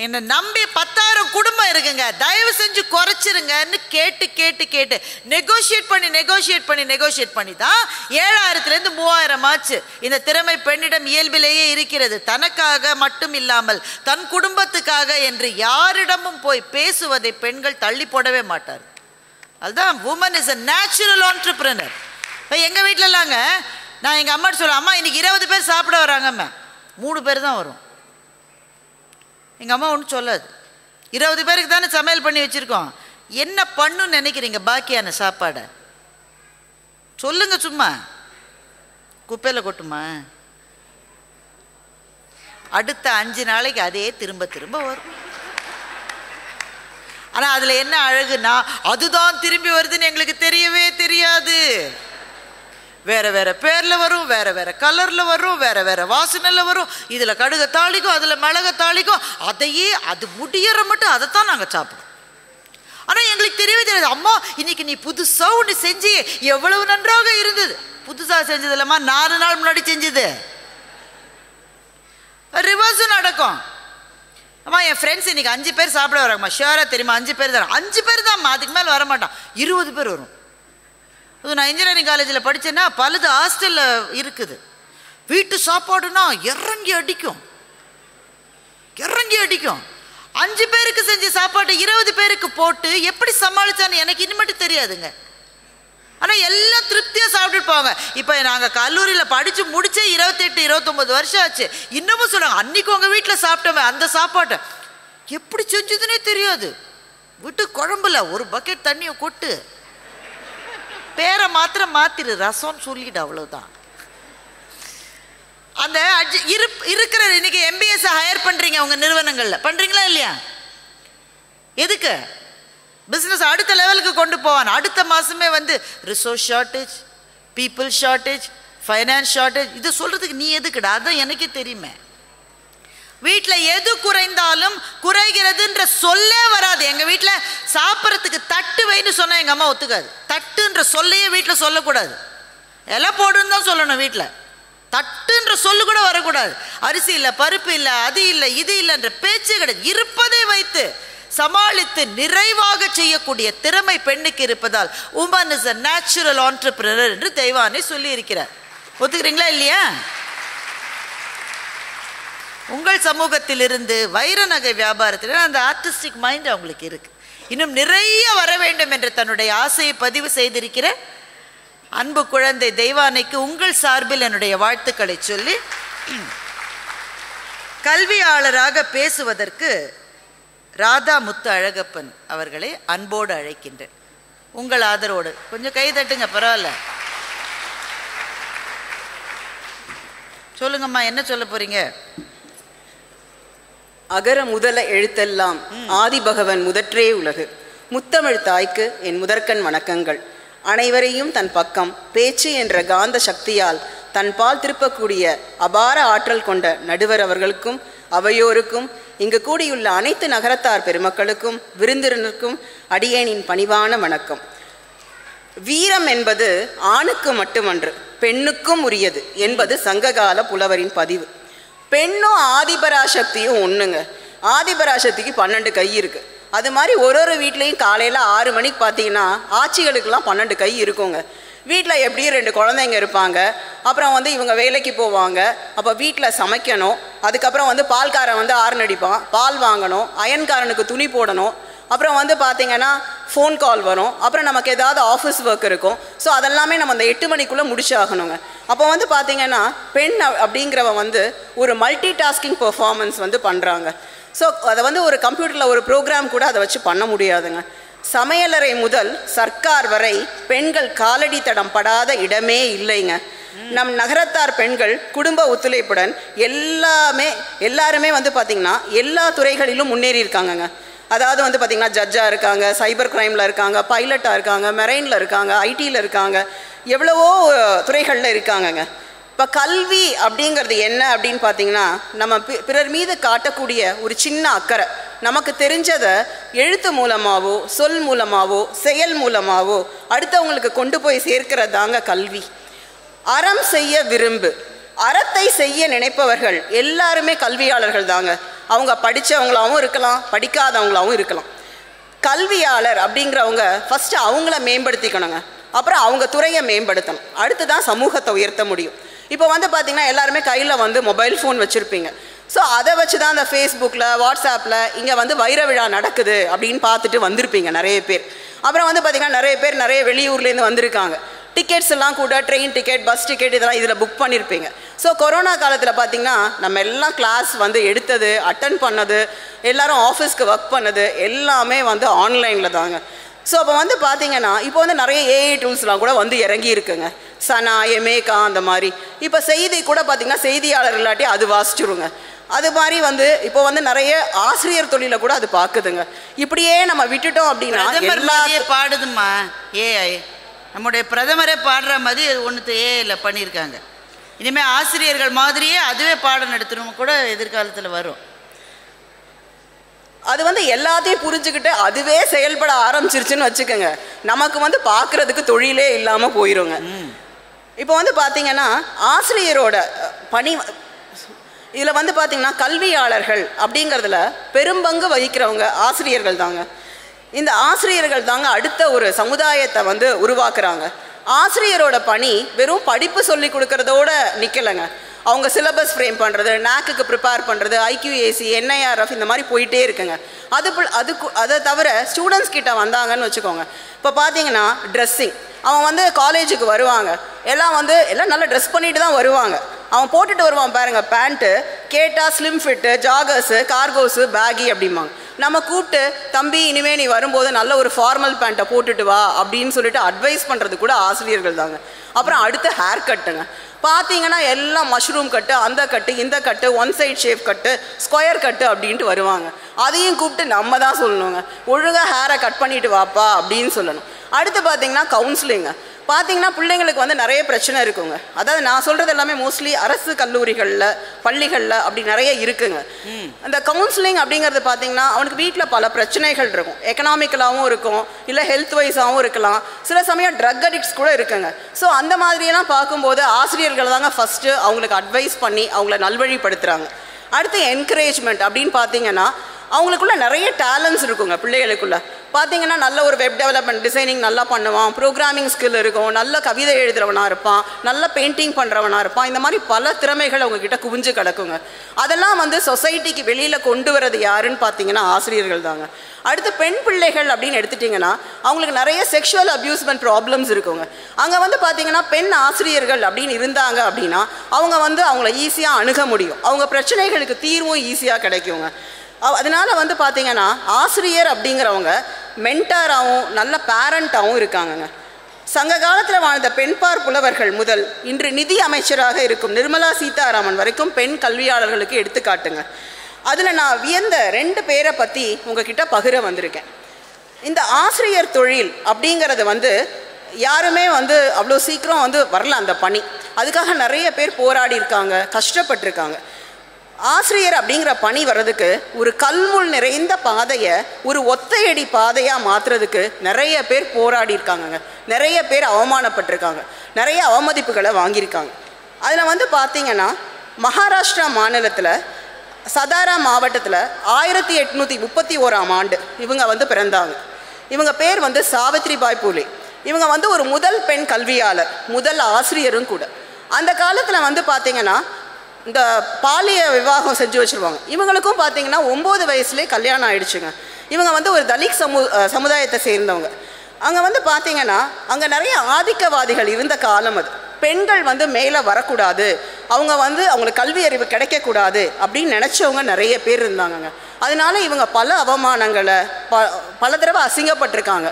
என்னை நம்பி 10,000 குடும்பம் இருக்குங்க, தயவு செஞ்சு குறைச்சிருங்கன்னு கேட்டு கேட்டு கேட்டு நெகோஷியேட் பண்ணி தான் 7,000லேருந்து 3,000 ஆச்சு. இந்த திறமை பெண்ணிடம் இயல்பிலேயே இருக்கிறது. தனக்காக மட்டும் இல்லாமல் தன் குடும்பத்துக்காக என்று யாரிடமும் போய் பேசுவதை பெண்கள் தள்ளி போடவே மாட்டார். அதுதான் woman is a natural entrepreneur. இப்போ எங்கள் வீட்டிலலாங்க நான் எங்கள் அம்மாட்ட சொல்லுவேன், அம்மா இன்னைக்கு 20 பேர் சாப்பிட வராங்கம்மா, 3 பேர் தான் வரும். எங்கள் அம்மா ஒன்றும் சொல்லாது. 20 பேருக்கு தானே சமையல் பண்ணி வச்சுருக்கோம், என்ன பண்ணுன்னு நினைக்கிறீங்க பாக்கியான சாப்பாடை சொல்லுங்க, சும்மா குப்பையில் கொட்டுமா? அடுத்த 5 நாளைக்கு அதே திரும்ப திரும்ப வரும். ஆனால் அதில் என்ன அழகுன்னா அதுதான் திரும்பி வருதுன்னு எங்களுக்கு தெரியவே தெரியாது. வேற வேற பேரில் வரும், வேற வேற கலரில் வரும், வேற வேற வாசனையில் வரும். இதில் கடுகை தாளிக்கும், அதில் மிளகை தாளிக்கும். அதையே அது முடியற மட்டும் அதைத்தான் நாங்கள் சாப்பிடுவோம். ஆனால் எங்களுக்கு தெரியவே தெரியாது. அம்மா இன்னைக்கு நீ புதுசாக ஒன்று செஞ்சு எவ்வளவு நன்றாக இருந்தது. புதுசாக செஞ்சது இல்லைம்மா, 4 நாள் முன்னாடி செஞ்சது. ரிவர்ஸும் நடக்கும். அம்மா என் ஃப்ரெண்ட்ஸ் இன்னைக்கு 5 பேர் சாப்பிட வராங்கம்மா, ஷியோராக தெரியுமா? 5 பேர் தான். 5 பேர் தான்ம்மா, அதுக்கு மேலே வரமாட்டான். 20 பேர் வரும். அது நான் இன்ஜினியரிங் காலேஜில் படித்தேன்னா பலது ஹாஸ்டலில் இருக்குது. வீட்டு சாப்பாடுனா இறங்கி அடிக்கும். 5 பேருக்கு செஞ்ச சாப்பாடு 20 பேருக்கு போட்டு எப்படி சமாளித்தான்னு எனக்கு இனிமேட்டு தெரியாதுங்க. ஆனால் எல்லாம் திருப்தியாக சாப்பிட்டுட்டு போவாங்க. இப்போ நாங்கள் கல்லூரியில் படித்து முடிச்சே 28-29 வருஷம் ஆச்சு. இன்னமும் சொல்லுவாங்க, அன்றைக்கி உங்கள் வீட்டில் சாப்பிட்டோமே அந்த சாப்பாட்டை எப்படி செஞ்சதுன்னே தெரியாது. வீட்டு குழம்புல ஒரு பக்கெட் தண்ணியை கொட்டு, பேரை மாத்திரம் மாத்திரு, ரசம்னு சொல்லிடு, அவ்வளவுதான். அந்த இருக்கிற இன்னைக்கு MBS ஹையர் பண்றீங்க உங்க நிறுவனங்கள்ல, பண்றீங்களா இல்லையா? எதுக்கு? பிசினஸ் அடுத்த லெவலுக்கு கொண்டு போவான். அடுத்த மாசமே வந்து resource shortage, people shortage, finance shortage. இதை சொல்றதுக்கு நீ எதுக்குடா? அதான் எனக்கே தெரியுமே. வீட்டில் எது குறைந்தாலும் குறைகிறதுன்ற சொல்லே வராது. எங்கள் வீட்டில் சாப்பிட்றதுக்கு தட்டு வைன்னு சொன்னால் எங்கள் அம்மா ஒத்துக்காது. தட்டுன்ற சொல்லையே வீட்டில் சொல்லக்கூடாது. இலை போடுன்னு தான் சொல்லணும். வீட்டில் தட்டுன்ற சொல்லு கூட வரக்கூடாது. அரிசி இல்லை, பருப்பு இல்லை, அது இல்லை, இது இல்லைன்ற பேச்சு கிடையாது. இருப்பதை வைத்து சமாளித்து நிறைவாக செய்யக்கூடிய திறமை பெண்ணுக்கு இருப்பதால் woman is a natural entrepreneur என்று தெய்வானை சொல்லி இருக்கிறார். ஒத்துக்கிறீங்களா இல்லையா? உங்கள் சமூகத்தில் இருந்து வைர நகை வியாபாரத்தில் அந்த ஆர்டிஸ்டிக் மைண்ட் அவங்களுக்கு இருக்கு. இன்னும் நிறைய வர வேண்டும் என்ற தன்னுடைய ஆசையை பதிவு செய்திருக்கிற அன்பு குழந்தை தெய்வானைக்கு உங்கள் சார்பில் என்னுடைய வாழ்த்துக்களை சொல்லி, கல்வியாளராக பேசுவதற்கு ராதா முத்து அழகப்பன் அவர்களை அன்போடு அழைக்கின்றேன். உங்கள் ஆதரவோடு கொஞ்சம் கை தட்டுங்க, பரவாயில்ல. சொல்லுங்கம்மா, என்ன சொல்ல போறீங்க? அகர முதல எழுத்தெல்லாம் ஆதிபகவன் முதற்றே உலகு. முத்தமிழ் தாய்க்கு என் முதற்கண் வணக்கங்கள். அனைவரையும் தன் பக்கம் பேச்சு என்ற காந்த சக்தியால் தன் பால் திருப்பக்கூடிய அபார ஆற்றல் கொண்ட நடுவர் அவர்களுக்கும் அவையோருக்கும் இங்கு கூடியுள்ள அனைத்து நகரத்தார் பெருமக்களுக்கும் விருந்தினருக்கும் அடியேனின் பணிவான வணக்கம். வீரம் என்பது ஆணுக்கு மட்டுமன்று பெண்ணுக்கும் உரியது என்பது சங்ககால புலவரின் பதிவு. பெண்ணும் ஆதிபராசக்தியும் ஒன்றுங்க. ஆதிபராசக்திக்கு 12 கை இருக்குது. அது மாதிரி ஒரு வீட்லேயும் காலையில் 6 மணிக்கு பார்த்தீங்கன்னா ஆட்சிகளுக்கெல்லாம் 12 கை இருக்குங்க. வீட்டில் எப்படியும் 2 குழந்தைங்க இருப்பாங்க. அப்புறம் வந்து இவங்க வேலைக்கு போவாங்க. அப்போ வீட்டில் சமைக்கணும். அதுக்கப்புறம் வந்து பால்காரன் வந்து ஆரன் அடிப்பான், பால் வாங்கணும், அயன்காரனுக்கு துணி போடணும். அப்புறம் வந்து பார்த்திங்கன்னா ஃபோன் கால் வரும். அப்புறம் நமக்கு ஏதாவது ஆஃபீஸ் ஒர்க் இருக்கும். ஸோ அதெல்லாமே நம்ம அந்த 8 மணிக்குள்ளே முடிச்சாகணுங்க. அப்போ வந்து பார்த்திங்கன்னா பெண் அப்படிங்கிறவ வந்து ஒரு மல்டி டாஸ்கிங் பெர்ஃபார்மன்ஸ் வந்து பண்ணுறாங்க. ஸோ அதை வந்து ஒரு கம்ப்யூட்டரில் ஒரு ப்ரோக்ராம் கூட அதை வச்சு பண்ண முடியாதுங்க. சமையலறை முதல் சர்க்கார் வரை பெண்கள் காலடி தடம் படாத இடமே இல்லைங்க. நம் நகரத்தார் பெண்கள் குடும்ப ஒத்துழைப்புடன் எல்லாருமே வந்து பார்த்திங்கன்னா எல்லா துறைகளிலும் முன்னேறி இருக்காங்கங்க. அதாவது வந்து பார்த்திங்கன்னா ஜட்ஜாக இருக்காங்க, சைபர் கிரைமில் இருக்காங்க, பைலட்டாக இருக்காங்க, மெரைனில் இருக்காங்க, ஐடியில் இருக்காங்க, எவ்வளவோ துறைகளில் இருக்காங்கங்க. இப்போ கல்வி அப்படிங்கிறது என்ன அப்படின்னு பார்த்தீங்கன்னா, நம்ம பிறர் மீது காட்டக்கூடிய ஒரு சின்ன அக்கறை, நமக்கு தெரிஞ்சதை எழுத்து மூலமாகவோ சொல் மூலமாகவோ செயல் மூலமாகவோ அடுத்தவங்களுக்கு கொண்டு போய் சேர்க்கிறது தாங்க கல்வி. அறம் செய்ய விரும்பு, அறத்தை செய்ய நினைப்பவர்கள் எல்லாருமே கல்வியாளர்கள் தாங்க. அவங்க படித்தவங்களாகவும் இருக்கலாம், படிக்காதவங்களாகவும் இருக்கலாம். கல்வியாளர் அப்படிங்கிறவங்க ஃபஸ்ட்டு அவங்கள மேம்படுத்திக்கணுங்க, அப்புறம் அவங்க துறையை மேம்படுத்தணும், அடுத்து தான் சமூகத்தை உயர்த்த முடியும். இப்போ வந்து பார்த்திங்கன்னா எல்லாருமே கையில் வந்து மொபைல் ஃபோன் வச்சுருப்பீங்க. ஸோ அதை வச்சு தான் அந்த ஃபேஸ்புக்கில், வாட்ஸ்அப்பில் இங்கே வந்து வைர விழா நடக்குது அப்படின்னு பார்த்துட்டு வந்திருப்பீங்க நிறைய பேர். அப்புறம் வந்து பார்த்திங்கன்னா நிறைய பேர் நிறைய வெளியூர்லேருந்து வந்திருக்காங்க. டிக்கெட்ஸ் எல்லாம் கூட ட்ரெயின் டிக்கெட், பஸ் டிக்கெட் இதெல்லாம் இதில் புக் பண்ணியிருப்பீங்க. ஸோ கொரோனா காலத்தில் பார்த்திங்கன்னா நம்ம எல்லாம் கிளாஸ் வந்து எடுத்தது, அட்டன் பண்ணது, எல்லோரும் ஆஃபீஸ்க்கு ஒர்க் பண்ணது எல்லாமே வந்து ஆன்லைனில் தாங்க. ஸோ அப்போ வந்து பார்த்திங்கன்னா இப்போ வந்து நிறைய ஏஐ டூல்ஸ்லாம் கூட வந்து இறங்கி இருக்குங்க, சனா, எமேகா அந்த மாதிரி. இப்போ செய்தி கூட பார்த்திங்கன்னா செய்தியாளர் இல்லாட்டி அது வாசிச்சுருங்க. அது மாதிரி வந்து இப்போ வந்து நிறைய ஆசிரியர் தொழிலை கூட அது பார்க்குதுங்க. இப்படியே நம்ம விட்டுட்டோம் அப்படின்னா எல்லாத்தையும் பாடுதுமா ஏஐ. நம்முடைய பிரதமரே பாடுற மாதிரி ஒன்று ஏஐயில் பண்ணியிருக்காங்க. இனிமேல் ஆசிரியர்கள் மாதிரியே அதுவே பாடம் நடத்தணும் கூட எதிர்காலத்தில் வரும். அது வந்து எல்லாத்தையும் புரிஞ்சுக்கிட்டு அதுவே செயல்பட ஆரம்பிச்சிருச்சுன்னு வச்சுக்கோங்க, நமக்கு வந்து பார்க்குறதுக்கு தொழிலே இல்லாமல் போயிடுங்க. இப்போ வந்து பார்த்திங்கன்னா ஆசிரியரோட பணி இதில் வந்து பார்த்திங்கன்னா கல்வியாளர்கள் அப்படிங்கிறதுல பெரும்பங்கு வகிக்கிறவங்க ஆசிரியர்கள் தாங்க. இந்த ஆசிரியர்கள் தாங்க அடுத்த ஒரு சமுதாயத்தை வந்து உருவாக்குறாங்க. ஆசிரியரோட பணி வெறும் படிப்பு சொல்லி கொடுக்கறதோட நிற்கலைங்க. அவங்க சிலபஸ் ஃப்ரேம் பண்ணுறது, நாக்குக்கு ப்ரிப்பேர் பண்ணுறது, ஐக்யூஏசி, என்ஐஆர்எஃப் இந்த மாதிரி போயிட்டே இருக்குங்க. அதை தவிர ஸ்டூடெண்ட்ஸ் கிட்ட வந்தாங்கன்னு வச்சுக்கோங்க, இப்போ பார்த்தீங்கன்னா ட்ரெஸ்ஸிங், அவன் வந்து காலேஜுக்கு வருவாங்க, எல்லாம் நல்லா ட்ரெஸ் பண்ணிட்டு தான் வருவாங்க. அவன் போட்டுட்டு வருவான் பாருங்கள் பேண்ட்டு, கேட்டால் ஸ்லிம் ஃபிட்டு, ஜாகர்ஸு, கார்கோஸு, பேகி அப்படிம்பாங்க. நம்ம கூப்பிட்டு தம்பி இனிமேல் நீ வரும்போது நல்ல ஒரு ஃபார்மல் பேண்ட்டை போட்டுட்டு வா அப்படின்னு சொல்லிட்டு அட்வைஸ் பண்ணுறது கூட ஆசிரியர்கள் தாங்க. அப்புறம் அடுத்து ஹேர் கட்டுங்க. பார்த்தீங்கன்னா எல்லாம் மஷ்ரூம் கட்டு, அந்த கட்டு, இந்த கட்டு, ஒன் சைட் ஷேப் கட்டு, ஸ்கொயர் கட்டு அப்படின்ட்டு வருவாங்க. அதையும் கூப்பிட்டு நம்ம தான் சொல்லணுங்க, ஒழுங்காக ஹேரை கட் பண்ணிட்டு வாப்பா அப்படின்னு சொல்லணும். அடுத்து பார்த்தீங்கன்னா கவுன்சிலிங்க. பார்த்தீங்கன்னா பிள்ளைங்களுக்கு வந்து நிறைய பிரச்சனை இருக்குங்க. அதாவது நான் சொல்கிறது எல்லாமே மோஸ்ட்லி அரசு கல்லூரிகளில், பள்ளிகளில் அப்படி நிறைய இருக்குங்க. அந்த கவுன்சிலிங் அப்படிங்கிறது பார்த்தீங்கன்னா அவனுக்கு வீட்டில் பல பிரச்சனைகள் இருக்கும், எக்கனாமிக்கலாகவும் இருக்கும், இல்லை ஹெல்த் வைஸாகவும் இருக்கலாம், சில சமயம் ட்ரக் அடிக்ட்ஸ் கூட இருக்குங்க. ஸோ அந்த மாதிரியெல்லாம் பார்க்கும்போது ஆசிரியர்கள் தாங்க ஃபஸ்ட்டு அவங்களுக்கு அட்வைஸ் பண்ணி அவங்கள நல்வழிப்படுத்துகிறாங்க. அடுத்து என்கரேஜ்மெண்ட் அப்படின்னு பார்த்தீங்கன்னா அவங்களுக்குள்ள நிறைய டேலண்ட்ஸ் இருக்குங்க. பிள்ளைகளுக்குள்ள பார்த்தீங்கன்னா நல்ல ஒரு வெப் டெவலப்மெண்ட், டிசைனிங் நல்லா பண்ணுவான், ப்ரோக்ராமிங் ஸ்கில் இருக்கும், நல்ல கவிதை எழுதுறவனாக இருப்பான், நல்ல பெயிண்டிங் பண்ணுறவனாக இருப்பான். இந்த மாதிரி பல திறமைகள் அவங்கக்கிட்ட குவிஞ்சு கிடக்குங்க. அதெல்லாம் வந்து சொசைட்டிக்கு வெளியில் கொண்டு வரது யாருன்னு பார்த்தீங்கன்னா ஆசிரியர்கள் தாங்க. அடுத்து பெண் பிள்ளைகள் அப்படின்னு எடுத்துட்டிங்கன்னா அவங்களுக்கு நிறைய செக்ஷுவல் அப்யூஸ்மெண்ட் ப்ராப்ளம்ஸ் இருக்குங்க. அங்கே வந்து பார்த்தீங்கன்னா பெண் ஆசிரியர்கள் அப்படின்னு இருந்தாங்க அப்படின்னா அவங்க வந்து அவங்கள ஈஸியாக அணுக முடியும், அவங்க பிரச்சனைகளுக்கு தீர்வும் ஈஸியாக கிடைக்குங்க. அதனால் வந்து பார்த்திங்கன்னா ஆசிரியர் அப்படிங்கிறவங்க மென்டாராகவும் நல்ல பேரண்ட்டாகவும் இருக்காங்கங்க. சங்க காலத்தில் வாழ்ந்த பெண்பார் புலவர்கள் முதல் இன்று நிதி அமைச்சராக இருக்கும் நிர்மலா சீதாராமன் வரைக்கும் பெண் கல்வியாளர்களுக்கு எடுத்துக்காட்டுங்க. அதில் நான் வியந்த 2 பேரை பற்றி உங்ககிட்ட பகிர வந்திருக்கேன். இந்த ஆசிரியர் தொழில் அப்படிங்கிறது வந்து யாருமே வந்து அவ்வளோ சீக்கிரம் வந்து வரல அந்த பணி. அதுக்காக நிறைய பேர் போராடி இருக்காங்க, கஷ்டப்பட்டிருக்காங்க. ஆசிரியர் அப்படிங்கிற பணி வர்றதுக்கு ஒரு கல்முள் நிறைந்த பாதையை ஒரு ஒத்தையடி பாதையாக மாற்றுறதுக்கு நிறைய பேர் போராடி இருக்காங்கங்க. நிறைய பேர் அவமானப்பட்டிருக்காங்க, நிறைய அவமதிப்புகளை வாங்கியிருக்காங்க. அதில் வந்து பார்த்திங்கன்னா மகாராஷ்டிரா மாநிலத்தில் சதாரா மாவட்டத்தில் 1831ஆம் ஆண்டு இவங்க வந்து பிறந்தாங்க. இவங்க பேர் வந்து சாவித்ரிபாய் பூலே. இவங்க வந்து ஒரு முதல் பெண் கல்வியாளர், முதல் ஆசிரியரும் கூட. அந்த காலத்தில் வந்து பார்த்திங்கன்னா இந்த பாலிய விவாகம் செஞ்சு வச்சுருவாங்க. இவங்களுக்கும் பார்த்திங்கன்னா 9 வயசுலேயே கல்யாணம் ஆகிடுச்சுங்க. இவங்க வந்து ஒரு தலித் சமுதாயத்தை சேர்ந்தவங்க. அங்கே வந்து பார்த்திங்கன்னா அங்கே நிறைய ஆதிக்கவாதிகள் இருந்த காலம் அது. பெண்கள் வந்து மேலே வரக்கூடாது, அவங்க வந்து அவங்களுக்கு கல்வி அறிவு கிடைக்கக்கூடாது அப்படின்னு நினச்சவங்க நிறைய பேர் இருந்தாங்கங்க. அதனால இவங்க பல அவமானங்களை பல தடவை அசிங்கப்பட்டிருக்காங்க.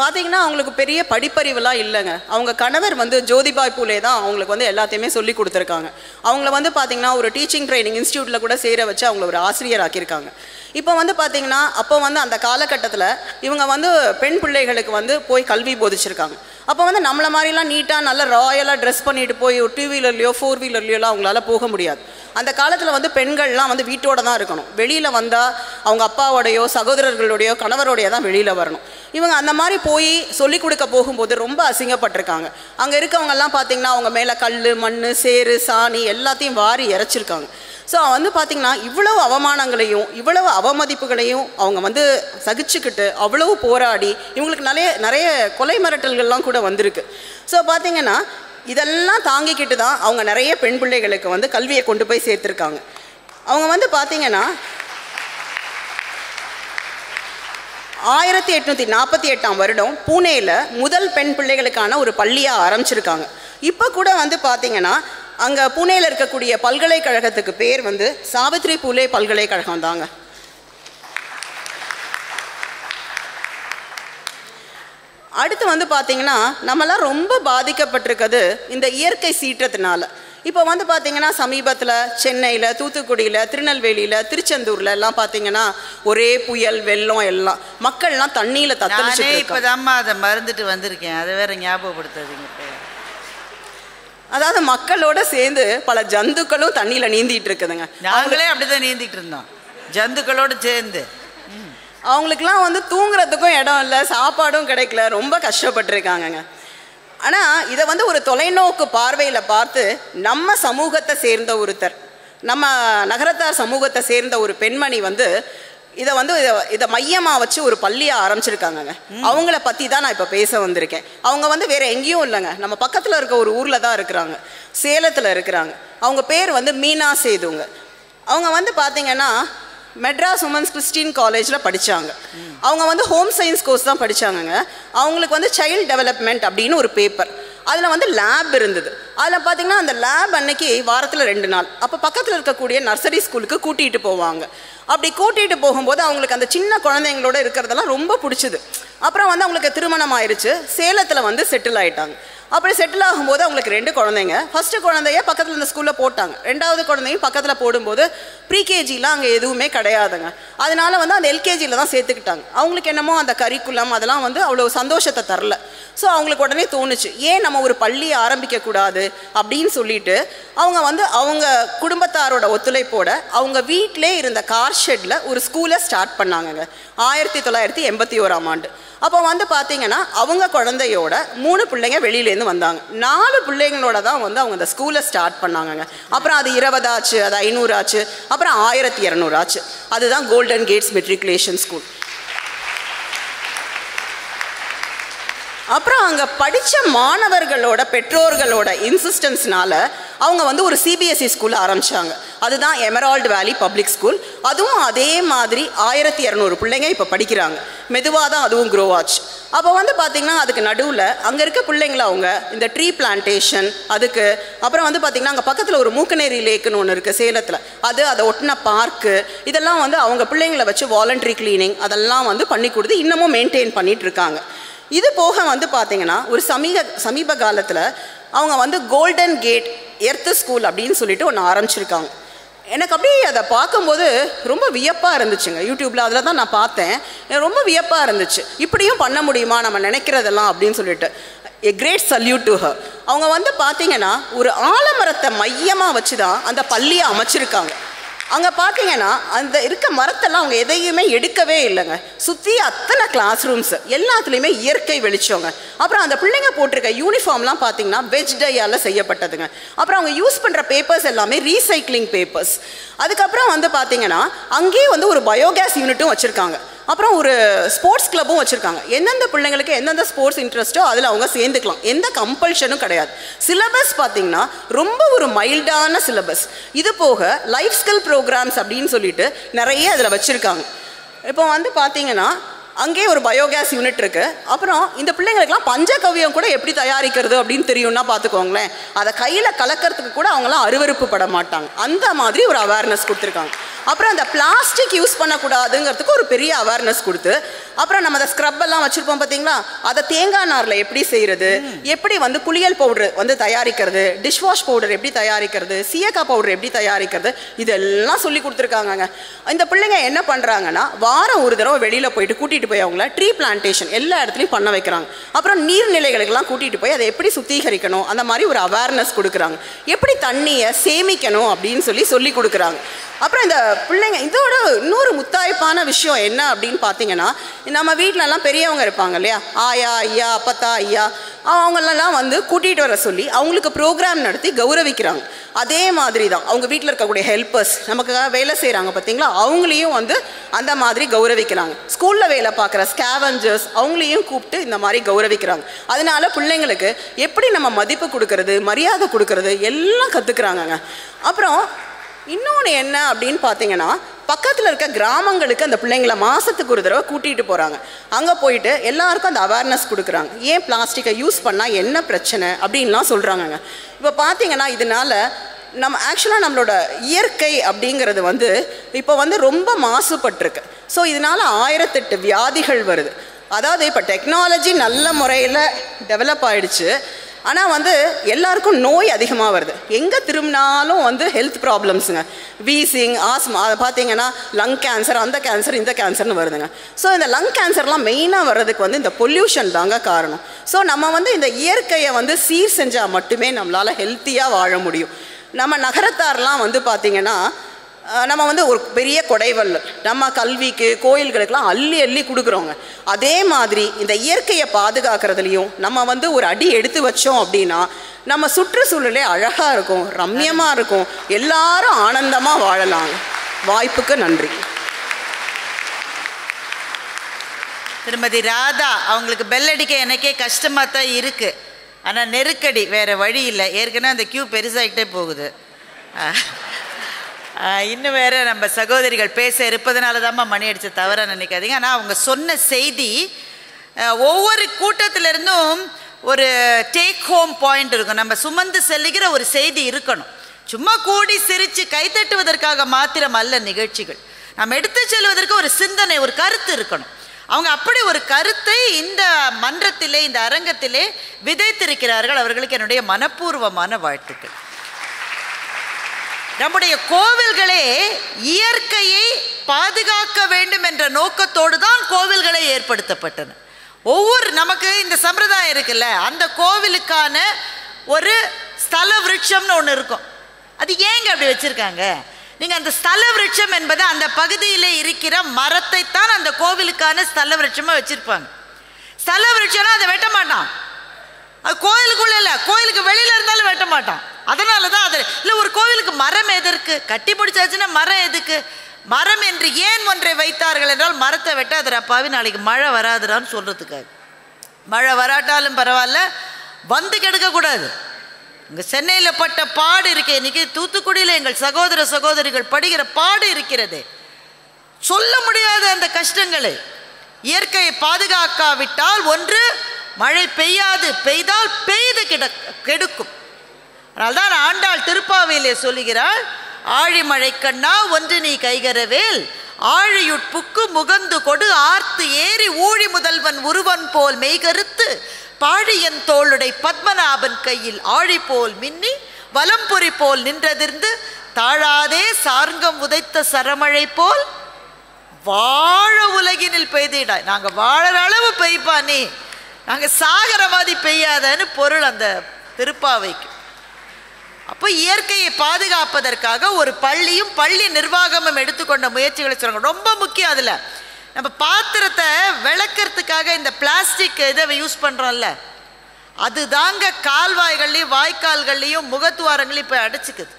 பார்த்தீங்கன்னா அவங்களுக்கு பெரிய படிப்பறிவுலாம் இல்லைங்க. அவங்க கணவர் வந்து ஜோதிபாய் பூலே தான் அவங்களுக்கு வந்து எல்லாத்தையுமே சொல்லி கொடுத்துருக்காங்க. அவங்கள வந்து பார்த்தீங்கன்னா ஒரு டீச்சிங் ட்ரைனிங் இன்ஸ்டியூட்டில் கூட சேர வச்சு அவங்கள ஒரு ஆசிரியர் ஆக்கியிருக்காங்க. இப்போ வந்து பார்த்தீங்கன்னா அப்போ வந்து அந்த காலகட்டத்தில் இவங்க வந்து பெண் பிள்ளைகளுக்கு வந்து போய் கல்வி போதிச்சிருக்காங்க. அப்போ வந்து நம்மளை மாதிரிலாம் நீட்டாக நல்லா ராயலாக ட்ரெஸ் பண்ணிட்டு போய் ஒரு 2 வீலர்லையோ 4 வீலர்லையோலாம் அவங்களால போக முடியாது. அந்த காலத்தில் வந்து பெண்கள்லாம் வந்து வீட்டோட தான் இருக்கணும். வெளியில் வந்தால் அவங்க அப்பாவோடையோ சகோதரர்களுடையோ கணவரோடையோ தான் வெளியில் வரணும். இவங்க அந்த மாதிரி போய் சொல்லிக் கொடுக்க போகும்போது ரொம்ப அசிங்கப்பட்டிருக்காங்க. அங்கே இருக்கவங்கெல்லாம் பார்த்திங்கன்னா அவங்க மேலே கல் மண் சேறு சாணி எல்லாத்தையும் வாரி இறைச்சிருக்காங்க. ஸோ வந்து பார்த்திங்கன்னா இவ்வளவு அவமானங்களையும் இவ்வளவு அவமதிப்புகளையும் அவங்க வந்து சகிச்சுக்கிட்டு அவ்வளவு போராடி இவங்களுக்கு நிறைய கொலை மிரட்டல்கள்லாம் கூட வந்திருக்கு. ஸோ பார்த்திங்கன்னா இதெல்லாம் தாங்கிக்கிட்டு தான் அவங்க நிறைய பெண் பிள்ளைகளுக்கு வந்து கல்வியை கொண்டு போய் சேர்த்துருக்காங்க. அவங்க வந்து பார்த்திங்கன்னா 1848 வருடம் பூனேயில் முதல் பெண் பிள்ளைகளுக்கான ஒரு பள்ளியாக ஆரம்பிச்சிருக்காங்க. இப்போ கூட வந்து பார்த்திங்கன்னா அங்கே பூனேயில் இருக்கக்கூடிய பல்கலைக்கழகத்துக்கு பேர் வந்து சாவித்ரி பூலே பல்கலைக்கழகம் தாங்க. அடுத்து வந்து பார்த்திங்கன்னா நம்மளாம் ரொம்ப பாதிக்கப்பட்டிருக்கிறது இந்த இயற்கை சீற்றத்தினால. இப்போ வந்து பார்த்திங்கன்னா சமீபத்தில் சென்னையில் தூத்துக்குடியில் திருநெல்வேலியில் திருச்செந்தூரில் எல்லாம் பார்த்திங்கன்னா ஒரே புயல் வெள்ளம் எல்லாம் மக்கள்லாம் தண்ணியில் தத்தளிச்சு. இப்போ தான்மா அதை மறந்துட்டு வந்திருக்கேன், அதை வேற ஞாபகப்படுத்தாதீங்க. அதாவது மக்களோட சேர்ந்து பல ஜந்துக்களும் தண்ணியில் நீந்திட்டு இருக்குதுங்க. நாங்களே அப்படிதான் நீந்திட்டு இருந்தோம் ஜந்துக்களோடு சேர்ந்து. அவங்களுக்குலாம் வந்து தூங்குறதுக்கும் இடம் இல்லை, சாப்பாடும் கிடைக்கல, ரொம்ப கஷ்டப்பட்டுருக்காங்கங்க. ஆனால் இதை வந்து ஒரு தொலைநோக்கு பார்வையில் பார்த்து நம்ம சமூகத்தை சேர்ந்த ஒருத்தர், நம்ம நகரத்தார் சமூகத்தை சேர்ந்த ஒரு பெண்மணி வந்து இதை மையமாக வச்சு ஒரு பள்ளியை ஆரம்பிச்சிருக்காங்கங்க. அவங்கள பற்றி தான் நான் இப்போ பேச வந்திருக்கேன். அவங்க வந்து வேறு எங்கேயும் இல்லைங்க, நம்ம பக்கத்தில் இருக்க ஒரு ஊரில் தான் இருக்கிறாங்க, சேலத்தில் இருக்கிறாங்க. அவங்க பேர் வந்து மீனா சேதுங்க. அவங்க வந்து பார்த்திங்கன்னா மெட்ராஸ் உமன்ஸ் கிறிஸ்டின் காலேஜில் படித்தாங்க. அவங்க வந்து ஹோம் சயின்ஸ் கோர்ஸ் தான் படித்தாங்கங்க. அவங்களுக்கு வந்து சைல்டு டெவலப்மெண்ட் அப்படின்னு ஒரு பேப்பர், அதில் வந்து லேப் இருந்தது. அதில் பார்த்திங்கன்னா அந்த லேப் அன்னைக்கு வாரத்தில் 2 நாள் அப்போ பக்கத்தில் இருக்கக்கூடிய நர்சரி ஸ்கூலுக்கு கூட்டிகிட்டு போவாங்க. அப்படி கூட்டிகிட்டு போகும்போது அவங்களுக்கு அந்த சின்ன குழந்தைங்களோட இருக்கிறதெல்லாம் ரொம்ப பிடிச்சிது. அப்புறம் வந்து அவங்களுக்கு திருமணம் ஆயிடுச்சு, சேலத்தில் வந்து செட்டில் ஆகிட்டாங்க. அப்படி செட்டில் ஆகும்போது அவங்களுக்கு 2 குழந்தைங்க. ஃபஸ்ட்டு குழந்தைய பக்கத்தில் இந்த ஸ்கூலில் போட்டாங்க, 2வது குழந்தையும் பக்கத்தில் போடும்போது ப்ரீகேஜிலாம் அங்கே எதுவுமே கிடையாதுங்க. அதனால வந்து அந்த எல்கேஜியில் தான் சேர்த்துக்கிட்டாங்க. அவங்களுக்கு என்னமோ அந்த கரிக்குலம் அதெல்லாம் வந்து அவ்வளோ சந்தோஷத்தை தரல. ஸோ அவங்களுக்கு உடனே தோணுச்சு, ஏன் நம்ம ஒரு பள்ளியை ஆரம்பிக்கக்கூடாது அப்படின்னு சொல்லிட்டு அவங்க வந்து அவங்க குடும்பத்தாரோட ஒத்துழைப்போட அவங்க வீட்டிலே இருந்த கார் ஷெட்டில் ஒரு ஸ்கூலை ஸ்டார்ட் பண்ணாங்கங்க 1981ஆம் ஆண்டு. அப்போ வந்து பார்த்திங்கன்னா அவங்க குழந்தையோட 3 பிள்ளைங்க வெளியிலேருந்து வந்தாங்க. 4 பிள்ளைங்களோட தான் வந்து அவங்க அந்த ஸ்கூலை ஸ்டார்ட் பண்ணாங்கங்க. அப்புறம் அது 20 ஆச்சு, அது 500 ஆச்சு, அப்புறம் 1200 ஆச்சு. அதுதான் கோல்டன் கேட்ஸ் மெட்ரிகுலேஷன் ஸ்கூல். அப்புறம் அங்கே படித்த மாணவர்களோட பெற்றோர்களோட இன்சிஸ்டன்ஸ்னால அவங்க வந்து ஒரு சிபிஎஸ்சி ஸ்கூல் ஆரம்பித்தாங்க. அதுதான் எமரால்டு வேலி பப்ளிக் ஸ்கூல். அதுவும் அதே மாதிரி 1200 பிள்ளைங்க இப்போ படிக்கிறாங்க. மெதுவாக தான் அதுவும் க்ரோ ஆச்சு. அப்போ வந்து பார்த்திங்கன்னா அதுக்கு நடுவில் அங்கே இருக்க பிள்ளைங்கள அவங்க இந்த ட்ரீ பிளான்டேஷன், அதுக்கு அப்புறம் வந்து பார்த்திங்கன்னா அங்கே பக்கத்தில் ஒரு மூக்கநேரி லேக்குன்னு ஒன்று இருக்குது சேலத்தில், அதை ஒட்டின பார்க்கு, இதெல்லாம் வந்து அவங்க பிள்ளைங்களை வச்சு வாலண்டரி கிளீனிங் அதெல்லாம் வந்து பண்ணி கொடுத்து இன்னமும் மெயின்டைன் பண்ணிகிட்டு இருக்காங்க. இது போக வந்து பார்த்திங்கன்னா ஒரு சமீப காலத்தில் அவங்க வந்து கோல்டன் கேட் எர்த் ஸ்கூல் அப்படின்னு சொல்லிட்டு ஒன்று ஆரம்பிச்சிருக்காங்க. எனக்கு அப்படியே அதை பார்க்கும்போது ரொம்ப வியப்பாக இருந்துச்சுங்க. யூடியூப்பில் அதில் தான் நான் பார்த்தேன். ரொம்ப வியப்பாக இருந்துச்சு, இப்படியும் பண்ண முடியுமா நம்ம நினைக்கிறதெல்லாம் அப்படின்னு சொல்லிட்டு. A great salute to her. அவங்க வந்து பார்த்திங்கன்னா ஒரு ஆலமரத்தை மையமாக வச்சு தான் அந்த பள்ளியை அமைச்சிருக்காங்க. அங்கே பார்த்தீங்கன்னா அந்த இருக்க மரத்தெல்லாம் அவங்க எதையுமே எடுக்கவே இல்லைங்க. சுற்றி அத்தனை கிளாஸ் ரூம்ஸ் எல்லாத்துலேயுமே இயற்கை வெளிச்சவங்க. அப்புறம் அந்த பிள்ளைங்க போட்டிருக்க யூனிஃபார்ம்லாம் பார்த்தீங்கன்னா வெஜ் டையால் செய்யப்பட்டதுங்க. அப்புறம் அவங்க யூஸ் பண்ணுற பேப்பர்ஸ் எல்லாமே ரீசைக்ளிங் பேப்பர்ஸ். அதுக்கப்புறம் வந்து பார்த்தீங்கன்னா அங்கேயே வந்து ஒரு பயோகேஸ் யூனிட்டும் வச்சுருக்காங்க. அப்புறம் ஒரு ஸ்போர்ட்ஸ் கிளப்பும் வச்சுருக்காங்க. எந்தெந்த பிள்ளைங்களுக்கு எந்தெந்த ஸ்போர்ட்ஸ் இன்ட்ரெஸ்ட்டோ அதில் அவங்க சேர்ந்துக்கலாம், எந்த கம்பல்ஷனும் கிடையாது. சிலபஸ் பார்த்திங்கன்னா ரொம்ப ஒரு மைல்டான சிலபஸ். இது போக லைஃப் ஸ்கில் ப்ரோக்ராம்ஸ் அப்படின்னு சொல்லிட்டு நிறைய அதில் வச்சுருக்காங்க. இப்போ வந்து பார்த்திங்கன்னா அங்கேயே ஒரு பயோகேஸ் யூனிட் இருக்குது. அப்புறம் இந்த பிள்ளைங்களுக்குலாம் பஞ்சகவ்யம் கூட எப்படி தயாரிக்கிறது அப்படின்னு தெரியும்னா பார்த்துக்கோங்களேன். அதை கையில் கலக்கிறதுக்கு கூட அவங்களாம் அருவருப்பு பட மாட்டாங்க. அந்த மாதிரி ஒரு அவேர்னஸ் கொடுத்துருக்காங்க. அப்புறம் அந்த பிளாஸ்டிக் யூஸ் பண்ணக்கூடாதுங்கிறதுக்கு ஒரு பெரிய அவேர்னஸ் கொடுத்து அப்புறம் நம்ம அதை ஸ்க்ரப் எல்லாம் வச்சுருப்போம் பார்த்தீங்களா, அதை தேங்காய் நாரில் எப்படி செய்கிறது, எப்படி வந்து குளியல் பவுடர் வந்து தயாரிக்கிறது, டிஷ்வாஷ் பவுடர் எப்படி தயாரிக்கிறது, சீயக்காய் பவுடர் எப்படி தயாரிக்கிறது, இதெல்லாம் சொல்லி கொடுத்துருக்காங்கங்க. இந்த பிள்ளைங்க என்ன பண்ணுறாங்கன்னா வாரம் ஒரு தடவை வெளியில் போயிட்டு கூட்டிகிட்டு போய் அவங்கள ட்ரீ பிளான்டேஷன் எல்லா இடத்துலையும் பண்ண வைக்கிறாங்க. அப்புறம் நீர்நிலைகளுக்கெல்லாம் கூட்டிகிட்டு போய் அதை எப்படி சுத்திகரிக்கணும் அந்த மாதிரி ஒரு அவேர்னஸ் கொடுக்குறாங்க. எப்படி தண்ணியை சேமிக்கணும் அப்படின்னு சொல்லி கொடுக்குறாங்க. அப்புறம் இந்த பிள்ளைங்க இதோட இன்னொரு முத்தாய்ப்பான விஷயம் என்ன அப்படின்னு பார்த்தீங்கன்னா, நம்ம வீட்டிலலாம் பெரியவங்க இருப்பாங்க இல்லையா, ஆயா ஐயா அப்பத்தா ஐயா, அவங்களெல்லாம் வந்து கூட்டிகிட்டு வர சொல்லி அவங்களுக்கு ப்ரோக்ராம் நடத்தி கௌரவிக்கிறாங்க. அதே மாதிரி தான் அவங்க வீட்டில் இருக்கக்கூடிய ஹெல்ப்பர்ஸ் நமக்காக வேலை செய்கிறாங்க பார்த்தீங்களா, அவங்களையும் வந்து அந்த மாதிரி கௌரவிக்கிறாங்க. ஸ்கூலில் வேலை பார்க்குற ஸ்கேவஞ்சர்ஸ் அவங்களையும் கூப்பிட்டு இந்த மாதிரி கௌரவிக்கிறாங்க. அதனால பிள்ளைங்களுக்கு எப்படி நம்ம மதிப்பு கொடுக்கறது, மரியாதை கொடுக்கறது எல்லாம் கற்றுக்குறாங்கங்க. அப்புறம் இன்னொன்று என்ன அப்படின்னு பார்த்தீங்கன்னா, பக்கத்தில் இருக்க கிராமங்களுக்கு அந்த பிள்ளைங்களை மாதத்துக்கு ஒரு தடவை கூட்டிகிட்டு போகிறாங்க. அங்கே போயிட்டு எல்லாருக்கும் அந்த அவேர்னஸ் கொடுக்குறாங்க. ஏன் பிளாஸ்டிக்கை யூஸ் பண்ணால் என்ன பிரச்சனை அப்படின்லாம் சொல்கிறாங்கங்க. இப்போ பார்த்தீங்கன்னா இதனால் ஆக்சுவலாக நம்மளோட இயற்கை அப்படிங்கிறது வந்து இப்போ வந்து ரொம்ப மாசுபட்டிருக்கு. ஸோ இதனால் 1008 வியாதிகள் வருது. அதாவது இப்போ டெக்னாலஜி நல்ல முறையில் டெவலப் ஆகிடுச்சு, ஆனால் வந்து எல்லாருக்கும் நோய் அதிகமாக வருது. எங்கே திரும்பினாலும் வந்து ஹெல்த் ப்ராப்ளம்ஸுங்க, வீசிங், ஆஸ்மா, அதை பார்த்தீங்கன்னா லங் கேன்சர், அந்த கேன்சர் இந்த கேன்சர்னு வருதுங்க. ஸோ இந்த லங் கேன்சர்லாம் மெயினாக வர்றதுக்கு வந்து இந்த பொல்யூஷன் தாங்க காரணம். ஸோ நம்ம வந்து இந்த இயற்கையை வந்து சீர் செஞ்சால் மட்டுமே நம்மளால் ஹெல்த்தியாக வாழ முடியும். நம்ம நகரத்தாரெலாம் வந்து பார்த்திங்கன்னா நம்ம வந்து ஒரு பெரிய கொடைவல் நம்ம கல்விக்கு கோயில்களுக்கெல்லாம் அள்ளி அள்ளி கொடுக்குறோங்க. அதே மாதிரி இந்த இயற்கையை பாதுகாக்கிறதுலையும் நம்ம வந்து ஒரு அடி எடுத்து வச்சோம் அப்படின்னா நம்ம சுற்றுச்சூழலே அழகாக இருக்கும், ரம்யமாக இருக்கும், எல்லாரும் ஆனந்தமாக வாழலாங்க. வாய்ப்புக்கு நன்றி. திருமதி ராதா அவங்களுக்கு பெல் அடிக்க எனக்கே கஷ்டமாக தான் இருக்குது. ஆனால் நெருக்கடி, வேறு வழி இல்லை. ஏற்கனவே அந்த கியூ பெருசாகிட்டே போகுது. இன்னும் வேறு நம்ம சகோதரிகள் பேச இருப்பதனால தான்மா மணி அடித்த தவறாக நினைக்காதீங்க. ஆனால் அவங்க சொன்ன செய்தி ஒவ்வொரு கூட்டத்திலிருந்தும் ஒரு டேக் ஹோம் பாயிண்ட் இருக்கும். நம்ம சுமந்து செல்லுகிற ஒரு செய்தி இருக்கணும். சும்மா கூடி சிரித்து கைத்தட்டுவதற்காக மாத்திரம் அல்ல நிகழ்ச்சிகள். நம்ம எடுத்து செல்வதற்கு ஒரு சிந்தனை, ஒரு கருத்து இருக்கணும். அவங்க அப்படி ஒரு கருத்தை இந்த மன்றத்திலே, இந்த அரங்கத்திலே விதைத்திருக்கிறார்கள். அவர்களுக்கு என்னுடைய மனப்பூர்வமான வாழ்த்துக்கள். நம்முடைய கோவில்களே இயற்கையை பாதுகாக்க வேண்டும் என்ற நோக்கத்தோடு தான் கோவில்களே ஏற்படுத்தப்பட்டன. ஒவ்வொரு நமக்கு இந்த சம்பிரதாயம் இருக்குல்ல, அந்த கோவிலுக்கான ஒரு ஸ்தல விருட்சம்னு ஒன்று இருக்கும். அது ஏங்க அப்படி வச்சுருக்காங்க? நீங்கள் அந்த ஸ்தல விருட்சம் என்பது அந்த பகுதியில் இருக்கிற மரத்தை தான் அந்த கோவிலுக்கான ஸ்தல விருட்சமாக வச்சுருப்பாங்க. ஸ்தல விருட்சம்னா அதை வெட்ட மாட்டான். அது கோயிலுக்குள்ளே இல்லை, கோயிலுக்கு வெளியில் இருந்தாலும் வெட்ட மாட்டான். அதனால தான் அது இல்லை. ஒரு கோவிலுக்கு மரம் எதற்கு? கட்டி பிடிச்சாச்சுன்னா மரம் எதுக்கு? மரம் என்று ஏன் ஒன்றை வைத்தார்கள் என்றால் மரத்தை வெட்டாதராப்பாவி நாளைக்கு மழை வராதுடான்னு சொல்கிறதுக்காக. மழை வராட்டாலும் பரவாயில்ல, வந்து கெடுக்கக்கூடாது. இங்கே சென்னையில் பட்ட பாடு இருக்கு, இன்றைக்கி தூத்துக்குடியில் எங்கள் சகோதர சகோதரிகள் படுகிற பாடு இருக்கிறது. சொல்ல முடியாத அந்த கஷ்டங்களை. இயற்கையை பாதுகாக்காவிட்டால் ஒன்று மழை பெய்யாது, பெய்தால் பெய்து கெடுக்கும். அதனால்தான் ஆண்டாள் திருப்பாவையிலே சொல்லுகிறாள், ஆழிமழை கண்ணா ஒன்று நீ கைகரவேல் ஆழியுட்புக்கு முகந்து கொடு ஆர்த்து ஏறி ஊழி முதல்வன் உருவன் போல் மெய்கருத்து பாழியன் தோளுடை பத்மநாபன் கையில் ஆழி போல் மின்னி வலம்புரி போல் நின்றதிர்ந்து தாழாதே சார்ங்கம் உதைத்த சரமழை போல் வாழ உலகினில் பெய்திடாய். நாங்கள் வாழற அளவு பெய்ப்பா நீ, நாங்கள் சாகர மாதிரி பெய்யாதன்னு பொருள் அந்த திருப்பாவைக்கு. அப்போ இயற்கையை பாதுகாப்பதற்காக ஒரு பள்ளியும் பள்ளி நிர்வாகமும் எடுத்துக்கொண்ட முயற்சிகளை சொல்கிறாங்க. ரொம்ப முக்கியம். அதில் நம்ம பாத்திரத்தை விளக்கிறதுக்காக இந்த பிளாஸ்டிக் இதை யூஸ் பண்ணுறோம்ல, அது தாங்க கால்வாய்கள்லையும் வாய்க்கால்கள்லையும் முகத்துவாரங்களையும் இப்போ அடைச்சிக்குது.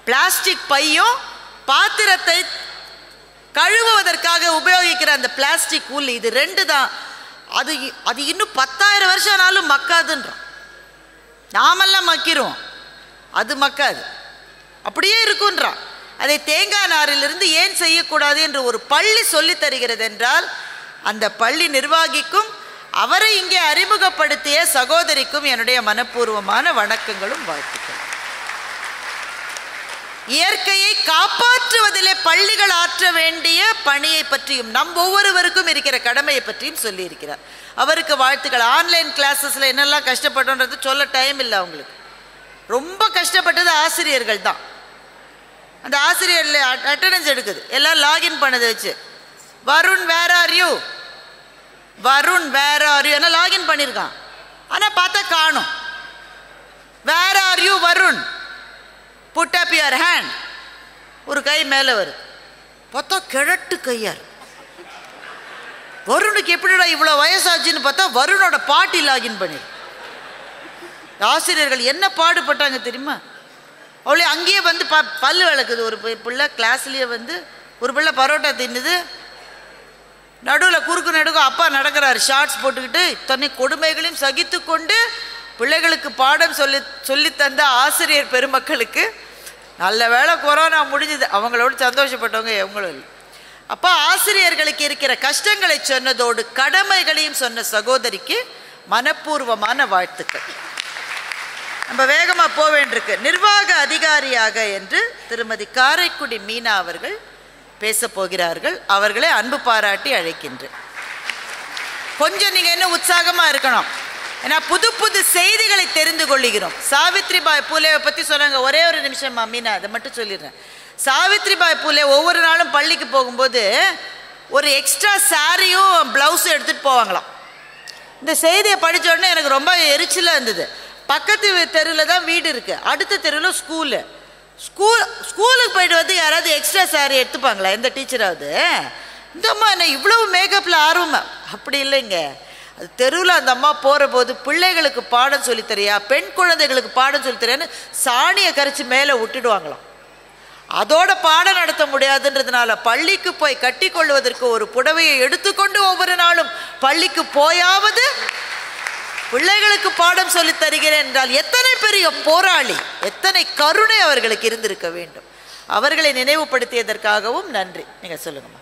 பிளாஸ்டிக் பையும் பாத்திரத்தை கழுவுவதற்காக உபயோகிக்கிற அந்த பிளாஸ்டிக் உள், இது ரெண்டு தான். அது இன்னும் 10,000 வருஷம் ஆனாலும் மக்காதுன்றோம். நாமெல்லாம் மக்கிரும், அது மக்காது, அப்படியே இருக்குன்றான். அதை தேங்காய் நாரிலிருந்து ஏன் செய்யக்கூடாது என்று ஒரு பள்ளி சொல்லித் தருகிறது என்றால் அந்த பள்ளி நிர்வாகிக்கும் அவரை இங்கே அறிமுகப்படுத்திய சகோதரிக்கும் என்னுடைய மனப்பூர்வமான வணக்கங்களும் வாழ்த்துக்கள். இயற்கையை காப்பாற்றுவதிலே பள்ளிகள் ஆற்ற வேண்டிய பணியை பற்றியும் நம் ஒவ்வொருவருக்கும் இருக்கிற கடமையை பற்றியும் சொல்லியிருக்கிறார். அவருக்கு வாழ்த்துக்கள். ஆன்லைன் கிளாஸஸில் என்னெல்லாம் கஷ்டப்பட்டோன்றது சொல்ல டைம் இல்லை அவங்களுக்கு. ரொம்ப கஷ்டப்பட்டது ஆசிரியர்கள் தான். அந்த ஆசிரியரில் அட்டண்டன்ஸ் எடுக்குது, எல்லாம் லாகின் பண்ணதை வச்சு Varun where are you, Varun where are you என்ன லாகின் பண்ணியிருக்கான். ஆனால் பார்த்தா காணும். Where are you Varun, put up your hand. ஒரு கை மேலே வருது, பார்த்தா கிழட்டு கையார். வருணுக்கு எப்படிடா இவ்வளோ வயசாச்சுன்னு பார்த்தா வருணோட பாட்டி லாகின் பண்ணி. ஆசிரியர்கள் என்ன பாடுபட்டாங்க தெரியுமா? அவளே அங்கேயே வந்து பல்லு விளக்குது. ஒரு பிள்ளை கிளாஸ்லேயே வந்து ஒரு பிள்ளை பரோட்டா தின்னுது, நடுவில் குறுக்கு நடுக்கும் அப்பா நடக்கிறாரு ஷார்ட்ஸ் போட்டுக்கிட்டு. இத்தனை கொடுமைகளையும் சகித்து கொண்டு பிள்ளைகளுக்கு பாடம் சொல்லி தந்த ஆசிரியர் பெருமக்களுக்கு நல்ல வேளை கொரோனா முடிஞ்சுது, அவங்களோட சந்தோஷப்பட்டவங்க எவங்களும் இல்லை. அப்போ ஆசிரியர்களுக்கு இருக்கிற கஷ்டங்களை சொன்னதோடு கடமைகளையும் சொன்ன சகோதரிக்கு மனப்பூர்வமான வாழ்த்துக்கள். நம்ம வேகமாக போக வேண்டியிருக்கு. நிர்வாக அதிகாரியாக என்று திருமதி காரைக்குடி மீனா அவர்கள் பேச போகிறார்கள். அவர்களை அன்பு பாராட்டி அழைக்கின்றேன். கொஞ்சம் நீங்கள் என்ன உற்சாகமாக இருக்கணும், ஏன்னா புது புது செய்திகளை தெரிந்து கொள்ளுகிறோம். சாவித்ரிபாய் பூலேவை பற்றி சொன்னாங்க. ஒரே ஒரு நிமிஷம் மீனா, அதை மட்டும் சொல்லிடுறேன். சாவித்ரிபாய் பூலே ஒவ்வொரு நாளும் பள்ளிக்கு போகும்போது ஒரு எக்ஸ்ட்ரா சாரியும் ப்ளவுஸும் எடுத்துகிட்டு போவாங்களாம். இந்த செய்தியை படித்த உடனே எனக்கு ரொம்ப எரிச்சலாக இருந்தது. பக்கத்து தெருவில் தான் வீடு இருக்குது, அடுத்த தெருவில் ஸ்கூலுக்கு போயிட்டு வந்து யாராவது எக்ஸ்ட்ரா சாரி எடுத்துப்பாங்களா எந்த டீச்சராவது? இந்த அம்மா என்ன இவ்வளவு மேக்கப்பில் ஆர்வமா? அப்படி இல்லைங்க. அது தெருவில் அந்த அம்மா போகிற போது பிள்ளைகளுக்கு பாடம் சொல்லித்தரியா, பெண் குழந்தைகளுக்கு பாடம் சொல்லித்தரியான்னு சாணியை கரைச்சி மேலே விட்டுடுவாங்களாம். அதோட பாடம் நடத்த முடியாதுன்றதுனால பள்ளிக்கு போய் கட்டி கொள்வதற்கு ஒரு புடவையை எடுத்துக்கொண்டு ஒவ்வொரு நாளும் பள்ளிக்கு போயாவது பிள்ளைகளுக்கு பாடம் சொல்லி தருகிறேன் என்றால் எத்தனை பெரிய போராளி, எத்தனை கருணை அவர்களுக்கு இருந்திருக்க வேண்டும். அவர்களை நினைவுபடுத்தியதற்காகவும் நன்றி. நீங்கள் சொல்லுங்கம்மா.